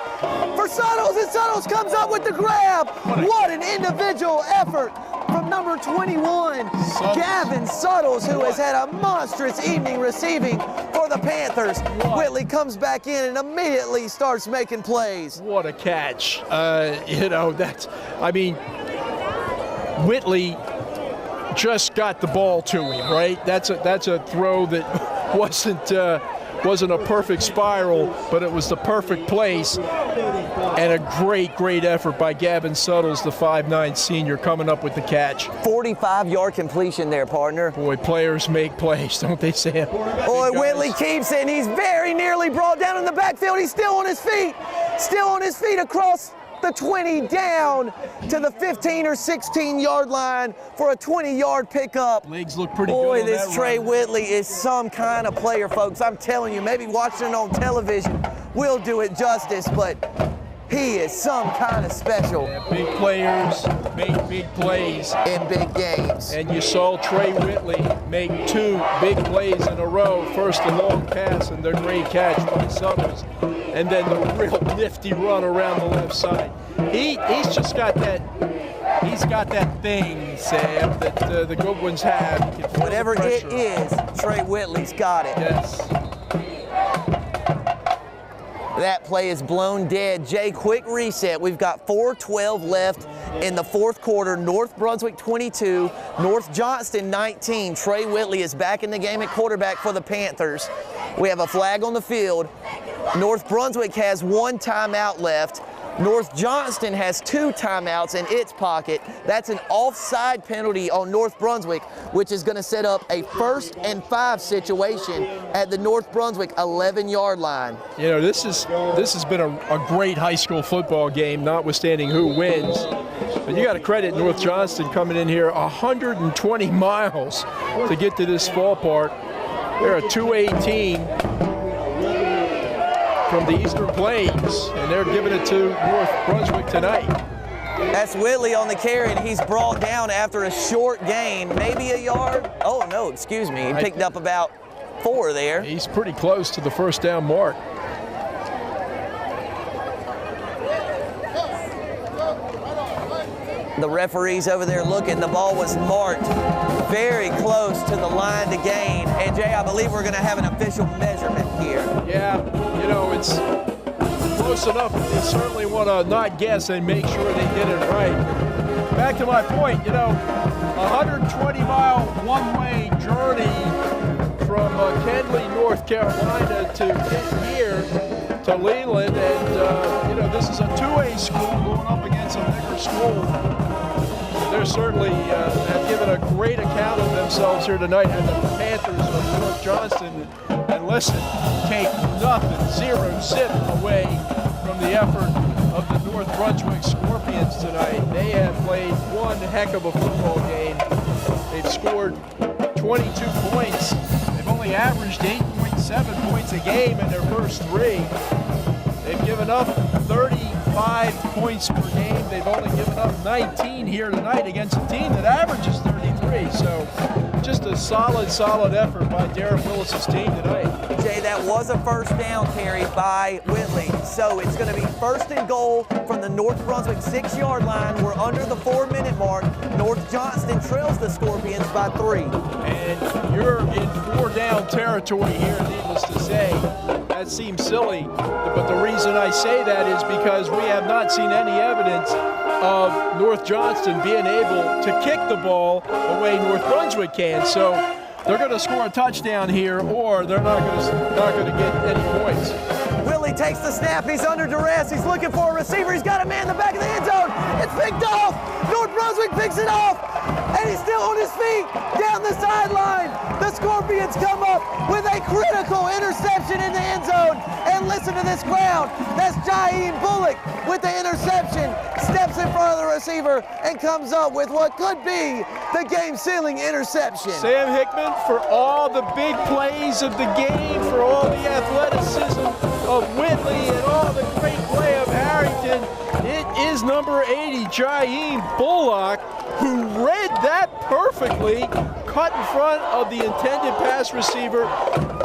for Suttles, and Suttles comes up with the grab. What an individual effort from number 21, Gavin Suttles, who has had a monstrous evening receiving for the Panthers. Whitley comes back in and immediately starts making plays. What a catch. Whitley just got the ball to him, right? That's a throw that wasn't a perfect spiral, but it was the perfect place, and a great effort by Gavin Suttles, the 5'9" senior, coming up with the catch. 45-yard completion there, partner. Boy, players make plays, don't they, Sam? Boy, Whitley keeps it, and he's very nearly brought down in the backfield. He's still on his feet across the 20 down to the 15 or 16-yard line for a 20-yard pickup. Legs look pretty good. Boy, on this that Trey run. Whitley is some kind of player, folks. I'm telling you, maybe watching it on television will do it justice, but he is some kind of special. Yeah, big players make big plays in big games. And you saw Trey Whitley make 2 big plays in a row. First, the long pass and the great catch by Suttles, and then the real nifty run around the left side. He's just got that. He's got that thing, Sam, that the good ones have. Whatever it is, Trey Whitley's got it. Yes. That play is blown dead. Jay, quick reset. We've got 4:12 left in the fourth quarter. North Brunswick 22, North Johnston 19. Trey Whitley is back in the game at quarterback for the Panthers. We have a flag on the field. North Brunswick has 1 timeout left. North Johnston has 2 timeouts in its pocket. That's an offside penalty on North Brunswick, which is going to set up a 1st and 5 situation at the North Brunswick 11-yard line. You know, this has been a great high school football game, notwithstanding who wins. But you got to credit North Johnston coming in here 120 miles to get to this ballpark. They're a 2A team from the Eastern Plains, and they're giving it to North Brunswick tonight. That's Whitley on the carry, and he's brought down after a short gain, maybe a yard. Oh, no, excuse me. He picked up about 4 there. He's pretty close to the first down mark. The referees over there looking. The ball was marked very close to the line to gain. And, Jay, I believe we're going to have an official measurement here. Yeah, you know, it's close enough. You certainly want to not guess and make sure they did it right. Back to my point, you know, 120-mile one-way journey from Kenley, North Carolina to get here to Leland. And, you know, this is a 2A school going up against a bigger school. They certainly have given a great account of themselves here tonight, and the Panthers of North Johnston. And listen, take nothing, 0 zip away from the effort of the North Brunswick Scorpions tonight. They have played one heck of a football game. They've scored 22 points. They've only averaged 8.7 points a game in their first 3. They've given up 35 points per game. They've only given up 19 here tonight against a team that averages 33. So just a solid effort by Darren Willis's team tonight. Jay, that was a first down carry by Whitley. So it's going to be 1st and goal from the North Brunswick 6-yard line. We're under the 4-minute mark. North Johnston trails the Scorpions by 3. And you're in 4-down territory here, needless to say. That seems silly, but the reason I say that is because we have not seen any evidence of North Johnston being able to kick the ball the way North Brunswick can. So they're going to score a touchdown here, or they're not going to get any points. Whitley takes the snap. He's under duress. He's looking for a receiver. He's got a man in the back of the end zone. It's picked off. North Brunswick picks it off, and he's still on his feet down the sideline. The Scorpions come up with a critical interception in the end zone. And listen to this crowd. That's Jaheim Bullock with the interception. Steps in front of the receiver and comes up with what could be the game-sealing interception. Sam Hickman, for all the big plays of the game, for all the athleticism of Whitley and all the great play of Harrington, it is number 80, Jaheim Bullock, who read that perfectly, cut in front of the intended pass receiver,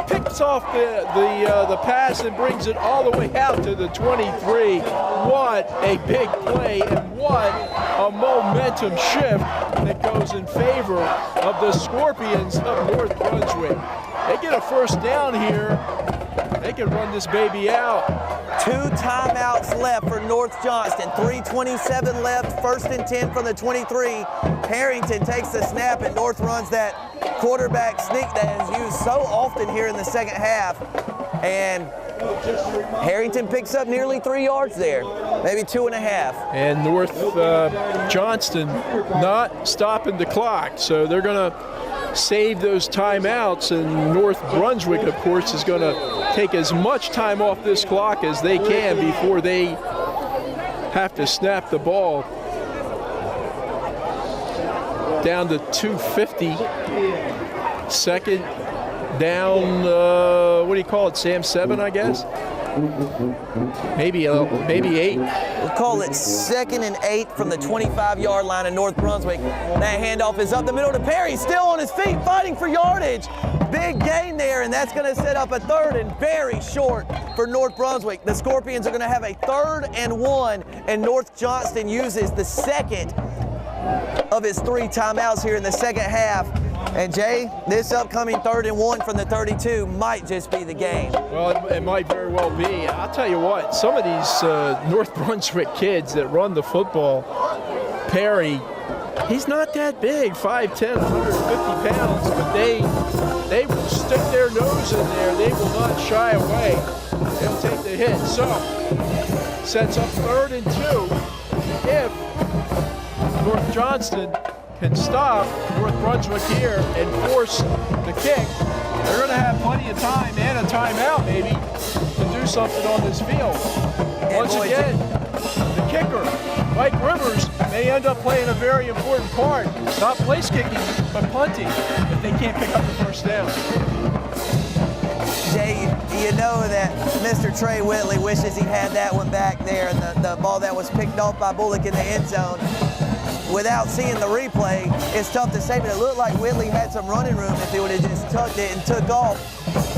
picks off the pass and brings it all the way out to the 23. What a big play, and what a momentum shift that goes in favor of the Scorpions of North Brunswick. They get a first down here. They can run this baby out. 2 timeouts left for North Johnston. 3:27 left, 1st and 10 from the 23. Harrington takes the snap, and North runs that quarterback sneak that is used so often here in the second half. And Harrington picks up nearly 3 yards there, maybe 2.5. And North Johnston not stopping the clock, so they're going to save those timeouts, and North Brunswick, of course, is going to take as much time off this clock as they can before they have to snap the ball. Down to 2:50. Second down, what do you call it, Sam? 7, I guess? Maybe 8. We'll call it 2nd and 8 from the 25-yard line of North Brunswick. That handoff is up the middle to Perry, still on his feet, fighting for yardage. Big gain there, and that's going to set up a 3rd and very short for North Brunswick. The Scorpions are going to have a 3rd and 1, and North Johnston uses the second of his 3 timeouts here in the second half. And Jay, this upcoming 3rd and 1 from the 32 might just be the game. Well, it might very well be. I'll tell you what, some of these North Brunswick kids that run the football, Perry, he's not that big, 5'10", 150 pounds, but they will stick their nose in there. They will not shy away and take the hit. So, sets up 3rd and 2 if North Johnston can stop North Brunswick here and force the kick. They're going to have plenty of time and a timeout maybe to do something on this field. Once again, the kicker, Mike Rivers, may end up playing a very important part. Not place kicking, but punting, if they can't pick up the first down. Jay, you know that Mr. Trey Whitley wishes he had that one back there, and the ball that was picked off by Bullock in the end zone. Without seeing the replay, it's tough to say, but it looked like Whitley had some running room if he would have just tucked it and took off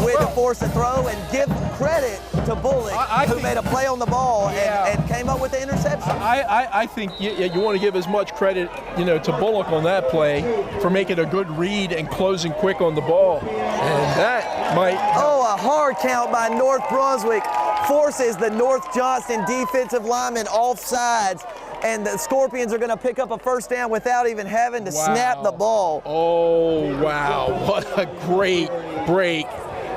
with the force to throw, and give credit to Bullock, who made a play on the ball and came up with the interception. I think you want to give as much credit, to Bullock on that play for making a good read and closing quick on the ball. And that might... Oh, a hard count by North Brunswick forces the North Johnston defensive lineman off sides. And the Scorpions are going to pick up a first down without even having to snap the ball. Oh, wow. What a great break.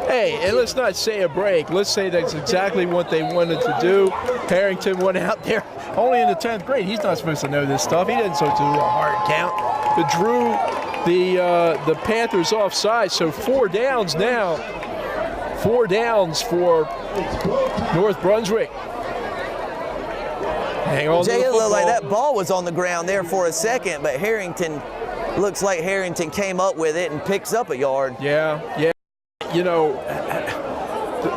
Hey, and let's not say a break. Let's say that's exactly what they wanted to do. Harrington went out there only in the 10th grade. He's not supposed to know this stuff. He didn't supposed to do a hard count. But drew the Panthers offside. So 4 downs now. 4 downs for North Brunswick. Hang on. Jay, it looked like that ball was on the ground there for a second, but looks like Harrington came up with it and picks up a yard. Yeah.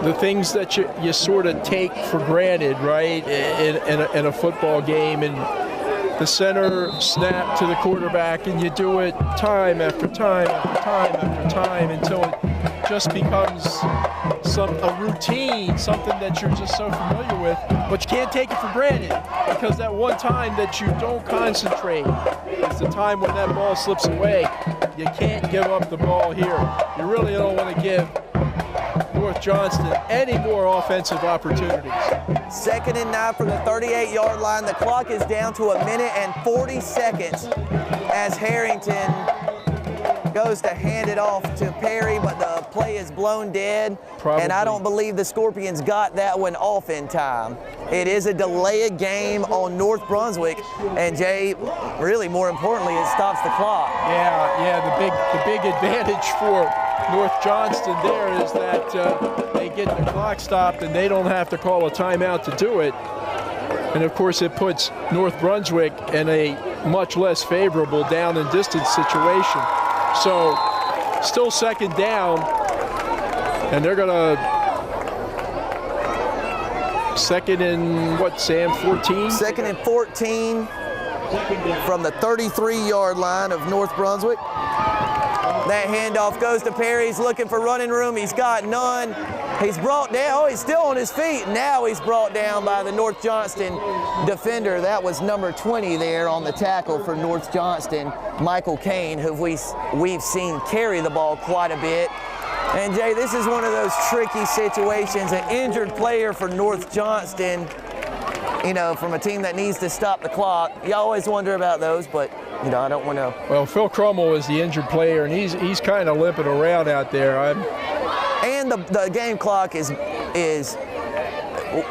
The things that you sort of take for granted, right, in a football game, and the center snap to the quarterback, and you do it time after time after time after time until it just becomes a routine, something that you're just so familiar with, but you can't take it for granted, because that one time that you don't concentrate is the time when that ball slips away. You can't give up the ball here. You really don't want to give North Johnston any more offensive opportunities. 2nd and 9 from the 38-yard line. The clock is down to 1 minute and 40 seconds as Harrington goes to hand it off to Perry, but the play is blown dead. Probably. And I don't believe the Scorpions got that one off in time. It is a delayed game on North Brunswick, and Jay, really more importantly, it stops the clock. Yeah, the big advantage for North Johnston there is that they get the clock stopped and they don't have to call a timeout to do it. And of course it puts North Brunswick in a much less favorable down and distance situation. So still 2nd down, and they're going to Second and what, Sam, 14? Second and 14 from the 33-yard line of North Brunswick. That handoff goes to Perry. He's looking for running room. He's got none. He's brought down. Oh, he's still on his feet. Now he's brought down by the North Johnston defender. That was number 20 there on the tackle for North Johnston, Michael Kane, who we've seen carry the ball quite a bit. And Jay, this is one of those tricky situations. An injured player for North Johnston, you know, from a team that needs to stop the clock. You always wonder about those, but you know, I don't want to. Well, Phil Crummell is the injured player, and he's kind of limping around out there. And the game clock is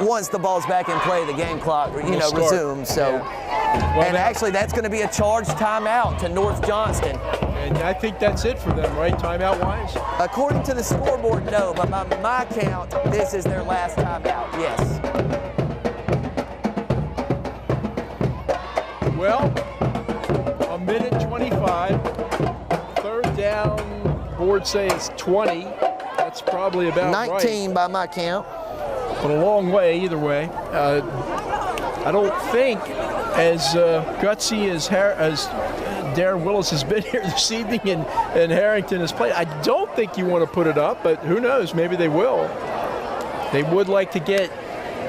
once the ball's back in play, the game clock resumes. So, yeah. Well, and actually, that's going to be a charged timeout to North Johnston. And I think that's it for them, right? Timeout wise. According to the scoreboard, no. But by my count, this is their last timeout. Yes. Well, a minute 25. Third down. Board says 20. That's probably about 19 right. by my count. But a long way either way. I don't think as gutsy as Darren Willis has been here this evening and Harrington has played, I don't think you want to put it up, but who knows, maybe they will. They would like to get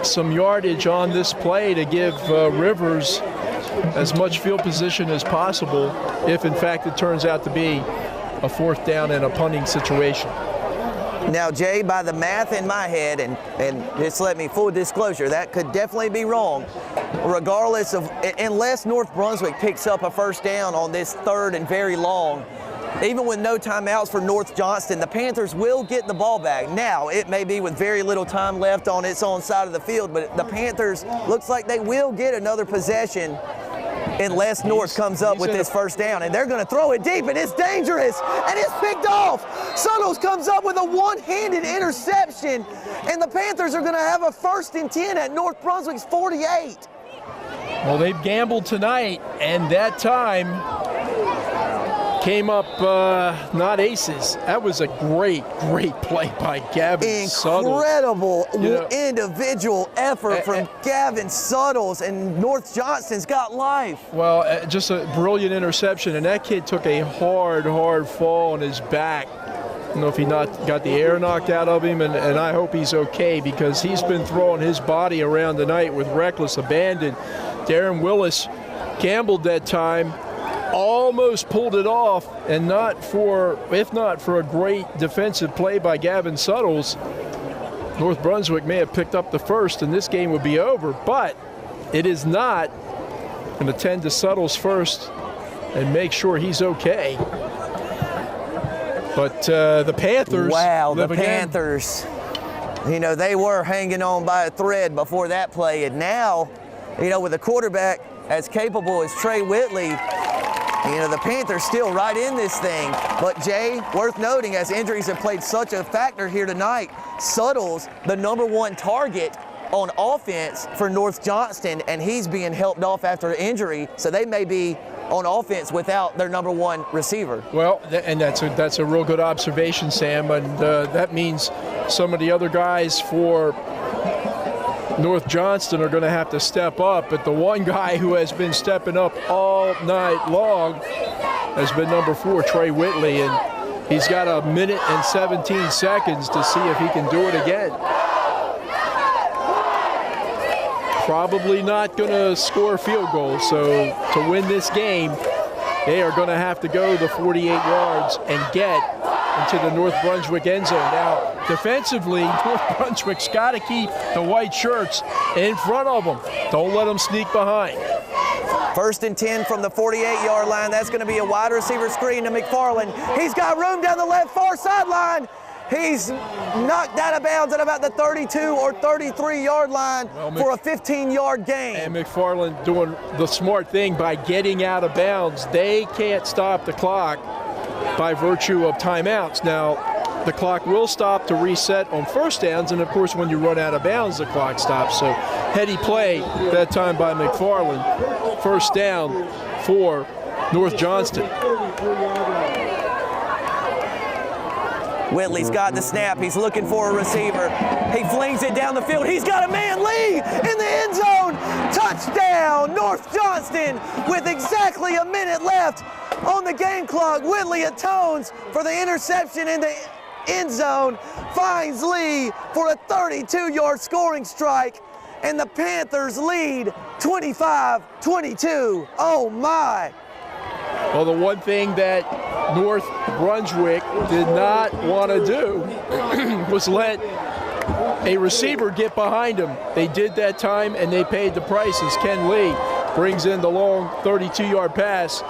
some yardage on this play to give Rivers as much field position as possible if in fact it turns out to be a fourth down and a punting situation. Now, Jay, by the math in my head, and just let me, full disclosure, that could definitely be wrong, regardless of, unless North Brunswick picks up a first down on this third and very long, even with no timeouts for North Johnston, the Panthers will get the ball back. Now, it may be with very little time left on its own side of the field, but the Panthers looks like they will get another possession unless North comes up with this first down. And they're going to throw it deep, and it's dangerous, and it's picked off. Suttles comes up with a one-handed interception, and the Panthers are going to have a 1st and 10 at North Brunswick's 48. Well, they've gambled tonight, and that time came up not aces. That was a great play by Gavin Suttles. Incredible individual effort from Gavin Suttles, and North Johnston's got life. Well, just a brilliant interception, and that kid took a hard fall on his back. I don't know if he got the air knocked out of him, and I hope he's okay because he's been throwing his body around tonight with reckless abandon. Darren Willis gambled that time, almost pulled it off, and if not for a great defensive play by Gavin Suttles, North Brunswick may have picked up the first and this game would be over, but it is not. Going to tend to Suttles first and make sure he's okay. But the Panthers. Wow, the Panthers. You know, they were hanging on by a thread before that play, and now, you know, with a quarterback as capable as Trey Whitley, you know, the Panthers still right in this thing. But Jay, worth noting, as injuries have played such a factor here tonight, Suttles, the #1 target on offense for North Johnston, and he's being helped off after an injury, so they may be on offense without their #1 receiver. Well, and that's a real good observation, Sam, and that means some of the other guys for North Johnston are going to have to step up, but the one guy who has been stepping up all night long has been #4, Trey Whitley, and he's got a minute and 17 seconds to see if he can do it again. Probably not going to score a field goal, so to win this game, they are going to have to go the 48 yards and get into the North Brunswick end zone. Now, defensively, North Brunswick's got to keep the white shirts in front of them. Don't let them sneak behind. 1st and 10 from the 48-yard line. That's going to be a wide receiver screen to McFarland. He's got room down the left far sideline. He's knocked out of bounds at about the 32 or 33-yard line for a 15-yard gain. And McFarland doing the smart thing by getting out of bounds. They can't stop the clock by virtue of timeouts. Now, the clock will stop to reset on first downs, and of course when you run out of bounds, the clock stops. So heady play that time by McFarland. First down for North Johnston. Whitley's got the snap. He's looking for a receiver. He flings it down the field. He's got a man, Lee, in the end zone. Touchdown, North Johnston, with exactly a minute left on the game clock. Whitley atones for the interception in the end zone, finds Lee for a 32-yard scoring strike, and the Panthers lead 25-22. Oh my. Well, the one thing that North Brunswick did not want to do was let a receiver get behind him. They did that time, and they paid the price as Ken Lee brings in the long 32-yard pass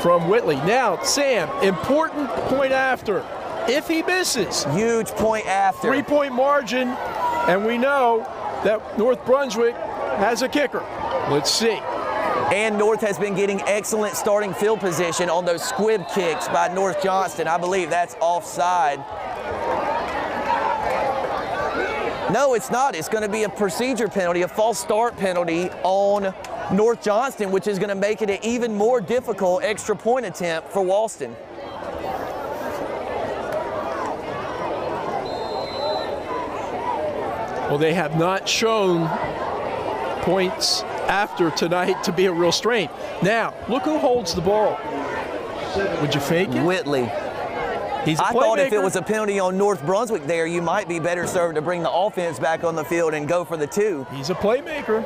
from Whitley. Now, Sam, important point after. If he misses, huge point after. 3-point margin, and we know that North Brunswick has a kicker. Let's see. And North has been getting excellent starting field position on those squib kicks by North Johnston. I believe that's offside. No, it's not. It's going to be a procedure penalty, a false start penalty on North Johnston, which is going to make it an even more difficult extra point attempt for Walston. Well, they have not shown points after tonight to be a real strength. Now, look who holds the ball. Would you fake it? Whitley. He's a I playmaker. thought if it was a penalty on North Brunswick there, you might be better served to bring the offense back on the field and go for the 2. He's a playmaker.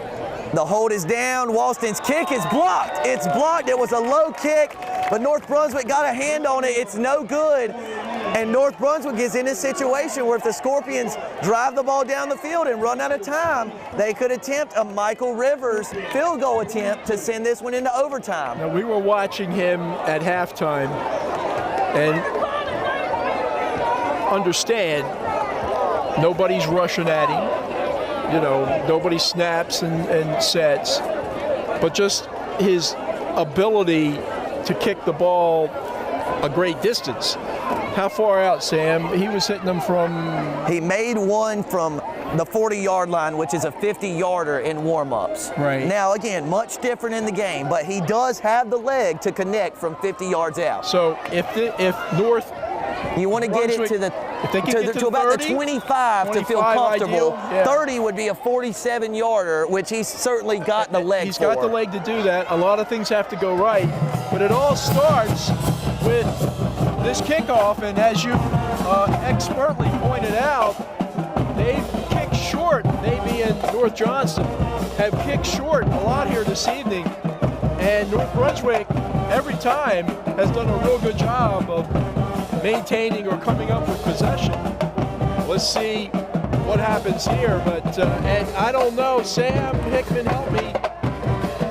The hold is down. Walston's kick is blocked. It's blocked. It was a low kick, but North Brunswick got a hand on it. It's no good. And North Brunswick is in a situation where if the Scorpions drive the ball down the field and run out of time, they could attempt a Michael Rivers field goal attempt to send this one into overtime. Now, we were watching him at halftime, and understand nobody's rushing at him. You know, nobody snaps and sets, but just his ability to kick the ball a great distance. How far out, Sam? He was hitting them from... He made one from the 40-yard line, which is a 50-yarder in warm-ups. Right. Now, again, much different in the game, but he does have the leg to connect from 50 yards out. So if North... You want to get it to to about 30, the 25 to feel comfortable. Ideal, yeah. 30 would be a 47-yarder, which he's certainly got the leg He's for. got the leg to do that. A lot of things have to go right, but it all starts with this kickoff, and as you expertly pointed out, they've kicked short. They being North Johnston have kicked short a lot here this evening, and North Brunswick every time has done a real good job of maintaining or coming up with possession. Let's see what happens here, but and I don't know, Sam Hickman, help me.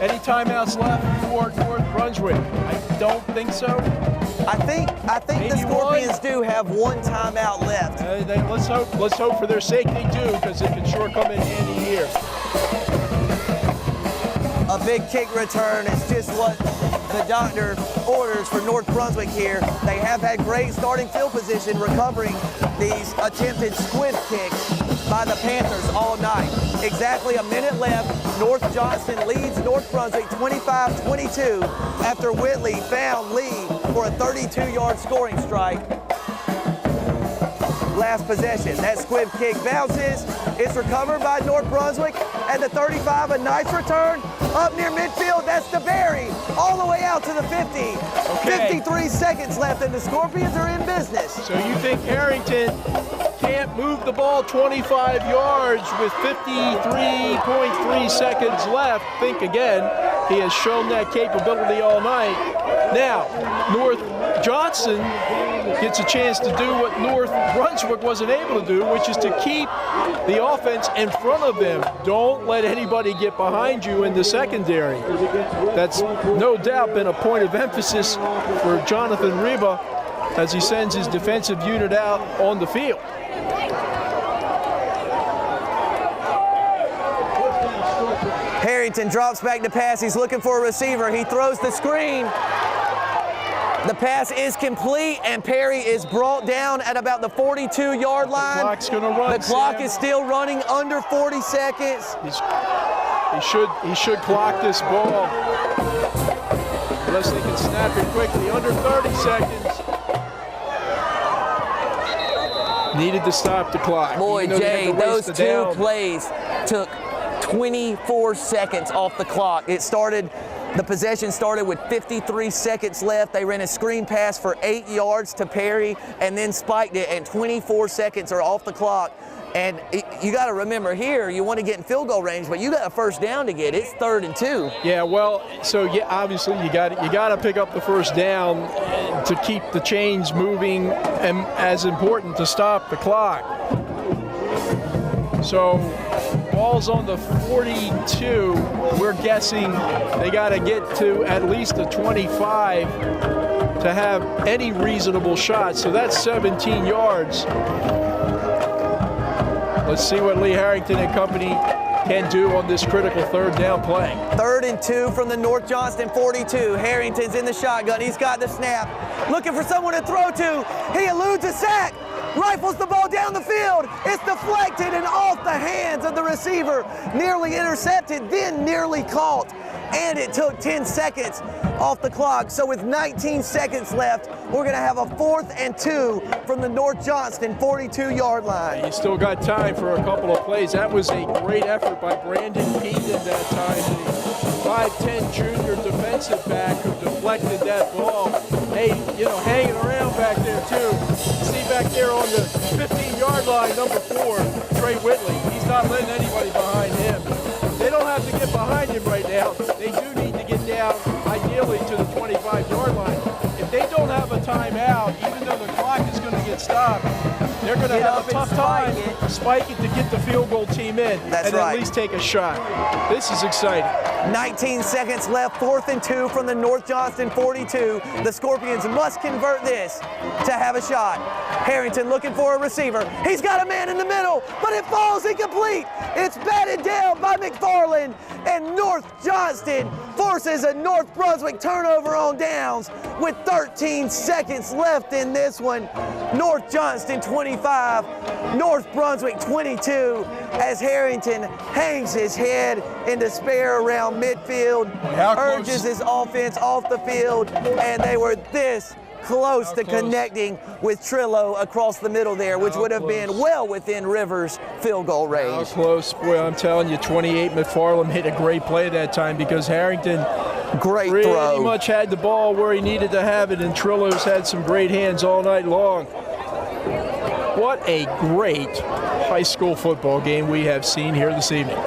Any timeouts left for North Brunswick? I don't think so. I think the Scorpions do have one timeout left. Let's hope for their sake they do, because it can sure come in handy here. A big kick return is just what the doctor orders for North Brunswick here. They have had great starting field position recovering these attempted squib kicks by the Panthers all night. Exactly a minute left. North Johnston leads North Brunswick 25-22 after Whitley found Lee for a 32-yard scoring strike. Last possession. That squib kick bounces. It's recovered by North Brunswick at the 35. A nice return up near midfield. That's DeBerry all the way out to the 50. Okay. 53 seconds left, and the Scorpions are in business. So you think Harrington can't move the ball 25 yards with 53.3 seconds left? Think again. He has shown that capability all night. Now, North Johnston gets a chance to do what North Brunswick wasn't able to do, which is to keep the offense in front of them. Don't let anybody get behind you in the secondary. That's no doubt been a point of emphasis for Jonathan Reba as he sends his defensive unit out on the field. Harrington drops back to pass. He's looking for a receiver. He throws the screen. The pass is complete, and Perry is brought down at about the 42-yard line. The clock's going to run. The clock Sam is still running under 40 seconds. He should clock this ball. Unless they can snap it quickly. Under 30 seconds. Needed to stop the clock. Boy, Jay, those two plays took 24 seconds off the clock. The possession started with 53 seconds left. They ran a screen pass for 8 yards to Perry and then spiked it, and 24 seconds are off the clock. And you got to remember here, you want to get in field goal range, but you got a first down to get. It's 3rd and 2. Yeah, well, so yeah, obviously you got to pick up the first down to keep the chains moving, and as important to stop the clock. So ball's on the 42. We're guessing they got to get to at least the 25 to have any reasonable shot. So that's 17 yards. Let's see what Lee Harrington and company can do on this critical 3rd down play. 3rd and 2 from the North Johnston 42. Harrington's in the shotgun. He's got the snap. Looking for someone to throw to. He eludes a sack. Rifles the ball down the field. It's deflected and off the hands of the receiver. Nearly intercepted, then nearly caught. And it took 10 seconds off the clock. So with 19 seconds left, we're going to have a 4th and 2 from the North Johnston 42-yard line. You still got time for a couple of plays. That was a great effort by Brandon Keaton that time. The 5'10" junior defensive back who deflected that ball. Hey, hanging around back there too. See back there on the 15-yard line, number 4, Trey Whitley. He's not letting anybody behind him. They don't have to get behind him right now. They do need to get down, ideally, to the 25-yard line. If they don't have a timeout, even though the clock is going to get stopped, they're going to have a tough time spike it to get the field goal team in and at least take a shot. This is exciting. 19 seconds left, 4th and 2 from the North Johnston 42. The Scorpions must convert this to have a shot. Harrington looking for a receiver. He's got a man in the middle, but it falls incomplete. It's batted down by McFarland, and North Johnston forces a North Brunswick turnover on downs with 13 seconds left in this one. North Johnston 25, North Brunswick 22, as Harrington hangs his head in despair around midfield, urges his offense off the field, and they were this close to connecting with Trillo across the middle there, which would have been well within Rivers' field goal range. How close, boy, I'm telling you, 28 McFarland made a great play that time because Harrington pretty much had the ball where he needed to have it, and Trillo's had some great hands all night long. What a great high school football game we have seen here this evening.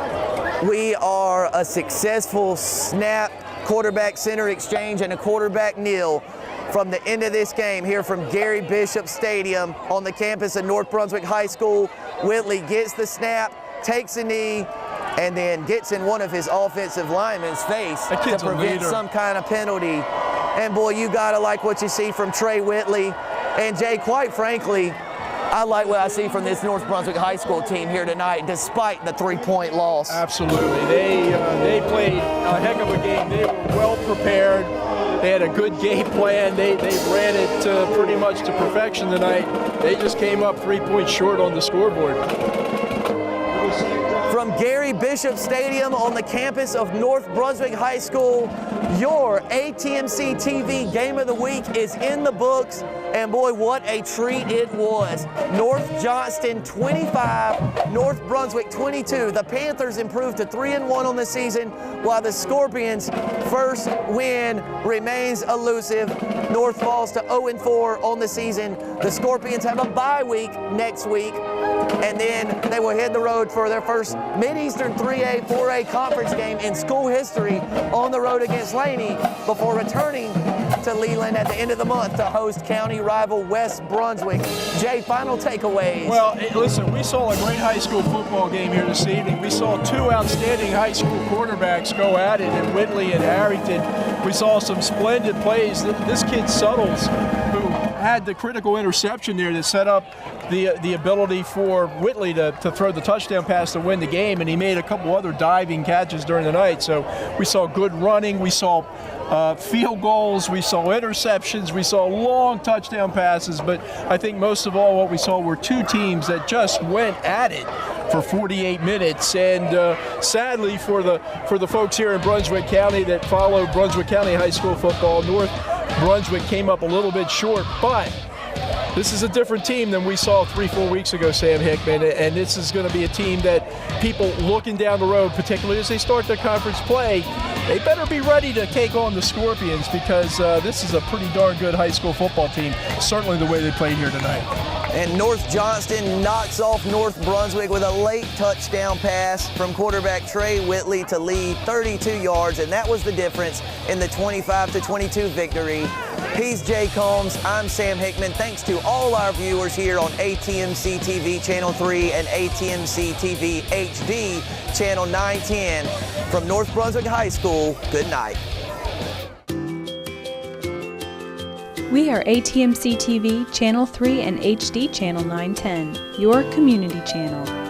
We are a successful snap, quarterback center exchange, and a quarterback kneel from the end of this game here from Gary Bishop Stadium on the campus of North Brunswick High School. Whitley gets the snap, takes a knee, and then gets in one of his offensive linemen's face to prevent some kind of penalty. And boy, you gotta like what you see from Trey Whitley. And Jay, quite frankly, I like what I see from this North Brunswick High School team here tonight, despite the 3-point loss. Absolutely. They played a heck of a game. They were well prepared. They had a good game plan. They ran it pretty much to perfection tonight. They just came up 3 points short on the scoreboard. From Gary Bishop Stadium on the campus of North Brunswick High School, your ATMC TV Game of the Week is in the books, and boy, what a treat it was. North Johnston 25, North Brunswick 22. The Panthers improved to 3-1 on the season, while the Scorpions' first win remains elusive. North falls to 0-4 on the season. The Scorpions have a bye week next week, and then they will hit the road for their first Mid-Eastern 3A, 4A conference game in school history on the road against Laney before returning to Leland at the end of the month to host county rival West Brunswick. Jay, final takeaways. Well, listen, we saw a great high school football game here this evening. We saw two outstanding high school quarterbacks go at it in Whitley and Harrington. We saw some splendid plays. This kid Suttles, who had the critical interception there that set up the ability for Whitley to throw the touchdown pass to win the game, and he made a couple other diving catches during the night. So we saw good running, we saw field goals, we saw interceptions, we saw long touchdown passes, but I think most of all what we saw were two teams that just went at it for 48 minutes. And sadly for the folks here in Brunswick County that follow Brunswick County High School football, North Brunswick came up a little bit short, but This is a different team than we saw 3-4 weeks ago, Sam Hickman, and this is going to be a team that people looking down the road, particularly as they start their conference play, they better be ready to take on the Scorpions, because this is a pretty darn good high school football team, certainly the way they played here tonight. And North Johnston knocks off North Brunswick with a late touchdown pass from quarterback Trey Whitley to lead 32 yards, and that was the difference in the 25-22 victory. He's Jay Combs, I'm Sam Hickman. Thanks to all our viewers here on ATMC TV Channel 3 and ATMC TV HD Channel 910. From North Brunswick High School, good night. We are ATMC TV Channel 3 and HD Channel 910, your community channel.